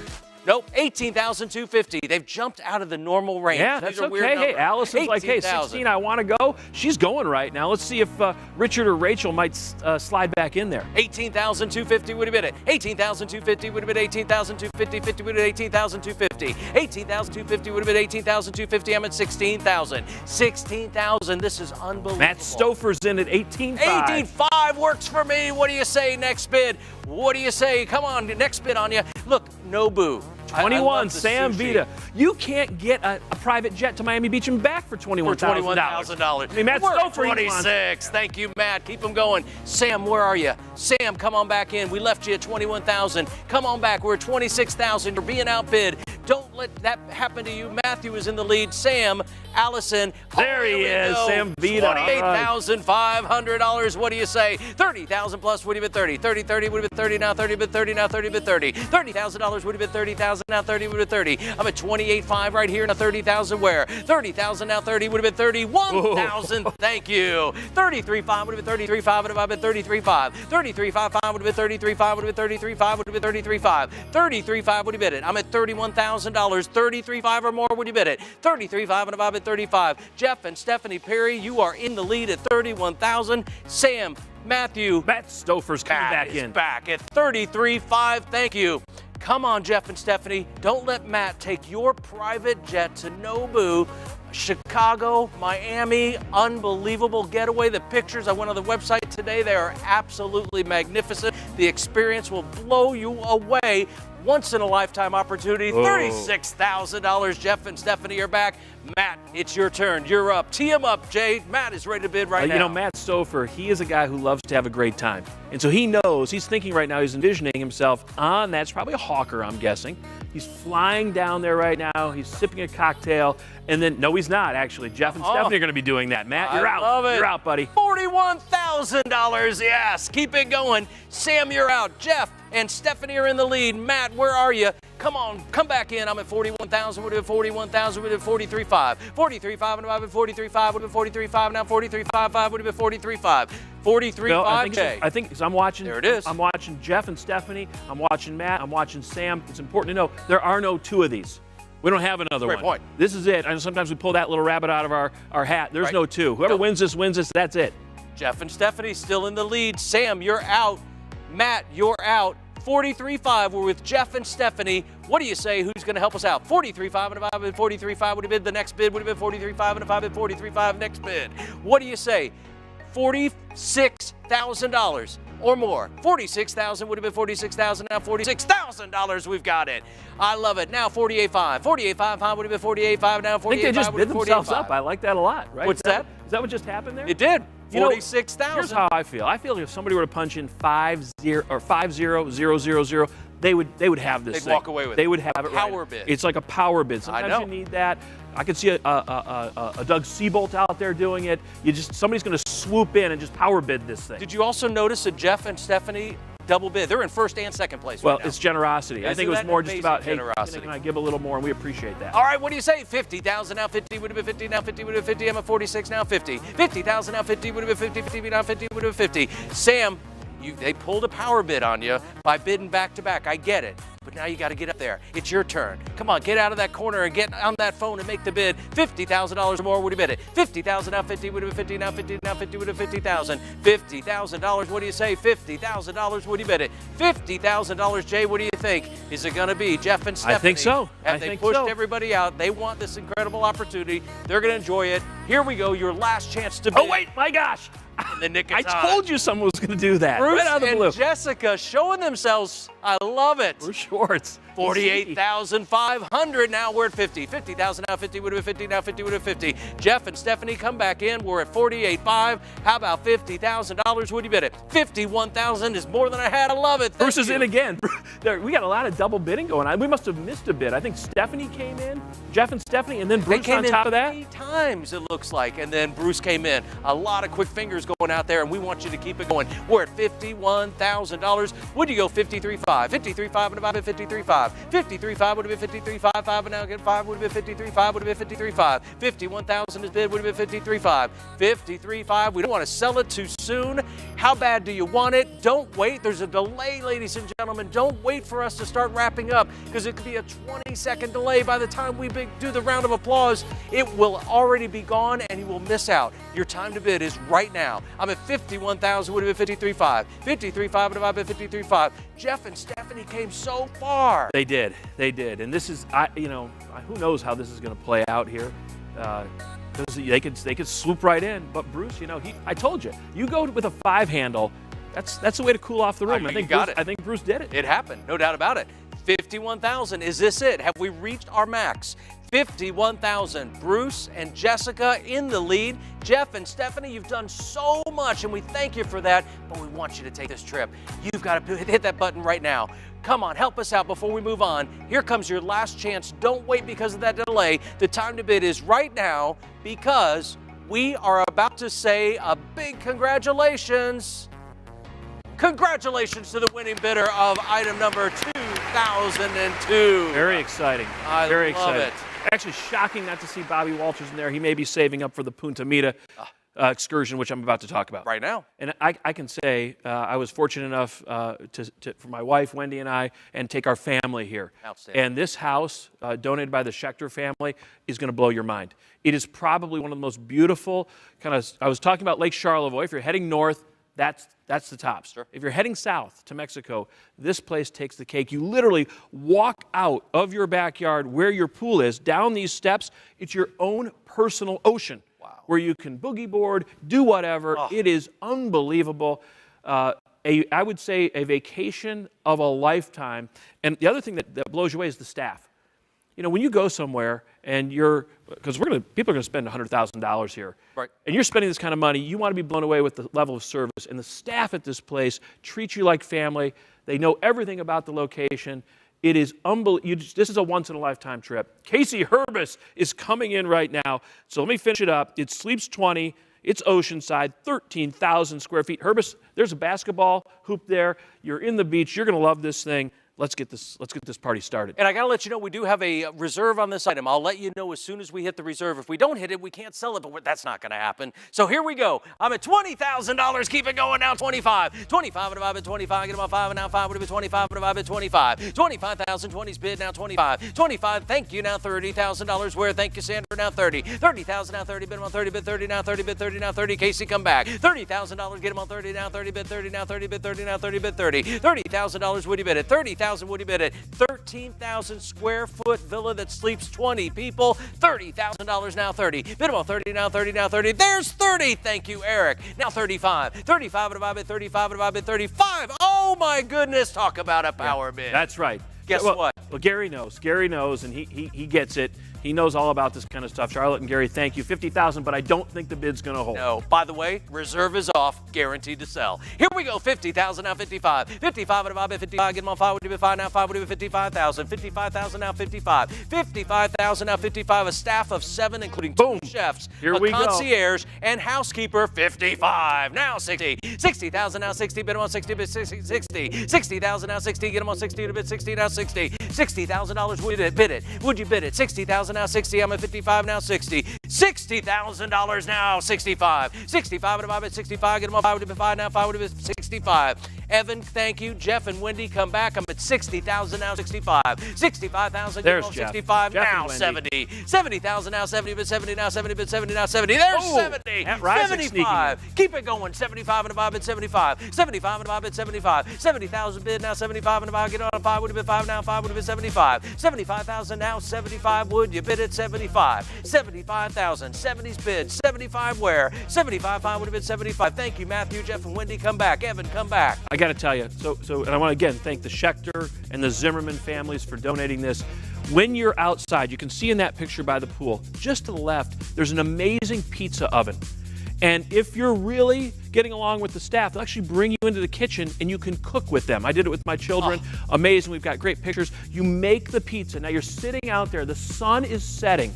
Nope, 18,250. They've jumped out of the normal range. Yeah, that's okay. Hey, Allison's like, hey, 16, I want to go. She's going right now. Let's see if Richard or Rachel might slide back in there. 18,250 would have been it. 18,250 would have been 18,250. 50 would have been 18,250. 18,250 would have been 18,250. I'm at 16,000. 16,000. This is unbelievable. Matt Stouffer's in at 18,500. 18,500 works for me. What do you say? Next bid. What do you say? Come on, next bid on you. Look, Nobu. 21, Sam Vita. You can't get a private jet to Miami Beach and back for $21,000. I mean, Matt Stouffer, 26. Thank you, Matt. Keep them going. Sam, where are you? Sam, come on back in. We left you at 21,000. Come on back. We're at 26,000. You're being outbid. Don't let that happen to you. Matthew is in the lead. Sam, Allison. There he is, Sam Vita. $28,500. What do you say? 30,000 plus would have been 30. 30, 30 would have been 30. Now 30 been 30. Now 30 been 30. $30,000 would have been 30,000. Now 30 would have been 30. I'm at 28,500 right here. Now 30,000 where? 30,000 now 30 would have been 31,000. Thank you. 33,500 would have been 33,500. Would have been 33,500. 33,500 would have been 33,500. Would have been 33,500. Would have been 33,500. 33,500 would have been it. I'm at $31,000. $33,500 or more would you bid it? 33,500 and I've been 35. Jeff and Stephanie Perry, you are in the lead at 31,000. Sam, Matthew, Matt Stouffer's coming back in. Back at 33,500. Thank you. Come on, Jeff and Stephanie. Don't let Matt take your private jet to Nobu. Chicago, Miami, unbelievable getaway. The pictures, I went on the website today, they are absolutely magnificent. The experience will blow you away. Once in a lifetime opportunity, $36,000. Jeff and Stephanie are back. Matt, it's your turn. You're up. Tee him up, Jay. Matt is ready to bid right now. You know, Matt Stouffer, he is a guy who loves to have a great time. And so he knows, he's thinking right now, he's envisioning himself on that's probably a Hawker, I'm guessing. He's flying down there right now. He's sipping a cocktail. And then, no, he's not, actually. Jeff and Stephanie are going to be doing that. Matt, you're out. Love it. You're out, buddy. $41,000. Yes. Keep it going. Sam, you're out. Jeff and Stephanie are in the lead. Matt, where are you? Come on, come back in. I'm at 41,000. Would have been 41,000. Would have been 43,500. 43,500. Would have been 43,500. Would have been 43,500. Now 43,500. Would have been 43,500. 43,500. I think so I'm watching. There it is. I'm watching Jeff and Stephanie. I'm watching Matt. I'm watching Sam. It's important to know there are no two of these. We don't have another one. Great point. This is it. And sometimes we pull that little rabbit out of our hat. There's no two. Whoever wins this, that's it. Jeff and Stephanie still in the lead. Sam, you're out. Matt, you're out. 43,500. We're with Jeff and Stephanie. What do you say? Who's going to help us out? 43,500. If I bid 43,500 would have been the next bid. Would have been 43,500. If I bid 43,500 next bid. What do you say? $46,000 or more. 46,000 would have been 46,000. Now $46,000. We've got it. I love it. Now 48,500. 48,500 would have been 48,500. Now 48,500. I think they just bid themselves up. I like that a lot, right? What's that? Is that what just happened there? It did. 46,000. Here's how I feel. I feel like if somebody were to punch in 50 or 50000, they would have this They'd thing. walk away with They it. would have A it power right. bid. It's like a power bid. Sometimes know. you need that. I could see a Doug Seabolt out there doing it. Somebody's going to swoop in and just power bid this thing. Did you also notice that Jeff and Stephanie double bid? They're in first and second place Well, right now. it's generosity. I Isn't think it was that more just amazing about, hey, generosity? can I give a little more? And we appreciate that. All right, what do you say? 50,000 now 50 would have been 50 now 50 would have been 50. I'm at 46 now 50. 50,000 now 50 would have been 50. 50 now 50 would have been 50. Sam, they pulled a power bid on you by bidding back to back. I get it. But now you got to get up there. It's your turn. Come on, get out of that corner and get on that phone and make the bid. $50,000 or more would you bid it? 50,000 now 50 would have been 50 now 50 now 50 would have 50,000. $50,000. What do you say? $50,000 would you bid it? $50,000. Jay, what do you think? Is it going to be Jeff and Stephanie? I think so. Have they pushed everybody out? They want this incredible opportunity. They're going to enjoy it. Here we go. Your last chance to bid. Oh wait, my gosh! In the nick of I time. told you someone was going to do that. Bruce right out of the and blue. Jessica showing themselves. I love it. Bruce Schwartz. 48,500. Now we're at 50. 50,000 now 50 would have been 50. Now 50 would have 50. Jeff and Stephanie come back in. We're at 48,500. How about $50,000? Would you bid it? 51,000 is more than I had. I love it. Bruce is in again. We got a lot of double bidding going on. We must have missed a bid. I think Stephanie came in, Jeff and Stephanie, and then They Bruce came on in top of that. 3 times, it looks like, and then Bruce came in. A lot of quick fingers going out there, and we want you to keep it going. We're at $51,000. Would you go 53.5? 53.5 and about 53.5. 53.5 would have been 53.5. 5 and now get 5 would have been 53.5. Would have been 53.5. 51,000 is bid. Would have been 53.5. 53.5. We don't want to sell it too soon. How bad do you want it? Don't wait. There's a delay, ladies and gentlemen. Don't wait for us to start wrapping up because it could be a 20-second delay. By the time we do the round of applause, it will already be gone and you will miss out. Your time to bid is right now. I'm at 51,000. Would have been 53.5. 53.5 would have been 53.5. Jeff and Stephanie came so far. They did. They did. And this is, who knows how this is going to play out here. They could swoop right in. But Bruce, I told you, you go with a 5 handle. That's the way to cool off the room. I think Bruce did it. It happened, no doubt about it. 51,000. Is this it? Have we reached our max? 51,000. Bruce and Jessica in the lead. Jeff and Stephanie, you've done so much, and we thank you for that, but we want you to take this trip. You've got to hit that button right now. Come on, help us out before we move on. Here comes your last chance. Don't wait because of that delay. The time to bid is right now because we are about to say a big congratulations. Congratulations to the winning bidder of item number 2002. Very exciting. love Very exciting. it. Actually, shocking not to see Bobby Walters in there. He may be saving up for the Punta Mita excursion, which I'm about to talk about. Right now. And I can say I was fortunate enough for my wife, Wendy, and I, and take our family here. Outstanding. And this house, donated by the Schechter family, is going to blow your mind. It is probably one of the most beautiful I was talking about Lake Charlevoix. If you're heading north, that's the tops. Sure. If you're heading south to Mexico, this place takes the cake. You literally walk out of your backyard where your pool is, down these steps. It's your own personal ocean where you can boogie board, do whatever. Oh. It is unbelievable. I would say a vacation of a lifetime. And the other thing that blows you away is the staff. When you go somewhere and because people are going to spend $100,000 here. Right. And you're spending this kind of money, you want to be blown away with the level of service. And the staff at this place treat you like family. They know everything about the location. It is unbelievable. This is a once-in-a-lifetime trip. Casey Herbis is coming in right now. So let me finish it up. It sleeps 20. It's oceanside, 13,000 square feet. Herbis, there's a basketball hoop there. You're in the beach. You're going to love this thing. Let's get this party started. And I got to let you know, we do have a reserve on this item. I'll let you know as soon as we hit the reserve. If we don't hit it, we can't sell it, but that's not going to happen. So here we go. I'm at $20,000. Keep it going now. 25. 25 and about 25. Get about 5 and now 5 would have been 25 and about 25. 25,000. 20's bid now 25. 25. Thank you now. $30,000. Where? Thank you, Sandra. Now 30. 30,000 now 30. Bid on 30. Bid 30 now 30. Bid 30 now 30. Casey, come back. $30,000. Get him on 30 now 30. Bid 30 now 30. Bid 30 now 30. Bid 30. $30,000. Would you bid it? 30,000. Would you bid it? 13,000 square foot villa that sleeps 20 people. $30,000 now 30. Bid about 30 now 30 now 30. There's 30. Thank you, Eric. Now 35. 35 and about bid 35 and about bid 35. Oh my goodness! Talk about a power bid. That's right. Guess what? Well, Gary knows. Gary knows, and he gets it. He knows all about this kind of stuff. Charlotte and Gary, thank you. $50,000, but I don't think the bid's going to hold. No. By the way, reserve is off, guaranteed to sell. Here we go. 50,000 now 55. 55 and a bid 55. Get them on 5. Would you bid 5 now? 5 would you bid 55,000. 55,000 now 55. 55,000 now 55. A staff of 7, including 2 chefs, Here we go. concierge, and housekeeper. 55 now 60. 60,000 now 60. Bid them on 60. Bid 60. 60,000 now 60. Get them on 60 to bid 60 now 60. $60,000. Would you bid it? Would you bid it? 60,000 now 60. I'm at 55 now 60. $60,000 now 65. 65 and a bid 65. Get them on 5 to bid 5 now 5 to bid 65. Evan, thank you. Jeff and Wendy, come back. I'm at 60,000 now 65. 65,000. There's Jeff. Jeff. 65 Jeff now and Wendy. 70. 70,000 now 70 bid 70 now 70 bid 70 now 70. There's 70. That rising 75. Keep it going. 75 and a bid 75. 75 and a bid 75. 70,000 bid now 75 and a bid. Get on 5 would you bid 5 now 5 would you bid 75. 75,000 now 75. Would you bid it 75. 75,000. 70's bid 75 where? 75 5 would have been 75. Thank you, Matthew, Jeff, and Wendy. Come back. Evan, come back. I got to tell you, and I want to again thank the Schechter and the Zimmerman families for donating this. When you're outside, you can see in that picture by the pool, just to the left, there's an amazing pizza oven. And if you're really getting along with the staff, they'll actually bring you into the kitchen and you can cook with them. I did it with my children. Amazing. We've got great pictures. You make the pizza. Now you're sitting out there. The sun is setting.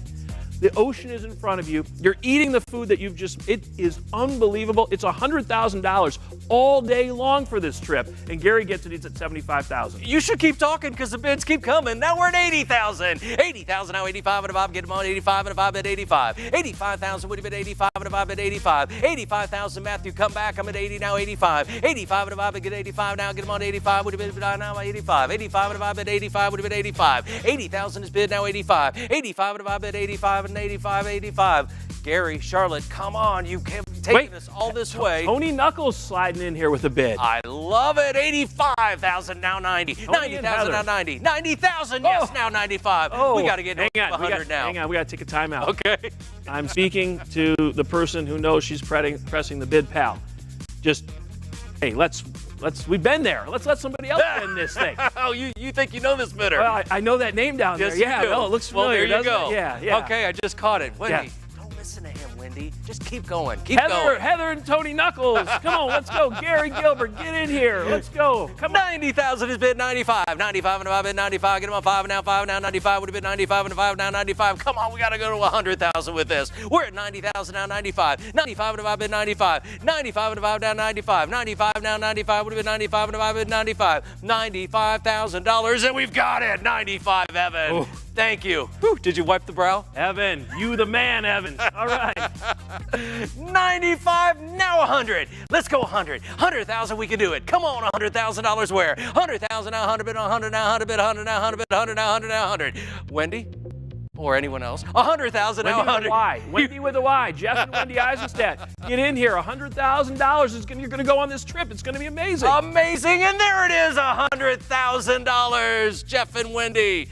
The ocean is in front of you. You're eating the food that it is unbelievable. It's $100,000 all day long for this trip. And Gary gets it, he's at $75,000. You should keep talking because the bids keep coming. Now we're at 80,000. 80,000 now 85 and a bob. Get them on 85 and a bob at 85. 85,000 would have been 85 and a bob at 85. 85,000 Matthew, come back. I'm at 80 now 85. 85 and a bob at get 85 now. Get them on 85 would have been now 85. 85 and a bob at 85 would have been 85. 80,000 is bid now 85. 85 and a bob at 85 and 85. Gary, Charlotte, come on. You can't take us all this way. Tony Knuckles sliding in here with a bid. I love it. 85,000 now 90. 90,000 now 90. 90,000, yes, now 95. We got to get to 100 now. Hang on, we got to take a timeout. Okay. I'm speaking to the person who knows she's pressing the bid pal. Just, hey, we've been there. Let's let somebody else win this thing. Oh, you think you know this bidder? Well, I know that name down there. Yeah, no, it looks familiar. Well, there you go. It? Yeah. Okay, I just caught it. Wendy, don't listen to him, Wendy. Just keep going. Keep going. Heather and Tony Knuckles. Come on, let's go. Gary Gilbert, get in here. Let's go. Come on. 90,000 is bid 95. 95 and a 5 bid 95. Get them on 5 now 95 would have been 95 and a 5 now 95. Come on, we got to go to 100,000 with this. We're at 90,000 now 95. 95 and a 5 bid 95. 95 and a 5 down 95. 95 now 95 would have been 95 and a 5 bid 95. $95,000 and we've got it. 95, Evan. Oh. Thank you. Whew, did you wipe the brow? Evan, you the man, Evan. All right. 95, now 100. Let's go 100. 100,000, we can do it. Come on, $100,000 where? 100,000 now 100 bid on 100 now 100 bid 100 now 100 bid 100 now 100 now 100. Wendy? Or anyone else? 100,000 now 100. Wendy with a Y. Jeff and Wendy Eisenstadt. Get in here. $100,000 you're going to go on this trip. It's going to be amazing. Amazing. And there it is, $100,000. Jeff and Wendy.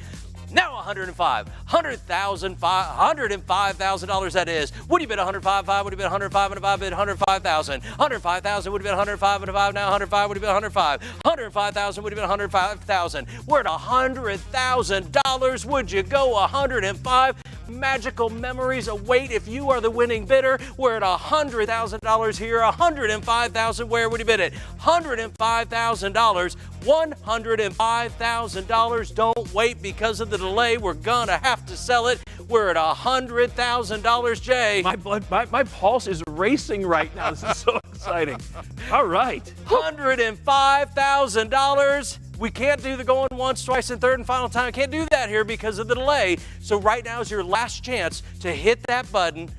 Now 105. $105,000 that is. Would you bid 105? Would you bid 105 and a 5 bid 105,000. 105,000 would have been 105 and a 5 now 105 would have been 105. 105,000 would have been 105,000. We're at $100,000. Would you go 105? Magical memories await if you are the winning bidder. We're at $100,000 here. 105,000. Where would you bid it? $105,000. $105,000. Don't wait because of the delay. We're gonna have to sell it. We're at $100,000, Jay. My pulse is racing right now. This is so exciting. All right. $105,000. We can't do the going once, twice, and third and final time. Can't do that here because of the delay. So right now is your last chance to hit that button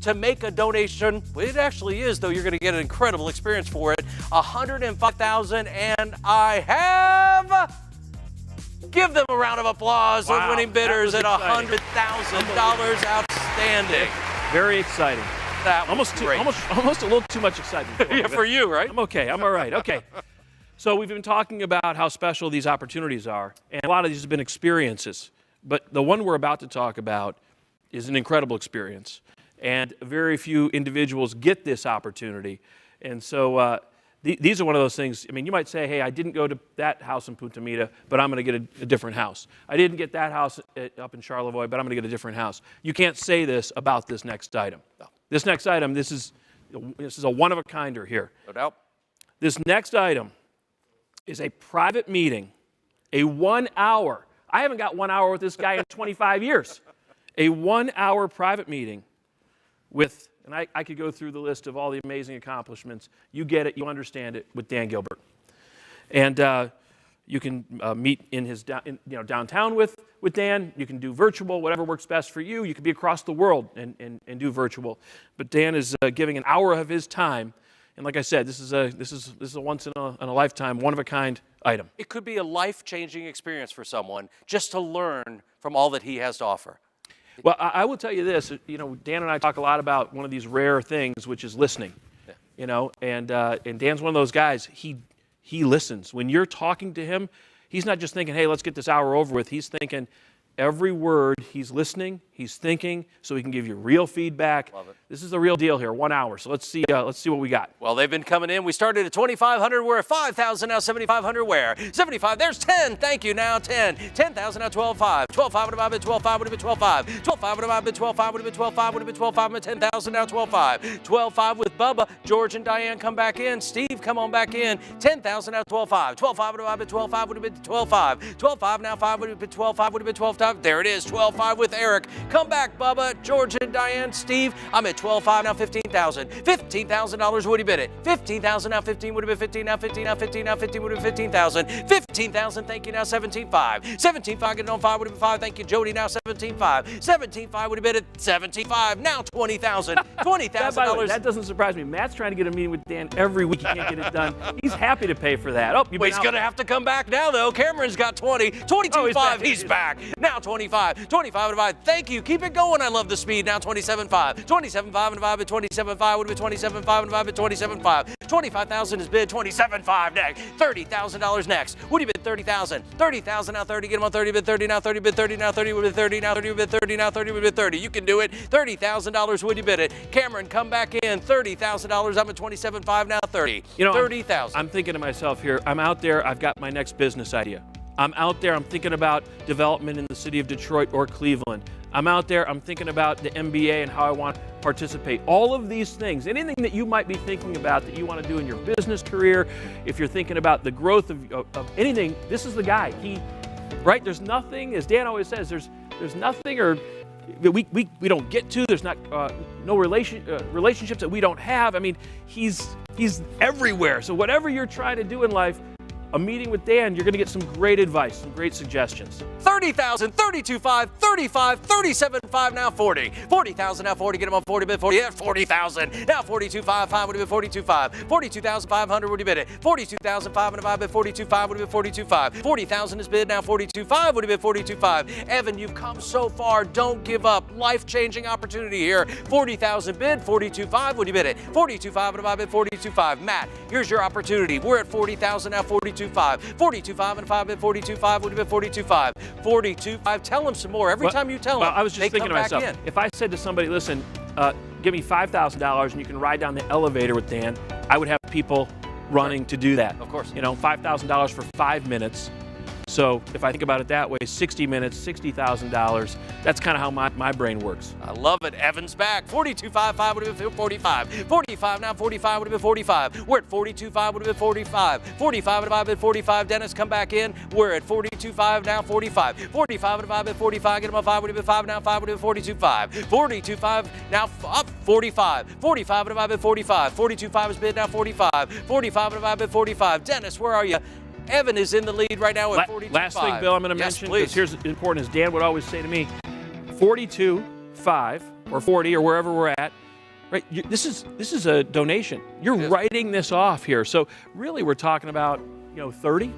to make a donation. Well, it actually is, though. You're going to get an incredible experience for it. $105,000, and I have. Give them a round of applause. Wow, The winning bidders at $100,000. Outstanding. Very exciting. That almost a little too much excitement. Yeah, for you, right? I'm okay. I'm all right. Okay. So we've been talking about how special these opportunities are, and a lot of these have been experiences. But the one we're about to talk about is an incredible experience, and very few individuals get this opportunity. And so these are one of those things. I mean, you might say, hey, I didn't go to that house in Punta Mita, but I'm going to get a different house. I didn't get that house up in Charlevoix, but I'm going to get a different house. You can't say this about this next item. No. This next item, this is a one-of-a-kinder here. No doubt. This next item is a private meeting, a 1 hour. I haven't got 1 hour with this guy in 25 years. A 1 hour private meeting with, and I could go through the list of all the amazing accomplishments. You get it, you understand it, with Dan Gilbert. And you can meet in his downtown with Dan. You can do virtual, whatever works best for you. You can be across the world and do virtual. But Dan is giving an hour of his time. And like I said, this is a once in a lifetime, one of a kind item. It could be a life-changing experience for someone just to learn from all that he has to offer. Well, I will tell you this. Dan and I talk a lot about one of these rare things, which is listening. Yeah. And Dan's one of those guys. He listens. When you're talking to him, he's not just thinking, hey, let's get this hour over with. He's thinking every word. He's listening. He's thinking, so he can give you real feedback. Love it. This is the real deal here. 1 hour. So let's see what we got. Well, they've been coming in. We started at 2,500. We're at 5,000 now. 7,500. Where? 75. There's 10. Thank you. Now 10. 10,000 now. 12,500. 12,500 would have been 12,500 would have been 12,500. 12,500 would have been 12,500 would have been 12,500 would have been 12,500. 10,000 now. 12,500. 12,500 with Bubba. George and Diane come back in. Steve, come on back in. 10,000 now. 12,500. 12,500 would have been 12,500 would have been 12,500. 12,500 now. 5 would have been 12,500 would have been 12,500. There it is. 12,500 with Eric. Come back, Bubba, George and Diane, Steve. I'm at 12,500 now. 15,000. $15,000 would have been it. 15,000 now. 15 would have been 15 now. 15 now. 15 now. 15 would have been 15,000. 15,000. Thank you now. 17,500. 17,500. Get on 5 would have been 5. Thank you, Jody. Now 17,500. 17,500 would have been at 17,500. Now 20,000. $20,000. That doesn't surprise me. Matt's trying to get a meeting with Dan every week. He can't get it done. He's happy to pay for that. Oh, he's going to have to come back now, though. Cameron's got 20. 22,500. He's back. Now 25. 25 divided. Thank you. Keep it going. I love the speed. Now 27,500. 27,500 divided by 27,500 would have been 27,500 divided by 27,500. 25,000 is bid. 27,500 next. $30,000 next. Would have been 30,000. 30,000 now 30. Get him on 30. Bid 30 now 30. Bid 30 now 30. Would have been 30 now 30. Bid 30 now 30. Would have been 30. You can do it. $30,000 would you bid it. Cameron, come back in. $30,000. I'm at 27,500 now 30. 30,000. I'm thinking to myself here, I'm out there, I've got my next business idea. I'm out there, I'm thinking about development in the city of Detroit or Cleveland. I'm out there, I'm thinking about the MBA and how I want to participate. All of these things, anything that you might be thinking about that you want to do in your business career, if you're thinking about the growth of anything, this is the guy. Right? There's nothing, as Dan always says, there's nothing or we don't get to. There's not no relationships that we don't have. I mean, he's everywhere. So whatever you're trying to do in life, a meeting with Dan, you're going to get some great advice, some great suggestions. 30,000, 32,500, 35,000, 37,500, now 40. 40,000, now 40, get him on 40, bid 40, yeah, 40,000. Now 42,500 would have been 42,500. 42,500 would have bid it. 42,500 bid 42,500 would have been 42,500. 40,000 is bid, now 42,500 would have been 42,500. Evan, you've come so far, don't give up. Life-changing opportunity here. 40,000 bid, 42,500 would you bid it. 42,500 would have bid 42,500. Matt, here's your opportunity. We're at 40,000, now 42,500. 42,500 and 5 bid 42,500 would have been 42,500. 42,500. Tell them some more. Every time you tell them, I was just thinking to myself, in. If I said to somebody, listen, give me $5,000 and you can ride down the elevator with Dan, I would have people running to do that. Of course. $5,000 for 5 minutes. So if I think about it that way, 60 minutes, $60,000. That's kind of how my brain works. I love it. Evan's back. 42,500 would have been 45. 45 now. 45 would have been 45. We're at 42,500 would have been 45. 45 would have been 45. Dennis, come back in. We're at 42,500 now. 45. 45 would have been 45. Get him on 5 would have been 5 now. 5 would have been 42,500. 42,500 now up 45. 45 would have been 45. 42,500 is bid now 45. 45 would have been 45. Dennis, where are you? Evan is in the lead right now at 42.5. Last thing, Bill, I'm going to mention, because here's important, as Dan would always say to me, 42.5 or 40 or wherever we're at, right? This is a donation. You're writing this off here. So really we're talking about, 30,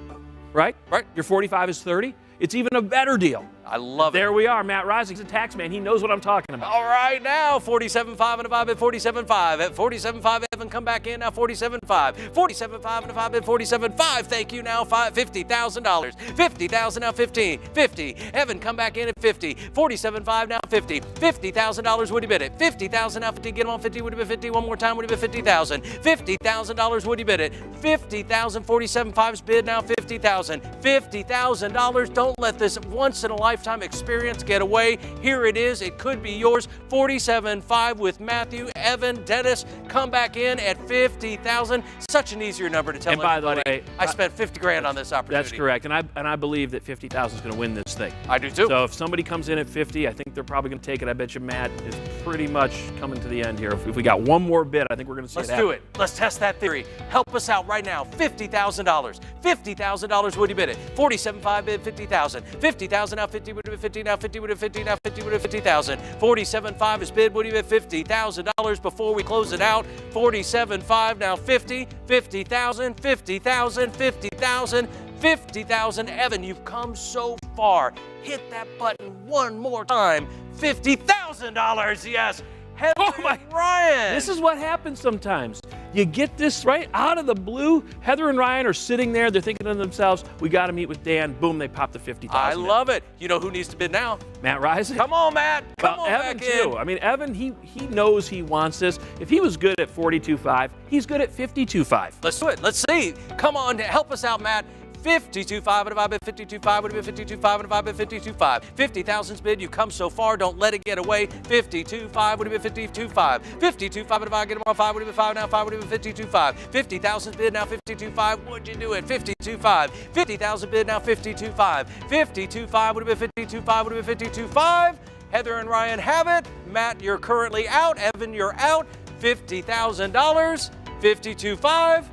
right? Right. Your 45 is 30. It's even a better deal. I love it. There we are. Matt Rising's a tax man. He knows what I'm talking about. All right, now 47.5 and a 5 bid 47.5. At 47.5, Evan, come back in now. 47.5. 47.5 and a 5 bid 47.5. Thank you now. $50,000. 50,000 now. 50. 50. Evan, come back in at 50. 47.5 now. 50. $50,000. Would he bid it? 50,000 now. 50. Get him on 50. Would he bid 50? One more time. Would he bid 50,000? $50,000. Would he bid it? 50,000. 47.5's bid now. 50,000. $50,000. Don't let this once in a lifetime experience get away. Here it is. It could be yours. 47.5 with Matthew, Evan, Dennis. Come back in at 50,000. Such an easier number to tell And by everybody. the way, I spent 50 grand on this opportunity. That's correct, and I believe that 50,000 is going to win this thing. I do too. So if somebody comes in at 50, I think they're probably going to take it. I bet you Matt is pretty much coming to the end here. If we got one more bid, I think we're going to see Let's do it. Let's test that theory. Help us out right now. $50,000. $50,000. Would you bid it? 47.5 bid 50,000. 50,000 now. 50 would have been 50 now. 50 would have 50 now. 50 would have 50,000. 47.5 is bid. Would you bid $50,000 before we close it out? 47.5 now. 50. 50,000. 50,000. 50,000. 50,000. Evan, you've come so far. Hit that button one more time. $50,000. Yes. Heather and Ryan. This is what happens sometimes. You get this right out of the blue. Heather and Ryan are sitting there. They're thinking to themselves, we got to meet with Dan. Boom, they pop the 50,000. I love it. You know who needs to bid now? Matt Rising. Come on, Matt. Come on Evan back in. too. I mean, Evan, he knows he wants this. If he was good at 42.5, he's good at 52.5. Let's do it. Let's see. Come on, help us out, Matt. 52.5 and a 5 bid 52.5 would have been 52.5 and a 5 bid 52.5. 50,000's bid. You've come so far. Don't let it get away. 52.5 would have been 52.5. 52.5 and a 5. Get them on 5 would have been 5 now. 5 would have been 52.5. 50,000's bid now 52.5. Would you do it? 52.5. 50,000 bid now 52.5. 52.5 would have been 52.5. Would have been 52.5. Heather and Ryan have it. Matt, you're currently out. Evan, you're out. $50,000. 52.5.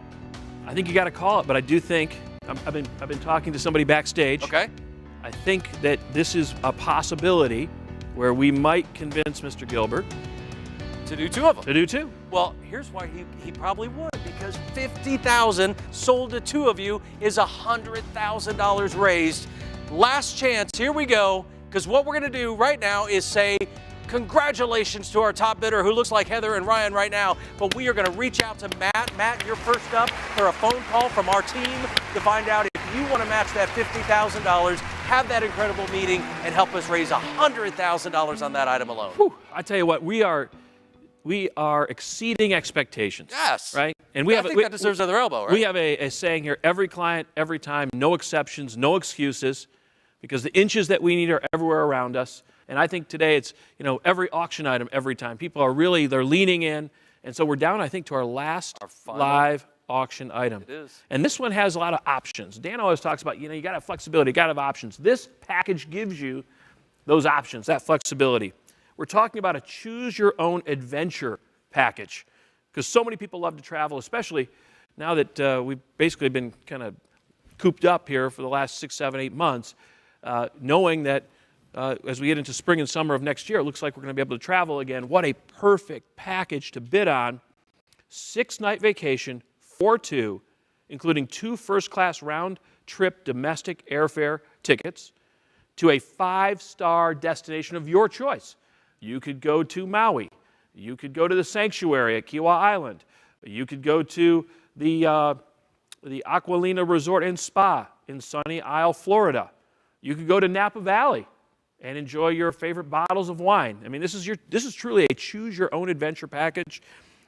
I think you got to call it, but I do think I've been talking to somebody backstage. Okay. I think that this is a possibility where we might convince Mr. Gilbert to do two of them. To do two. Well, here's why he probably would, because 50,000 sold to two of you is $100,000 raised. Last chance. Here we go. Because what we're going to do right now is say congratulations to our top bidder, who looks like Heather and Ryan right now. But we are going to reach out to Matt. Matt, you're first up for a phone call from our team to find out if you want to match that $50,000, have that incredible meeting, and help us raise $100,000 on that item alone. Whew, I tell you what, we are exceeding expectations. Yes. Right? And I think that deserves another elbow, right? We have a saying here: every client, every time, no exceptions, no excuses, because the inches that we need are everywhere around us. And I think today it's, every auction item, every time. People are they're leaning in. And so we're down, I think, to our last live auction item. It is. And this one has a lot of options. Dan always talks about, you got to have flexibility, you got to have options. This package gives you those options, that flexibility. We're talking about a choose-your-own-adventure package, because so many people love to travel, especially now that we've basically been kind of cooped up here for the last 6, 7, 8 months, knowing that as we get into spring and summer of next year, it looks like we're going to be able to travel again. What a perfect package to bid on. 6-night vacation for two, including 2 first-class round-trip domestic airfare tickets to a 5-star destination of your choice. You could go to Maui. You could go to the sanctuary at Kiawah Island. You could go to the Aqualina Resort and Spa in sunny Isle, Florida. You could go to Napa Valley and enjoy your favorite bottles of wine. I mean, this is truly a choose-your-own-adventure package.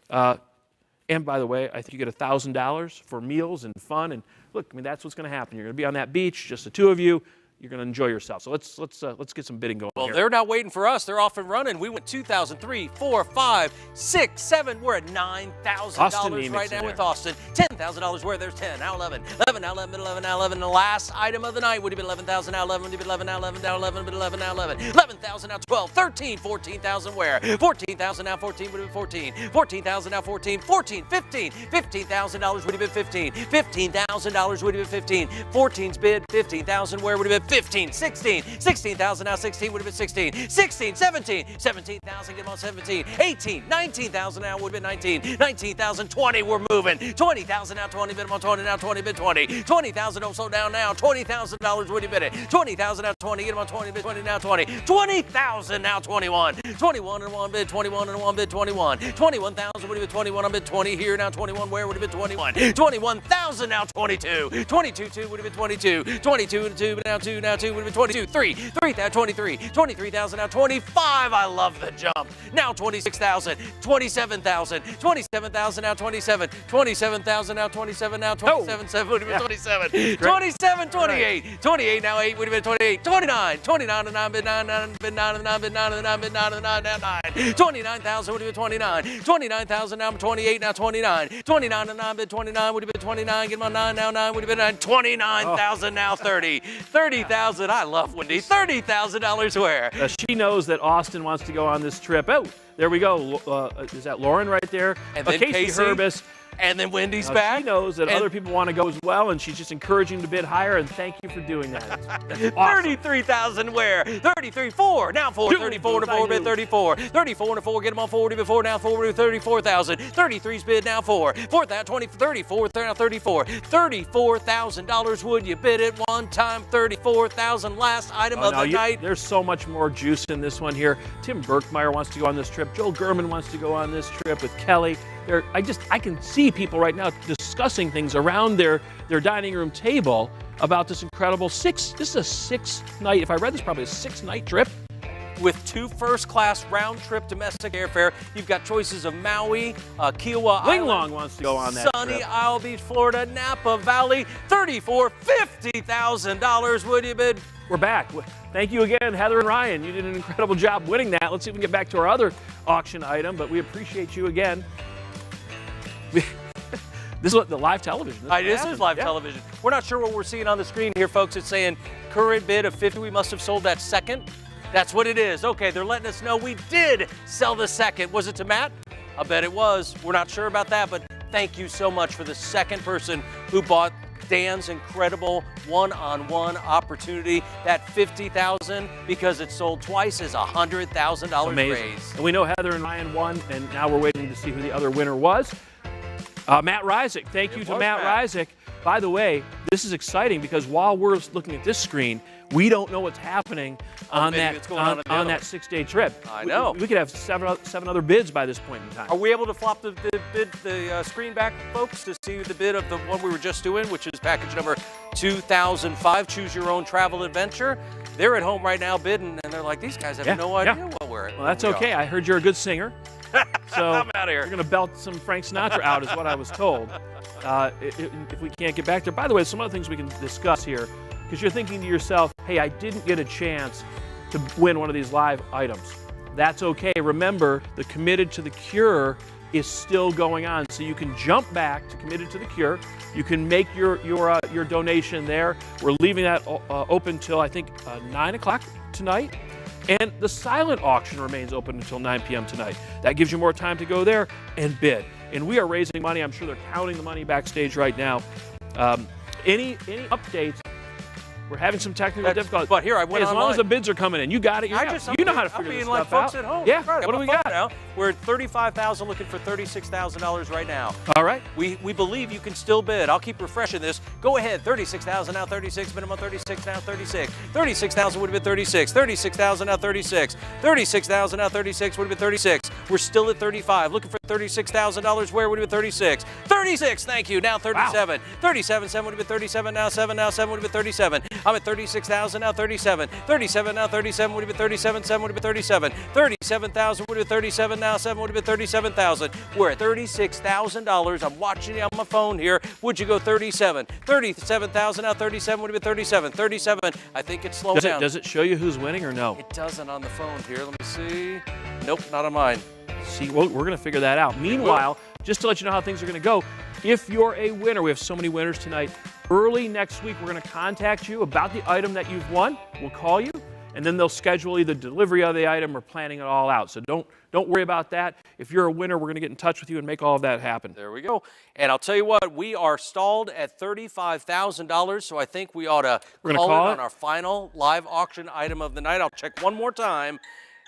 And by the way, I think you get $1,000 for meals and fun. And look, I mean, that's what's going to happen. You're going to be on that beach, just the two of you. You're going to enjoy yourself. So let's get some bidding going. Well, here. they're not waiting for us. They're off and running. We went 2,000, 3, 4, 5, 6, 7. We're at $9,000 right now with Austin. $10,000 where there's 10. Now 11. 11 now 11. 11 now 11. The last item of the night would have been 11,000 now 11. Would have been 11 now 11 now 11. But 11 now 11. 11,000 now 12. 13. 14,000 where? 14,000 now 14 would have been 14. 14,000 now 14. 14. 15. $15,000 would have been 15. $15,000 would have been 15. 14's bid. 15,000 where would have been 15, 16, 16,000 now 16 would have been 16, 16, 17, 17,000, get them on 17, 18, 19,000 now would have been 19, 19,000, 20, we're moving, 20,000 now 20, bid them on 20, now 20, bid 20, 20,000, don't slow down now, $20,000 would you bid it, 20,000 now 20, get them on 20, bid 20 now 20, 20,000 now 21, 21 and 1 bid, 21 and 1 bid 21, 21,000 would have been 21 on bid 20 here now 21, where would have been 21, 21,000 now 22, 22 2 would have been 22, 22 and 2 now 2 would have been 22, 3 now 23, 23,000 now 25, I love the jump, now 26,000, 27,000, 27,000 now 27, 27,000 now 27 now 27, 7 would have been 27, 27, 28, 28 now 8 would have been 28, 29, 29 and 9 bid 9, 9 bid 9 and 9 bid 9 and 9 bid 9 and 9 now 9, 29,000 would have been 29, 29,000 now 28 now 29, 29 and 9 bid 29 would have been 29, get them on 9 now 9 would have been 9, 29,000 now 30, 30,000, I love Wendy, $30,000 where? She knows that Austin wants to go on this trip. Oh, there we go. Is that Lauren right there? And then Casey Herbis. And then Wendy's back. She knows that other people want to go as well, and she's just encouraging to bid higher, and thank you for doing that. That's awesome. 33,000 where? 33, 4, now 4, 34 and 4 bid 34, 34 and 4, get them on 40 before, now 4 34,000, 33's bid now 4, 4 that 20, 34, now 34, $34,000 would you bid it one time, 34,000 last item of the night. There's so much more juice in this one here. Tim Berkmeyer wants to go on this trip. Joel Gurman wants to go on this trip with Kelly. I can see people right now discussing things around their dining room table about this incredible this is a 6-night, if I read this, probably a 6-night trip. With 2 first-class round-trip domestic airfare, you've got choices of Maui, Kiawah Linglong Island, wants to go on that sunny trip. Isle Beach, Florida, Napa Valley, $50,000 would you bid? We're back. Thank you again, Heather and Ryan. You did an incredible job winning that. Let's see if we can get back to our other auction item, but we appreciate you again. This is the live television. This is live television. We're not sure what we're seeing on the screen here, folks. It's saying current bid of 50. We must have sold that second. That's what it is. Okay, they're letting us know we did sell the second. Was it to Matt? I bet it was. We're not sure about that, but thank you so much for the second person who bought Dan's incredible one-on-one opportunity. That $50,000, because it sold twice, is $100,000 raise. And we know Heather and Ryan won, and now we're waiting to see who the other winner was. Matt Rysick. Thank you to Matt Rysick. By the way, this is exciting because while we're looking at this screen, we don't know what's happening on that 6-day trip. I know. We could have seven other bids by this point in time. Are we able to flop the screen back, folks, to see the bid of the one we were just doing, which is package number 2005, Choose Your Own Travel Adventure? They're at home right now bidding, and they're like, these guys have no idea what we're at. Well, that's okay. I heard you're a good singer. So I'm out of here. You're going to belt some Frank Sinatra out is what I was told. If we can't get back there. By the way, some other things we can discuss here, because you're thinking to yourself, hey, I didn't get a chance to win one of these live items. That's okay. Remember, the Committed to the Cure is still going on, so you can jump back to Committed to the Cure. You can make your donation there. We're leaving that open till, I think, 9 o'clock tonight. And the silent auction remains open until 9 p.m. tonight. That gives you more time to go there and bid. And we are raising money. I'm sure they're counting the money backstage right now. Any updates? We're having some technical difficulties. But here, I went as long as the bids are coming in, you got it. You know how to figure this stuff folks out. At home. Yeah. Right, what do we got now? We're at $35,000, looking for $36,000 right now. All right. We believe you can still bid. I'll keep refreshing this. Go ahead. 36,000 now 36. Minimum 36 now 36. 36,000 would have been 36. 36,000 now 36. 36,000 now 36 would have been 36. We're still at 35. Looking for $36,000. Where would have been 36? 36. Thank you. Now 37. Wow. 37. 7 would have been 37. Now 7. Now 7 would have been 37. I'm at 36,000 now 37. 37 now 37 would have been 37. 7 would have been 37. 37,000 would have been 37. Now 7 would have been 37,000. We're at $36,000. I'm watching you on my phone here. Would you go 37? 37,000 now 37 would have been 37. 37. I think it's slowing down. Does it show you who's winning or no? It doesn't on the phone here. Let me see. Nope, not on mine. See, well, we're going to figure that out. Meanwhile, just to let you know how things are going to go, if you're a winner, we have so many winners tonight. Early next week, we're going to contact you about the item that you've won. We'll call you, and then they'll schedule either delivery of the item or planning it all out. So don't worry about that. If you're a winner, we're going to get in touch with you and make all of that happen. There we go. And I'll tell you what, we are stalled at $35,000, so I think we ought to call it on our final live auction item of the night. I'll check one more time,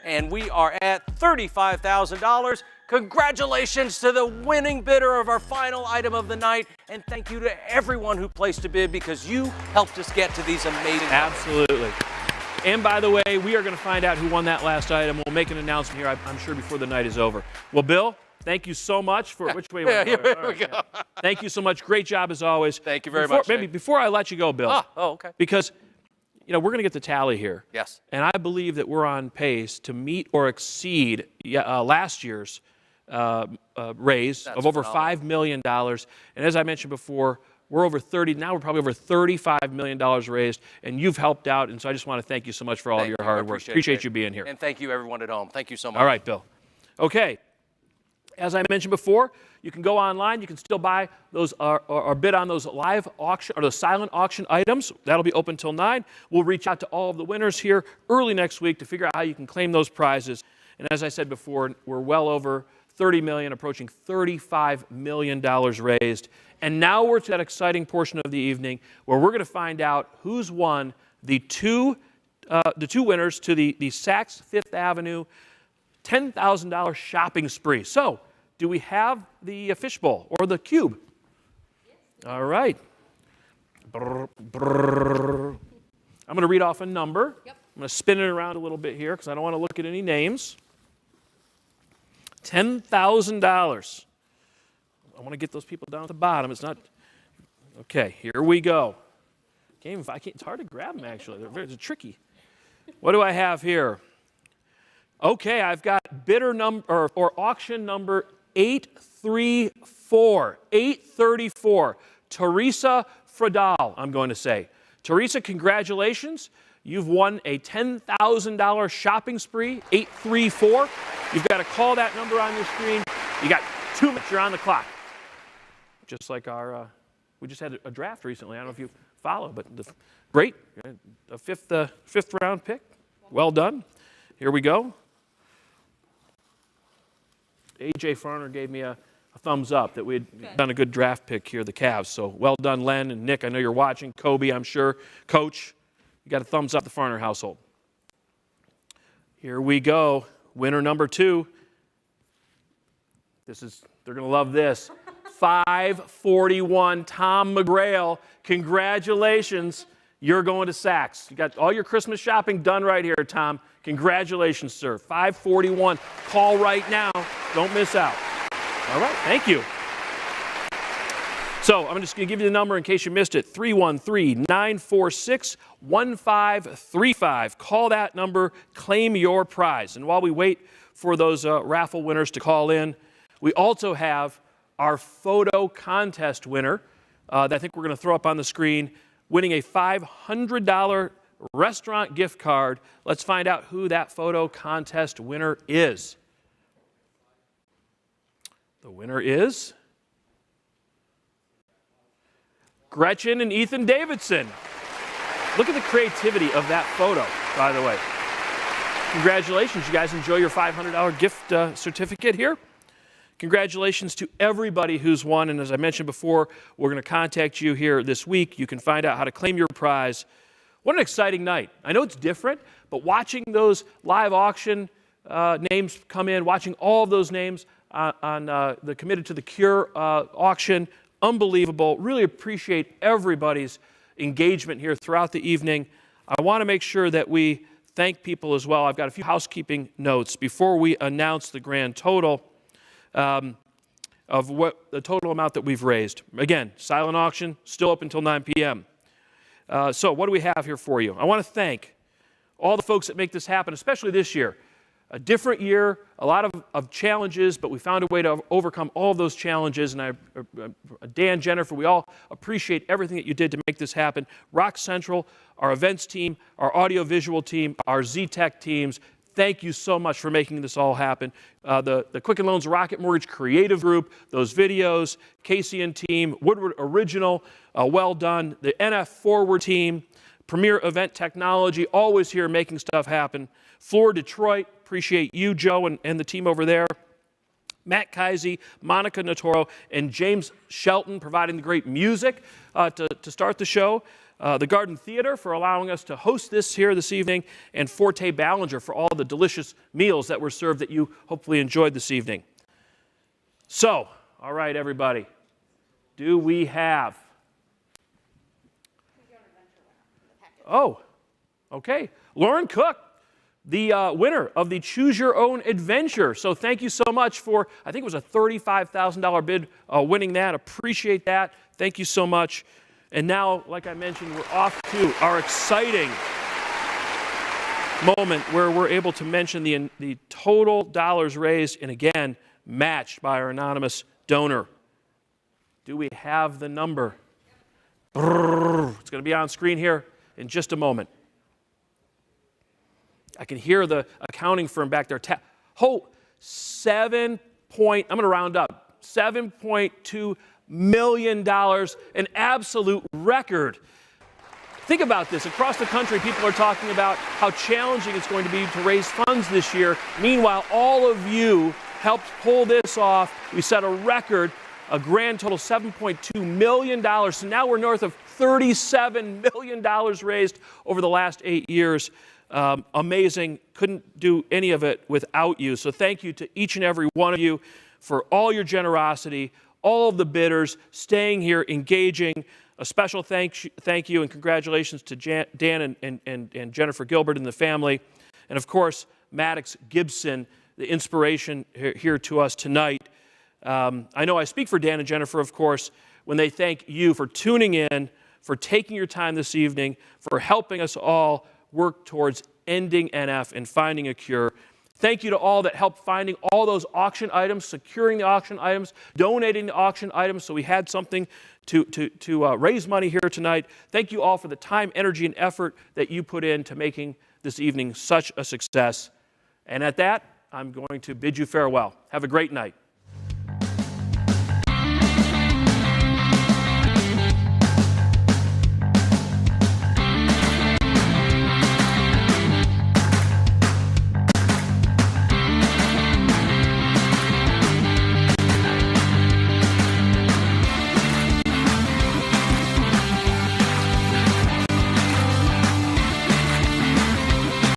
and we are at $35,000. Congratulations to the winning bidder of our final item of the night, and thank you to everyone who placed a bid because you helped us get to these amazing Absolutely. And by the way, we are going to find out who won that last item. We'll make an announcement here, I'm sure, before the night is over. Well, Bill, thank you so much for which way? Here we go. Thank you so much. Great job as always. Thank you very much. Maybe before I let you go, Bill. Okay. Because we're going to get the tally here. Yes. And I believe that we're on pace to meet or exceed last year's raise of over $5 million. And as I mentioned before, we're over 30, now we're probably over $35 million raised, and you've helped out, and so I just want to thank you so much for all of your hard work. Appreciate you being here. And thank you, everyone at home. Thank you so much. All right, Bill. Okay. As I mentioned before, you can go online. You can still buy those or bid on those live auction or those silent auction items. That'll be open till 9. We'll reach out to all of the winners here early next week to figure out how you can claim those prizes. And as I said before, we're well over $30 million, approaching $35 million raised. And now we're to that exciting portion of the evening where we're going to find out who's won the two winners to the Saks Fifth Avenue $10,000 shopping spree. So, do we have the fishbowl or the cube? All right. Brr, brr. I'm going to read off a number. I'm going to spin it around a little bit here because I don't want to look at any names. $10,000. I want to get those people down at the bottom. It's not. Okay, here we go. It's hard to grab them, actually. They're very tricky. What do I have here? Okay, I've got bidder number or auction number 834. 834. Teresa Fradal, I'm going to say. Teresa, congratulations. You've won a $10,000 shopping spree, 834. You've got to call that number on your screen. You got 2 minutes. You're on the clock. Just like we just had a draft recently. I don't know if you follow, but great. A fifth round pick. Well done. Here we go. A.J. Farner gave me a thumbs up that we had done a good draft pick here, the Cavs. So well done, Len and Nick. I know you're watching. Kobe, I'm sure. Coach, you got a thumbs up, the Farner household. Here we go. Winner number 2. They're going to love this. 541, Tom McGrail. Congratulations. You're going to Saks. You got all your Christmas shopping done right here, Tom. Congratulations, sir. 541. Call right now. Don't miss out. All right, thank you. So I'm just going to give you the number in case you missed it. 313-946-1535. Call that number. Claim your prize. And while we wait for those raffle winners to call in, we also have our photo contest winner that I think we're going to throw up on the screen, winning a $500 restaurant gift card. Let's find out who that photo contest winner is. The winner is Gretchen and Ethan Davidson. Look at the creativity of that photo, by the way. Congratulations. You guys enjoy your $500 gift certificate here. Congratulations to everybody who's won, and as I mentioned before, we're going to contact you here this week. You can find out how to claim your prize. What an exciting night. I know it's different, but watching those live auction names come in, watching all of those names on the Committed to the Cure auction, unbelievable. Really appreciate everybody's engagement here throughout the evening. I want to make sure that we thank people as well. I've got a few housekeeping notes before we announce the grand total of what the total amount that we've raised. Again, silent auction, still open until 9 p.m. So what do we have here for you? I want to thank all the folks that make this happen, especially this year. A different year, a lot of challenges, but we found a way to overcome all of those challenges. And Dan, Jennifer, we all appreciate everything that you did to make this happen. Rock Central, our events team, our audiovisual team, our Z-Tech teams, thank you so much for making this all happen. The Quicken Loans Rocket Mortgage Creative Group, those videos, Casey and team, Woodward Original, well done. The NF Forward team, Premier Event Technology, always here making stuff happen. Floor Detroit, appreciate you, Joe, and the team over there. Matt Kaise, Monica Natoro, and James Shelton providing the great music to start the show. The Garden Theater for allowing us to host this here this evening, and Forte Ballinger for all the delicious meals that were served that you hopefully enjoyed this evening. So, all right, everybody, do we have... Oh, okay. Lauren Cook, the winner of the Choose Your Own Adventure. So thank you so much for, I think it was a $35,000 bid, winning that. Appreciate that. Thank you so much. And now, like I mentioned, we're off to our exciting moment where we're able to mention the total dollars raised, and again, matched by our anonymous donor. Do we have the number? It's going to be on screen here in just a moment. I can hear the accounting firm back there. I'm going to round up, $7.2 million, an absolute record. Think about this. Across the country, people are talking about how challenging it's going to be to raise funds this year. Meanwhile, all of you helped pull this off. We set a record, a grand total $7.2 million. So now we're north of $37 million raised over the last 8 years. Amazing. Couldn't do any of it without you. So thank you to each and every one of you for all your generosity, all of the bidders, staying here, engaging. A special thank you and congratulations to Dan and Jennifer Gilbert and the family. And of course, Maddox Gibson, the inspiration here to us tonight. I know I speak for Dan and Jennifer, of course, when they thank you for tuning in, for taking your time this evening, for helping us all work towards ending NF and finding a cure. Thank you to all that helped finding all those auction items, securing the auction items, donating the auction items so we had something to raise money here tonight. Thank you all for the time, energy, and effort that you put into making this evening such a success. And at that, I'm going to bid you farewell. Have a great night.